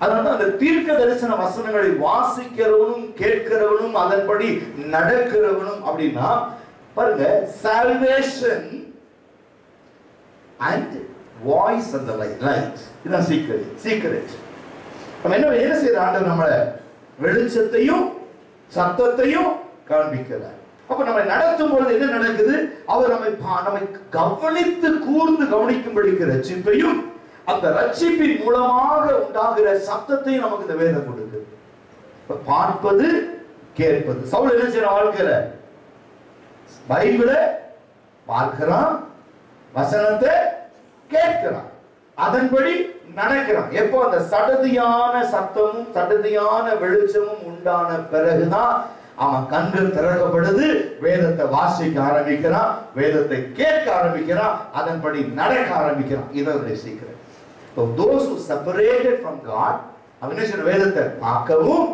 அதனால அந்த தீர்க்க தரிசன வசனங்களை வாசிக்கிறவனும் கேட்கிறவனும் அதன்படி நடக்கிறவனும் அப்படின்னா பாருங்க, salvation and voice of the light. இதுதான் சீக்ரெட். நம்ம என்ன செய்யற ஆண்டவர் நம்மள வெளிச்சத்தையும் சத்தத்தையும் காண்பிக்கிறார். அப்ப நம்ம நடத்தும் பொழுது என்ன நடக்குது? அவர் நம்மை கவனித்து கூர்ந்து கவனிக்கும்படிக்கிற ரட்சிப்பையும் அந்த ரட்சிப்பின் மூலமாக உண்டாகிற சத்தத்தையும் நமக்கு இந்த வேதம் கொடுக்குது. பார்ப்பது கேட்பது. சவுல் என்ன செய்யற வாழ்க்கையில? பைபிளை பார்க்கிறான், வசனத்தை கேட்கிறான், அதன்படி நடக்கிறான். எப்போ அந்த சடதியான சத்தமும் சடதியான வெளிச்சமும் உண்டான பிறகுதான் அவன் கண்கள் திறக்கப்படுது, வேதத்தை வாசிக்க ஆரம்பிக்கிறான், வேதத்தை கேட்க ஆரம்பிக்கிறான், அதன்படி நடக்க ஆரம்பிக்கிறான். இதனுடைய சீக்கிரம். So those who separated from God, அவன் வேதத்தை பார்க்கவும்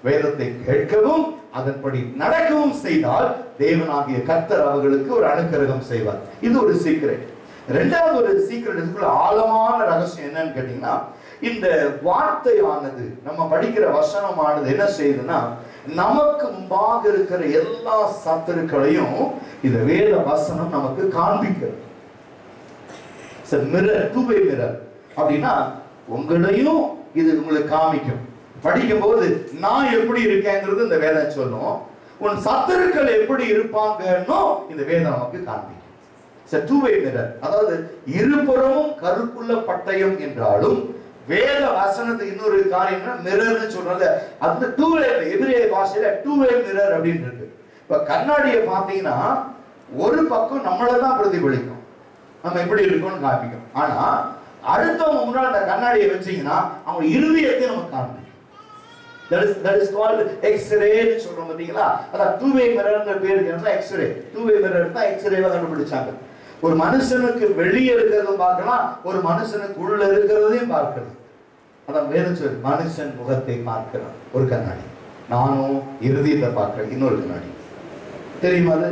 வேதத்தை கேட்கவும் அதன்படி நடக்கவும் செய்தால் தேவனாகிய கர்த்தர் அவர்களுக்கு ஒரு அனுக்கிரகம் செய்வார். இது ஒரு சீக்ரெட். இரண்டாவது ஒரு சீக்ரெட், இதுக்குள்ள ஆழமான ரகசியம் என்னன்னு கேட்டீங்கன்னா, இந்த வார்த்தையானது நம்ம படிக்கிற வசனமானது என்ன செய்யுதுன்னா, நமக்கு முன்பாக இருக்கிற எல்லா சத்துருக்களையும் இந்த வேத வசனம் நமக்கு காண்பிக்கிறது. Mirror, two way mirror. அப்படின்னா உங்களையும் இது உங்களுக்கு காமிக்கும். படிக்கும் போது நான் எப்படி இருக்கேங்கிறது இந்த வேதம் சொல்லும், உன் சத்துருக்கள் எப்படி இருப்பாங்கன்னு இந்த வேதம் நமக்கு காண்பிக்கும். டூ-வே மிரர். அதாவது இருபுறமும் கருப்புள்ள பட்டயம் என்றாலும் வேத வசனத்துக்கு இன்னொரு காரியம் மிரர்னு சொல்றத, அது டூ-வே, எபிரேய பாஷையில டூ-வே மிரர் அப்படின்னு இருக்கு. இப்ப கண்ணாடியை பார்த்தீங்கன்னா ஒரு பக்கம் நம்மளை தான் பிரதிபலிக்கும், நம்ம எப்படி இருக்கோம்னு காமிக்கும். ஆனா அடுத்தவங்க முன்னாடி அந்த கண்ணாடியை வச்சீங்கன்னா அவங்க இருதயத்தை நம்ம காண்பிக்கும். that is called x-ray னு சொல்றோம் பாத்தீங்களா. அதான் டூ-வே மிரர்ன்ற பேருக்கு என்ன, x-ray. டூ-வே மிரர் தான் x-ரேவா கண்டுபிடிச்சாங்க. ஒரு மனுஷனுக்கு வெளியே இருக்கிறதும் பார்க்கலாம், ஒரு மனுஷனுக்கு உள்ள இருக்கிறதையும் பார்க்கலாம். அதான் வேதம் சொல்லு, மனுஷன் முகத்தை பார்க்கிறான் ஒரு கண்ணாடி, நானும் இருதயத்தை பார்க்கிறேன் இன்னொரு கண்ணாடி. தெரியுமா? அது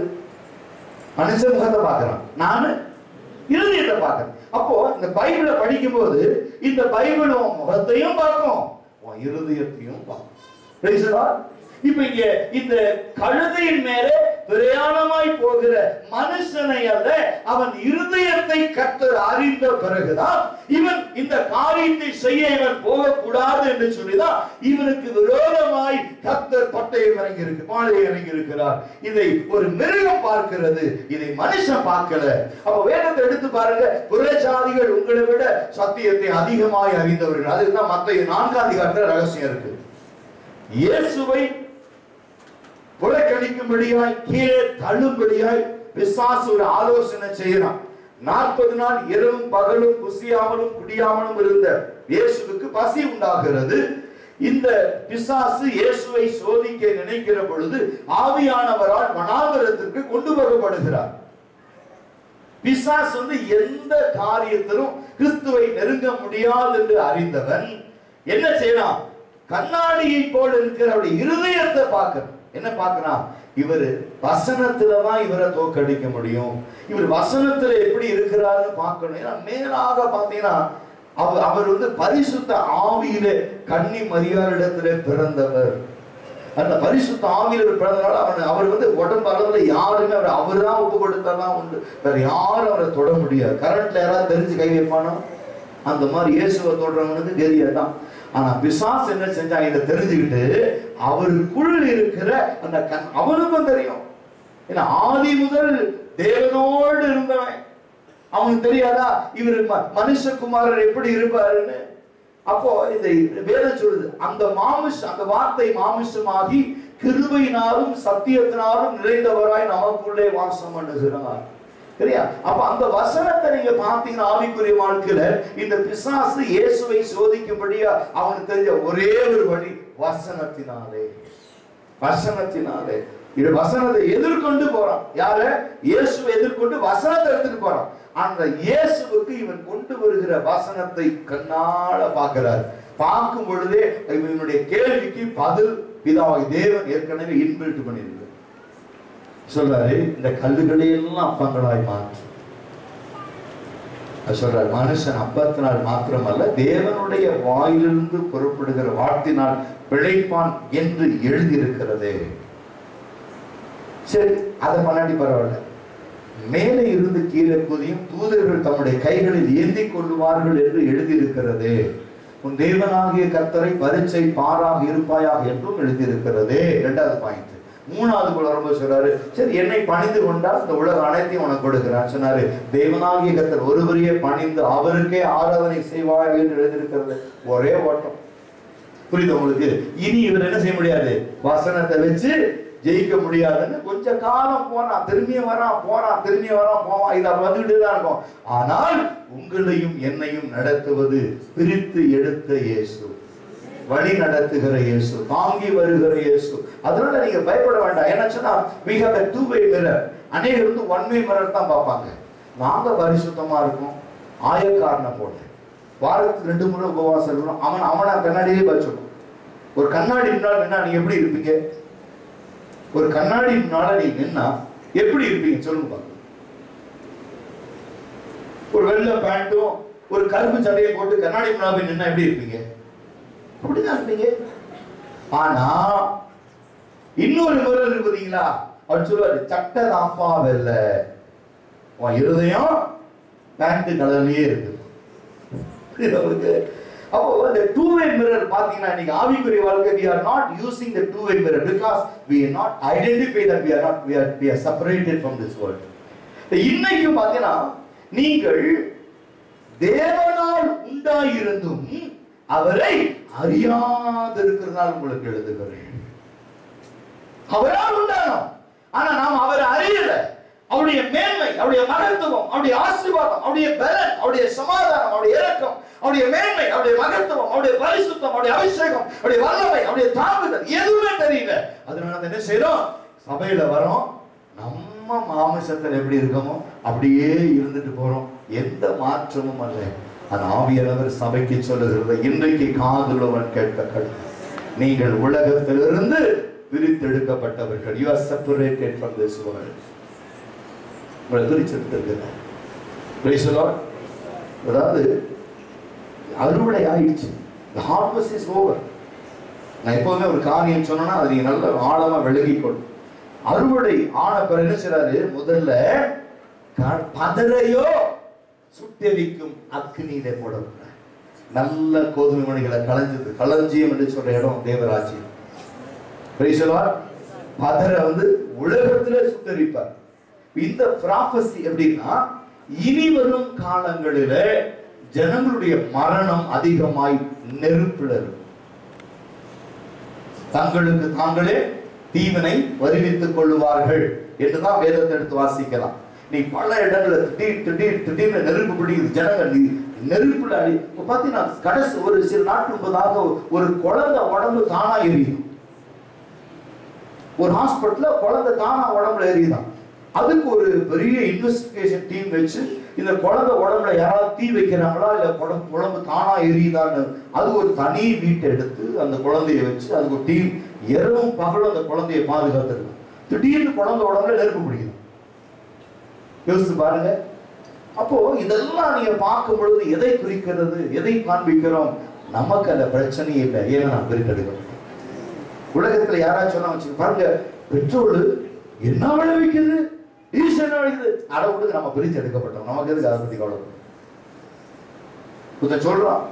மனுஷன் முகத்தை பார்க்கிறான், நானு இருதயத்தை பார்க்கிறேன். அப்போ இந்த பைபிளை படிக்கும் போது இந்த பைபிள் உன் முகத்தையும் பார்க்கும், உன் இருதயத்தையும் பார்க்கும். இப்ப இங்க இந்த கழுதையின் மேலே பிரயாணமாய் போகிற மனுஷனை அல்ல, அவன் இருதயத்தை கர்த்தர் அறிந்த பிறகுதான் இவன் இந்த காரியத்தை செய்ய இவன் போகக்கூடாது என்று சொல்லிதான் இவனுக்கு விரோதமாய் கர்த்தர் பட்டயம் இறங்கி இருக்கு, மாலை இறங்கி இருக்கிறார். இதை ஒரு மிருகம் பார்க்கிறது, இதை மனுஷன் பார்க்கல. அப்ப வேதத்தை எடுத்து பாருங்க, புறஜாதிகள் உங்களை விட சத்தியத்தை அதிகமாய் அறிந்தவர்கள். அதுக்குதான் மத்தேயு 4ஆம் அதிகாரத்துல ரகசியம் இருக்கு. இயேசுவை புறக்கணிக்கும்படியாய் கீழே தள்ளும்படியாய் பிசாசு ஒரு ஆலோசனை செய்யறான். 40 நாள் இரவும் பகலும் புசியாமலும் குடியாமலும் இருந்த இயேசுவுக்கு பசி உண்டாகிறது. இந்த பிசாசு இயேசுவை சோதிக்க நினைக்கிற பொழுது ஆவியானவரால் வனாந்தரத்திற்கு கொண்டு வரப்படுகிறார். பிசாசு எந்த காரியத்திலும் கிறிஸ்துவை நெருங்க முடியாது என்று அறிந்தவன் என்ன செய்யறான், கண்ணாடியை போல இருக்கிற அவருடைய இருதயத்தை பார்க்கிறான். என்ன பார்க்கிறான், இவர் வசனத்துலதான் இவரை தோற்கடிக்க முடியும், இவர் வசனத்துல எப்படி இருக்கிறாருன்னு பார்க்கணும். ஏன்னா மேலாக பார்த்தீங்கன்னா அவர் பரிசுத்த ஆவியிலே கன்னி மரியாளிடத்திலே பிறந்தவர். அந்த பரிசுத்த ஆவியில பிறந்தனால அவர் உடம்பு அளவுல யாருமே அவர் தான் ஒப்பு கொடுத்தாதான் உண்டு, வேற யாரும் அவரை தொட முடியாது. கரண்ட்ல யாராவது தெரிஞ்சு கை வைப்பானோ அந்த மாதிரி இயேசுவை தொடுறவனுக்கு தெரியாதான். ஆனா பிசாசு என்ன செஞ்சா, இதை தெரிஞ்சுக்கிட்டு அவருக்குள் இருக்கிற அந்த அவனுக்கும் தெரியும். ஏன்னா ஆதி முதல் தேவனோடு இருந்தவன், அவனுக்கு தெரியாதா இவர் மனுஷகுமாரர் எப்படி இருப்பாருன்னு. அப்போ இந்த வேதம் சொல்லுது, அந்த வார்த்தை மாமிசமாகி கிருபையினாலும் சத்தியத்தினாலும் நிறைந்தவராய் நமக்குள்ளே வாசம் பண்ணுகிறார். சரியா? அப்ப அந்த வசனத்தை நீங்க பாத்தீங்கன்னா ஆவிக்குரிய வாழ்க்கையில இந்த பிசாசு இயேசுவை சோதிக்கும்படியா அவனுக்கு தெரிஞ்ச ஒரே ஒரு வழி வசனத்தினாலே. இது வசனத்தை எதிர்கொண்டு போறான். யார? இயேசுவை எதிர்கொண்டு வசனத்தை எடுத்துட்டு போறான். அந்த இயேசுவுக்கு இவன் கொண்டு வருகிற வசனத்தை கண்ணால பார்க்கிறார். பார்க்கும் பொழுதே இவனுடைய கேள்விக்கு பதில் பிதாவாகிய தேவன் ஏற்கனவே இன்பில்ட் பண்ணிருக்கு. சொல்றாரு, இந்த கல்லுகளை எல்லாம் அப்பங்களாய் மாற்று. சொல்றாரு, மனுஷன் அப்பத்தினால் மாத்திரமல்ல தேவனுடைய வாயிலிருந்து புறப்படுகிற வார்த்தையினால் பிழைப்பான் என்று எழுதியிருக்கிறது. சரி, அதை பண்ணாடி பரவாயில்ல. மேலே இருந்து கீழே குதியும் தூதர்கள் தம்முடைய கைகளில் ஏந்தி கொள்ளுவார்கள் என்று எழுதியிருக்கிறது. உன் தேவனாகிய கர்த்தரை பரீட்சை பாராக இருப்பாயாக என்றும் எழுதியிருக்கிறது. 2வது பாயிண்ட். 3வது போல ரொம்ப சொல்றாரு, சரி என்னை பணிந்து கொண்டால் இந்த உலக அனைத்தையும் உனக்கு கொடுக்கிறான் சொன்னாரு. தேவனாகிய கர்த்தர் ஒருவரையே பணிந்து அவருக்கே ஆராதனை செய்வார் என்று எழுதியிருக்கிறது. ஒரே ஓட்டம். புரியுது உங்களுக்கு? இனி இவர் என்ன செய்ய முடியாது, வசனத்தை வச்சு ஜெயிக்க முடியாதுன்னு கொஞ்ச காலம் போறான், திரும்பியும் வரான், போறான், திரும்பியும் வரான், போவான். இதை வந்துகிட்டே தான் இருக்கும். ஆனால் உங்களையும் என்னையும் நடத்துவது பிரித்து எடுத்த இயேசு, வழி நடத்துகிற இயேசு, தாங்கி வருகிற இயேசு. அதனால நீங்க பயப்பட வேண்டாம். என்ன சொன்னா we have a two-way mirror. அநேகர் வந்து one-way mirror தான் பார்ப்பாங்க. நாங்க பரிசுத்தமா இருக்கோம், ஆயக்காரனை போல வாரத்துக்கு 2 முறை உபவாசம் இருக்கணும், அவனை கண்ணாடியே வச்சுக்கணும். ஒரு கண்ணாடி முன்னாடி நின்னா நீங்க எப்படி இருப்பீங்க? ஒரு கண்ணாடி முன்னால நீ நின்னா எப்படி இருப்பீங்க சொல்லுங்க பாருங்க. ஒரு வெள்ளை பேண்ட்டும் ஒரு கருப்பு சட்டையை போட்டு கண்ணாடி முன்னாடி நின்னா எப்படி இருப்பீங்க? அப்படிதான் இருப்பீங்க. ஆனா இன்னொரு முறை இருக்குறீங்களா, அவர் சொல்லுவாரு சட்டை தாப்பா வெல்ல, உன் இருதயம் பேண்ட் கலர்லயே இருக்கு. அப்போ அந்த two-way mirror பாத்தீங்கன்னா இன்னைக்கு ஆவிக்குரிய வாழ்க்கை we are not using the two-way mirror because we are not identify that we are separated from this world. இன்னைக்கு பாத்தீங்கன்னா நீங்கள் தேவனால் உண்டாயிருந்தும் அவரை அறியாதிருக்கிறதால் உங்களுக்கு எழுதுகிறேன். அவரால் உண்டானோம், ஆனா நாம் அவரை அறியல. அவருடைய மேன்மை, அவருடைய மகத்துவம், அவருடைய ஆசீர்வாதம், அவருடைய பலன், அவருடைய சமாதானம், அவருடைய இரக்கம், அவருடைய மேன்மை, அவருடைய மகத்துவம், அவருடைய பரிசுத்தம், அவருடைய அபிஷேகம், அவருடைய வல்லமை, அவருடைய தாங்குதல் எதுவுமே தெரியல. அதனால என்ன செய்யறோம்? சபையில வரோம், நம்ம மாமிசத்தில் எப்படி இருக்கோமோ அப்படியே இருந்துட்டு போறோம், எந்த மாற்றமும் அல்ல. அந்த ஆவியானவர் சபைக்கு சொல்லுகிறது, இன்றைக்கு காதுள்ளவன் கேட்க கடவுள், நீங்கள் உலகத்திலிருந்து பிரித்தெடுக்கப்பட்டவர்கள். You are separated from this world. உங்களை பிரிச்செடுத்திருக்கிறார். Praise the Lord. அதாவது அறுவடை ஆயிடுச்சு. The harvest is over. நான் எப்பவுமே ஒரு காரியம் சொன்னா அதை நீங்க நல்ல ஆழமா விளங்கிக்கொள்ளும். அறுவடை ஆன பிறகு என்ன செய்றாரு? முதல்ல பதரையோ சுட்டெரிக்கும் அக்னியிலே போடப்பட்டார். நல்ல கோதுமை மணிகளை களைஞ்சது, களஞ்சியம் என்று சொல்ற இடம் தேவராஜ்யம். Praise the Lord. பதரை வந்து உலகத்திலே சுட்டெரிப்பார். இந்த prophecy எப்படின்னா, இனி வரும் காலங்களிலே ஜனங்களுடைய மரணம் அதிகமாய் நெருப்புல இருக்கும். தங்களுக்கு தாங்களே தீவினை வருவித்துக் கொள்ளுவார்கள் என்றுதான் வேதத்தை எடுத்து வாசிக்கலாம். நீ பல இடங்கள்ல திடீர்னு நெருப்பு பிடிக்குது, ஜனங்கள் நெருப்புல அடி. பாத்தீங்கன்னா கடைசி ஒரு சில நாட்கள் முன்பதாக ஒரு குழந்தை உடம்பு தானா எரியும். ஒரு ஹாஸ்பிட்டல்ல குழந்தை தானா உடம்புல எரியுதான். அதுக்கு ஒரு பெரிய இன்வெஸ்டிகேஷன் டீம் வச்சு இந்த குழந்தை உடம்புல யாராவது தீ வைக்கிறாங்களா இல்ல உடம்பு தானா எரியுதான்னு அது ஒரு தனி வீட்டை எடுத்து அந்த குழந்தைய வச்சு அதுக்கு ஒரு டீம் இரவும் பகலும் அந்த குழந்தைய பாதுகாத்துருக்கு. திடீர்னு குழந்தை உடம்புல நெருப்பு பிடிக்கும். யோசிச்சு பாருங்க. அப்போ இதெல்லாம் நீங்க பார்க்கும் பொழுது எதை குறிக்கிறது, எதை காண்பிக்கிறோம்? நமக்கு அந்த பிரச்சனையே இல்லை. ஏன்னா நான் பிரித்தெடுக்கிறோம். உலகத்துல யாராச்சும் சொன்னா வச்சு பாருங்க, பெட்ரோல் என்ன விளைவிக்குது, டீசல் என்ன விளைவிக்குது, அதை விட்டு நம்ம பிரித்து எடுக்கப்பட்டோம். நமக்கு எதுக்கு அதை பத்தி கவலை சொல்றான்.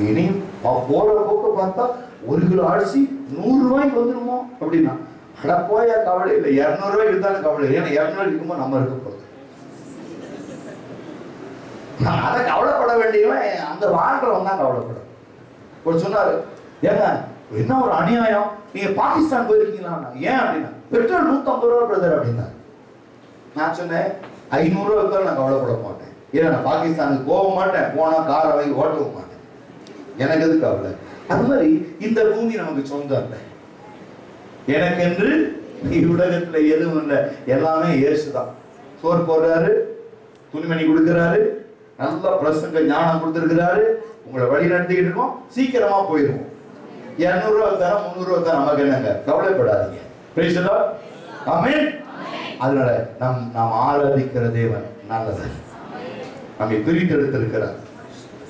இனி போற போக்கு பார்த்தா 1 கிலோ அரிசி 100 ரூபாய்க்கு வந்துருமோ அப்படின்னா, அட போயா கவலை இல்லை, 200 ரூபாய்க்கு இருந்தாலும் கவலை. ஏன்னா 200 இருக்கும்போது நம்ம இருக்க போகுது. அதை கவலைப்பட வேண்டியவன் அந்த வாழ்றவன் தான் கவலைப்படும். ஒரு சொன்னாரு, ஏங்க என்ன ஒரு அநியாயம், நீங்க பாகிஸ்தான் போயிருக்கீங்களா? ஏன் அப்படின்னா, பெட்ரோல் 150 ரூபா பிரதர் அப்படின்னா. நான் சொன்னேன் 500 ரூபா இருந்தாலும் நான் கவலைப்பட மாட்டேன். ஏன்னா நான் பாகிஸ்தானுக்கு போக மாட்டேன், போனா காரை வாங்கி ஓட்டவும் மாட்டேன். எனக்கு எது கவலை? அது மாதிரி இந்த பூமி நமக்கு சொந்தம் இல்லை. எனக்கென்று உலகத்துல எதுவும் இல்லை, எல்லாமே இயேசுதான். சோறு போடுறாரு, துணிமணி கொடுக்கிறாரு, நல்ல பிரசங்க ஞானம் கொடுத்திருக்கிறாரு, உங்களை வழி நடத்திக்கிட்டு இருக்கோம். சீக்கிரமா போயிருவோம். 200 ரூபா தரம் 300 ரூபா தரம் நமக்கு என்னங்க, கவலைப்படாதீங்க. Praise the Lord. ஆமென். அதனால நாம் ஆராதிக்கிற தேவன் நல்லவர், நம்மை பிரித்தெடுத்திருக்கிறார்.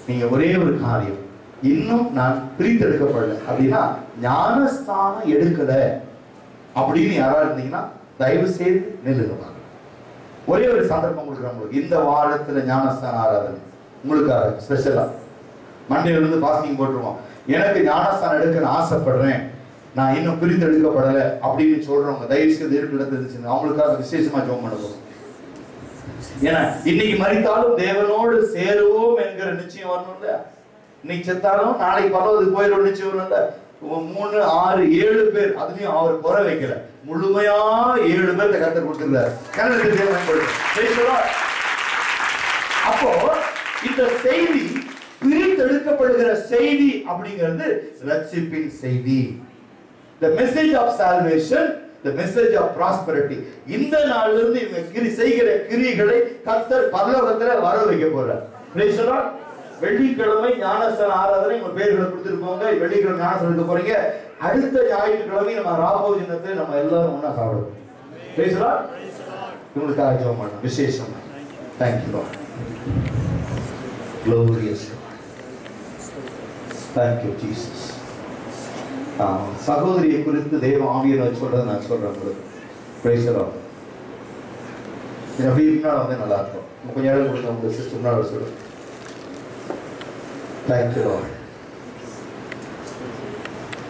நீங்க ஒரே ஒரு காரியம், இன்னும் நான் பிரித்தெடுக்கப்படல அப்படின்னா ஞானஸ்தானம் எடுக்கல அப்படின்னு யாராவது இருந்தீங்கன்னா தயவு செய்து நில்லுங்க. ஒரே ஒரு சந்தர்ப்பம் கொடுக்குறேன் உங்களுக்கு. இந்த வாரத்துல ஞானஸ்தான ஆராதனை உங்களுக்காக ஸ்பெஷலா மண்டேல இருந்து பாஸ்டிங் போட்டுருவோம். எனக்கு ஞானஸ்தானம் எடுக்க நான் ஆசைப்படுறேன், நான் இன்னும் பிரித்து எடுக்கப்படல அப்படின்னு சொல்றவங்க தயவு செய்து இருந்துச்சுங்க, அவங்களுக்காக விசேஷமா ஜெபம் பண்ண போறோம். ஏன்னா இன்னைக்கு மரித்தாலும் தேவனோடு சேருவோம் என்கிற நிச்சயம் வரணும் இல்ல. இன்னைக்கு செத்தாலும் நாளைக்கு பரவாது போயிடும் நிச்சயம் வரணும் இல்ல. 3, 6, 7 பேர், அதுலயும் அவர் குறை வைக்கல, முழுமையா 7 பேர் கர்த்தர் கொடுத்திருக்கிறார். அப்போ இந்த செய்தி பிரித்தெடுக்கப்படுகிற செய்தி அப்படிங்கிறது ரட்சிப்பின் செய்தி. The message of salvation, the message of prosperity. இந்த நாள்ல இருந்து இவங்க செய்கிற கிரியைகளை கர்த்தர் பரலோகத்துல வர வைக்க போறார். Praise the Lord. வெள்ளிக்கிழமை ஞானஸ்தான ஆராதனை உங்க பேர்களை கொடுத்துருப்போங்க. வெள்ளிக்கிழமை ஞானஸ்தானம் எடுக்க போறீங்க. அடுத்த ஞாயிற்றுக்கிழமை நம்ம ராபோஜனத்தை நம்ம எல்லாரும் ஒண்ணா சாப்பிடுவோம். Praise the Lord. உங்களுக்காக ஜெபம் பண்ணலாம் விசேஷமா. Thank you Lord. Glorious Lord. Thank you Jesus. சகோதரியை குறித்து தேவ ஆவியனை சொல்றதை நான் சொல்றேன் உங்களுக்கு. Praise the Lord. இது அப்படியே முன்னாடி வந்து நல்லா இருக்கும். கொஞ்சம் நேரம் கொடுங்க உங்க சிஸ்டர் முன்னாடி சொல்லுங்க. Thank you Lord.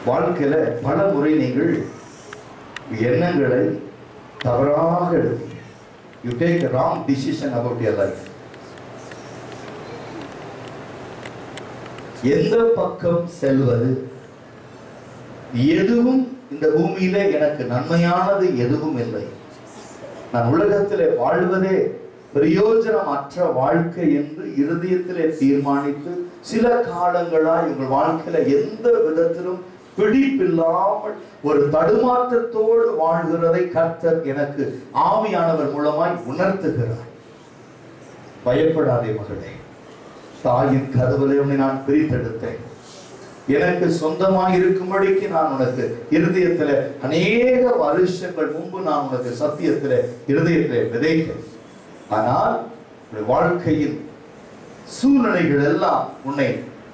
வாழ்க்கையில பல முறை நீங்கள் எண்ணங்களை தவறாக எடுத்தீங்க. You take a wrong decision about your life. எந்த பக்கம் செல்வது, எதுவும் இந்த பூமியில எனக்கு நன்மையானது எதுவும் இல்லை, நான் உலகத்திலே வாழ்வதே பிரயோஜனமற்ற வாழ்க்கை என்று இருதயத்திலே தீர்மானித்து சில காலங்களாய் உங்கள் வாழ்க்கையில எந்த விதத்திலும் பிடிப்பில்லாமல் ஒரு தடுமாற்றத்தோடு வாழ்கிறதை கர்த்தர் எனக்கு ஆவியானவர் மூலமாய் உணர்த்துகிறார். பயப்படாதே மகளே, தாயின் கதவுகளை உன்னை நான் பிரித்தெடுத்தேன். எனக்கு சொந்தமாக இருக்கும்படிக்கு நான் உனக்கு இருதயத்தில் அநேக வருஷங்கள் முன்பு நான் உனக்கு சத்தியத்தில் இருதயத்தில் விதைத்தேன். ஆனால் வாழ்க்கையின் சூழ்நிலைகள் எல்லாம் உன்னை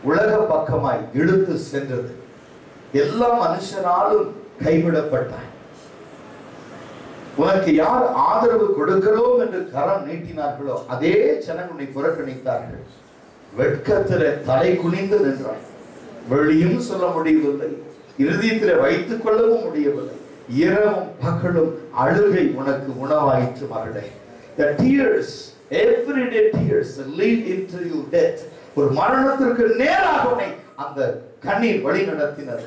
உலக பக்கமாய் இழுத்து சென்றது. எல்லா மனுஷனாலும் கைவிடப்பட்டாய். உனக்கு யார் ஆதரவு கொடுக்கிறோம் என்று கரம் நீட்டினார்களோ அதே ஜனங்கள் உன்னை புறக்கணித்தார்கள். வெட்கத்தில தலை குனிந்து நின்றாய். வெளியும் சொல்ல முடியவில்லை, இருதயத்திலே வைத்துக் கொள்ளவும் முடியவில்லை. இரவும் பகலும் அழுகை உனக்கு உணவாயிற்று மகளே. The tears, everyday tears lead into your death. ஒரு மரணத்திற்கு நேராக உன்னை அந்த கண்ணீர் வழி நடத்தினர்.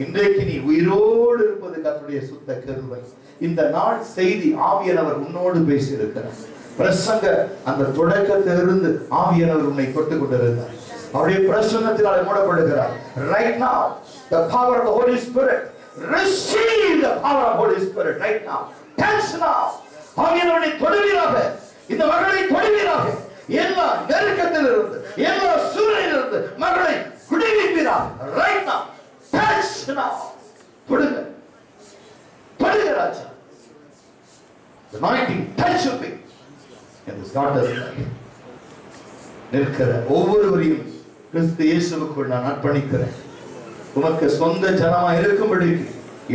இன்றைக்கு நீ உயிரோடு இருப்பது கர்த்தருடைய சுத்த கிருபை. இந்த நாள் செய்தி ஆவியானவர் உன்னோடு பேசி இருக்கிறார். பிரசங்க அந்த தொடக்கத்திலிருந்து ஆவியானவர் உன்னை தொட்டுக் கொண்டிருந்தார். அவருடைய பிரசன்னத்தினாலே மூடப்படுகிறார். Right now, the power of the Holy Spirit, receive the power of the Holy Spirit right now. Touch now. ஆவியானவரை தொடுவீராக, இந்த மகளை தொடுவீராக. எல்லா நெருக்கத்திலிருந்து, எல்லா சூழ்நிலையிலிருந்து மகளை விடுவிப்பீராக. Right now, touch now. தொடுங்க, தொடுங்க ராஜா. The anointing touch will be in this daughter's life. நிற்கிற ஒவ்வொருவரையும் கிறிஸ்து இயேசுவுக்குள் நான் அர்ப்பணிக்கிறேன். உமக்கு சொந்த ஜனமா இருக்கும்படி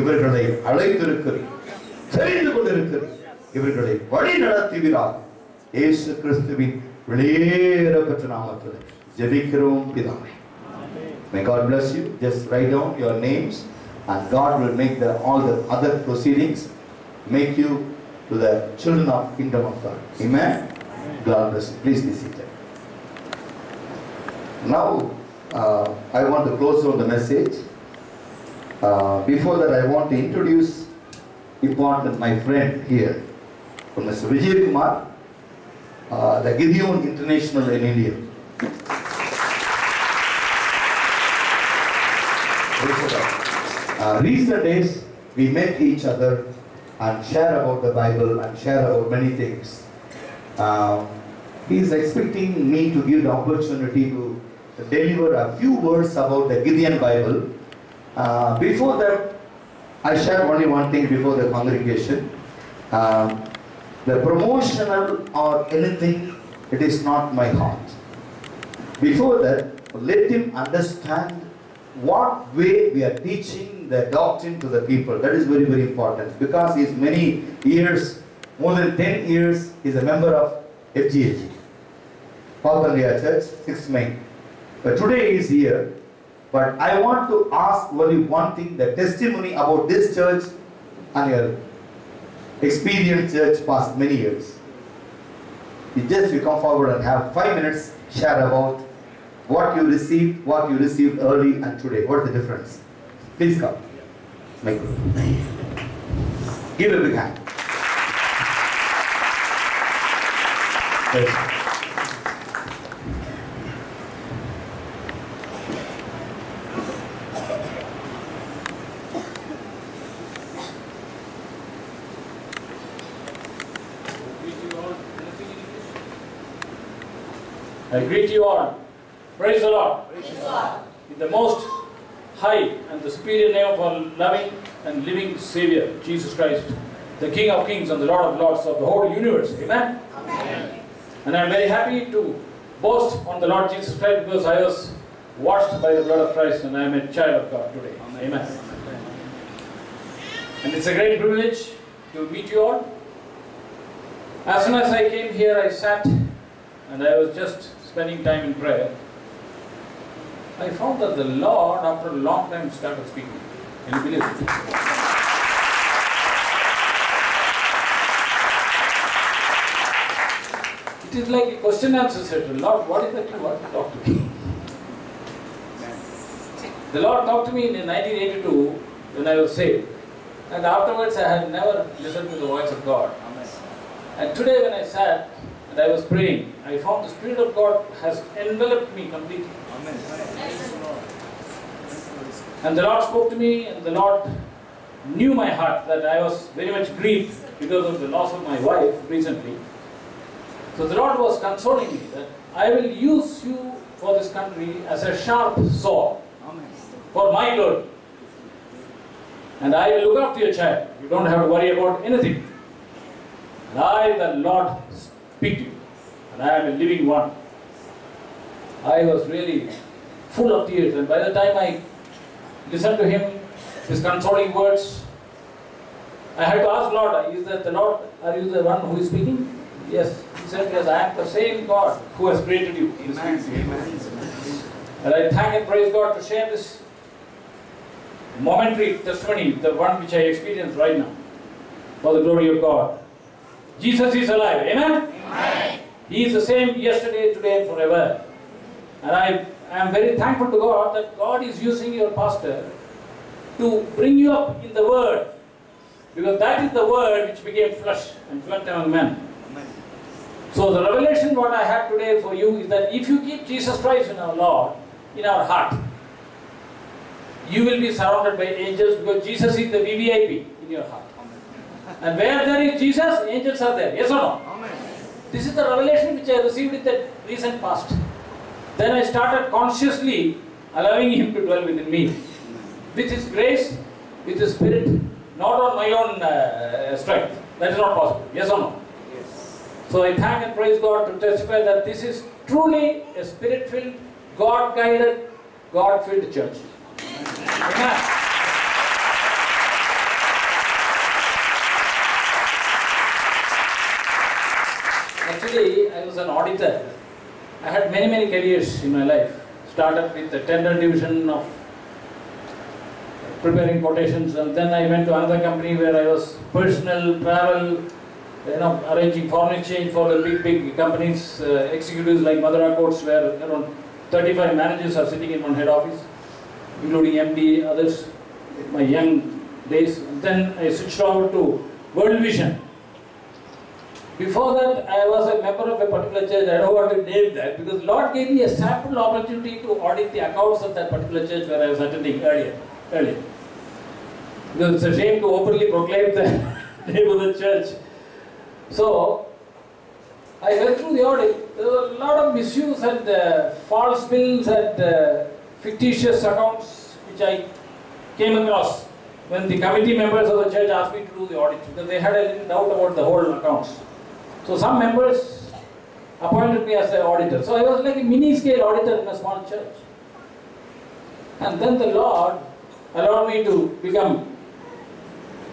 இவர்களை அழைத்திருக்கிறேன், தெரிந்து கொண்டிருக்கிறேன். இவர்களை வழி நடத்துவீராக. இயேசு கிறிஸ்துவின் வெளியேறப்பட்ட நாமத்தில் ஜெபிக்கிறோம் பிதாவே. May God bless you. Just write down your names and God will make all the other proceedings make you to the children of kingdom of God. Amen. God bless you. Please be seated. Now I want to close on the message. Before that, I want to introduce important my friend here, Mr. Vijay Kumar, the Gideon International in India. Recent days we met each other and share about the Bible and share about many things. He is expecting me to give the opportunity to deliver a few words about the Gideon Bible. Before that, I share only one thing before the congregation. The promotional or anything, it is not my heart. Before that, let him understand what way we are teaching the doctrine to the people. That is very, very important, because he is many years, more than 10 years, he is a member of FGAG, Papandia Church, 6th Main. But today he is here. But I want to ask only one thing, the testimony about this church and your experienced church past many years. You come forward and have 5 minutes, share about what you received early and today. What is the difference? Please come. Microphone. Give a big hand. Yes. I greet you all. Praise the Lord. Praise the Lord. In the most high and the superior name of our loving and living Savior, Jesus Christ, the King of Kings and the Lord of Lords of the whole universe. Amen? Amen. And I am very happy to boast on the Lord Jesus Christ because I was washed by the blood of Christ and I am a child of God today. Amen. And it's a great privilege to meet you all. As soon as I came here, I sat and I was just spending time in prayer. I found that the Lord, after a long time, started speaking. Can you believe it? It is like a question answer session. Lord, what is that you want to talk to me? The Lord talked to me in 1982 when I was saved. And afterwards I had never listened to the voice of God. And today when I sat and I was praying, I found the Spirit of God has enveloped me completely. Amen. And the Lord spoke to me, and the Lord knew my heart that I was very much grieved because of the loss of my wife recently. So the Lord was consoling me that I will use you for this country as a sharp sword for my glory. And I will look after your child. You don't have to worry about anything. And I, the Lord, speak to you. And I am a living one. I was really full of tears. And by the time I listened to him, his consoling words, I had to ask Lord, is that the Lord, are you the one who is speaking? Yes. He said, yes, I am the same God who has created you. Amen. And I thank and praise God to share this momentary testimony, the one which I experience right now, for the glory of God. Jesus is alive. Amen? Amen. He is the same yesterday, today, and forever. And I am very thankful to God that God is using your pastor to bring you up in the Word. Because that is the Word which became flesh and dwelt among men. Amen. So the revelation what I have today for you is that if you keep Jesus Christ in our Lord, in our heart, you will be surrounded by angels because Jesus is the VVIP in your heart. And where there is Jesus, angels are there. Yes or no? Amen. This is the revelation which I received in the recent past. Then I started consciously allowing Him to dwell within me. With His grace, with His Spirit, not on my own strength. That is not possible. Yes or no? Yes. So I thank and praise God to testify that this is truly a Spirit-filled, God-guided, God-filled church. Amen. Actually, I was an auditor. I had many careers in my life. Started with the tender division of preparing quotations, and then I went to another company where I was personnel, travel, arranging foreign exchange for the big companies, executives like Madura Courts, where around 35 managers are sitting in one head office, including MD, others, in my young days. And then I switched over to World Vision. Before that, I was a member of a particular church. I don't want to name that because Lord gave me a sample opportunity to audit the accounts of that particular church where I was attending earlier. Because it's a shame to openly proclaim the name of the church. So, I went through the audit. There were a lot of misuse and false bills and fictitious accounts which I came across when the committee members of the church asked me to do the audit because they had a little doubt about the whole accounts. So some members appointed me as an auditor. So I was like a mini-scale auditor in a small church. And then the Lord allowed me to become,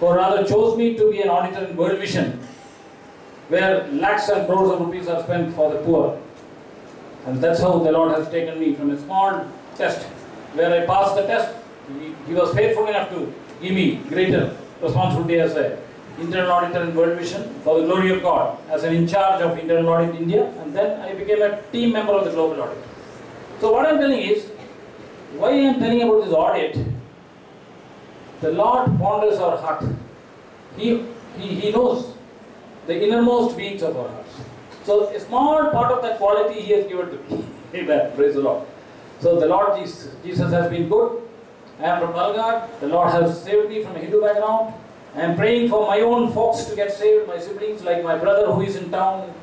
or rather chose me to be an auditor in World Vision, where lakhs and crores of rupees are spent for the poor. And that's how the Lord has taken me from a small test, where I passed the test. He was faithful enough to give me greater responsibility as an internal auditor in World Vision for the glory of God, as an in charge of internal audit India, and then I became a team member of the global audit. So what I am telling is, why I am telling about this audit the Lord ponders our heart. He knows the innermost beings of our hearts. So a small part of that quality He has given to me. Amen. Praise the Lord. So the Lord Jesus has been good. I am from Balgad. The Lord has saved me from a Hindu background. I am praying for my own folks to get saved, my siblings, like my brother who is in town.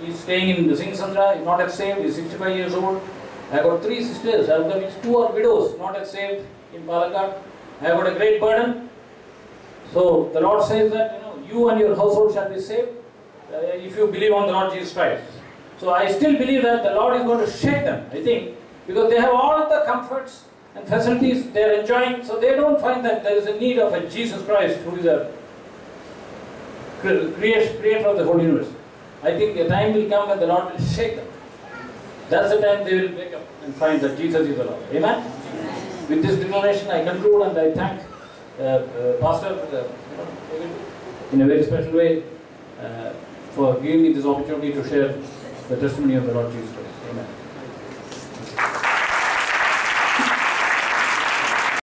He is staying in the Singh Sandra. He is not yet saved. He is 65 years old. I have got 3 sisters. I have got 2 are widows, not yet saved in Balgad. I have got a great burden. So the Lord says that you and your household shall be saved if you believe on the Lord Jesus Christ. So I still believe that the Lord is going to shake them, I think, because they have all the comforts and facilities they are enjoying, so they don't find that there is a need of a Jesus Christ who is a creator of the whole universe. I think a time will come when the Lord will shake them. That's the time they will wake up and find that Jesus is the Lord. Amen? With this declaration I conclude, and I thank Pastor in a very special way for giving me this opportunity to share the testimony of the Lord Jesus Christ. Amen.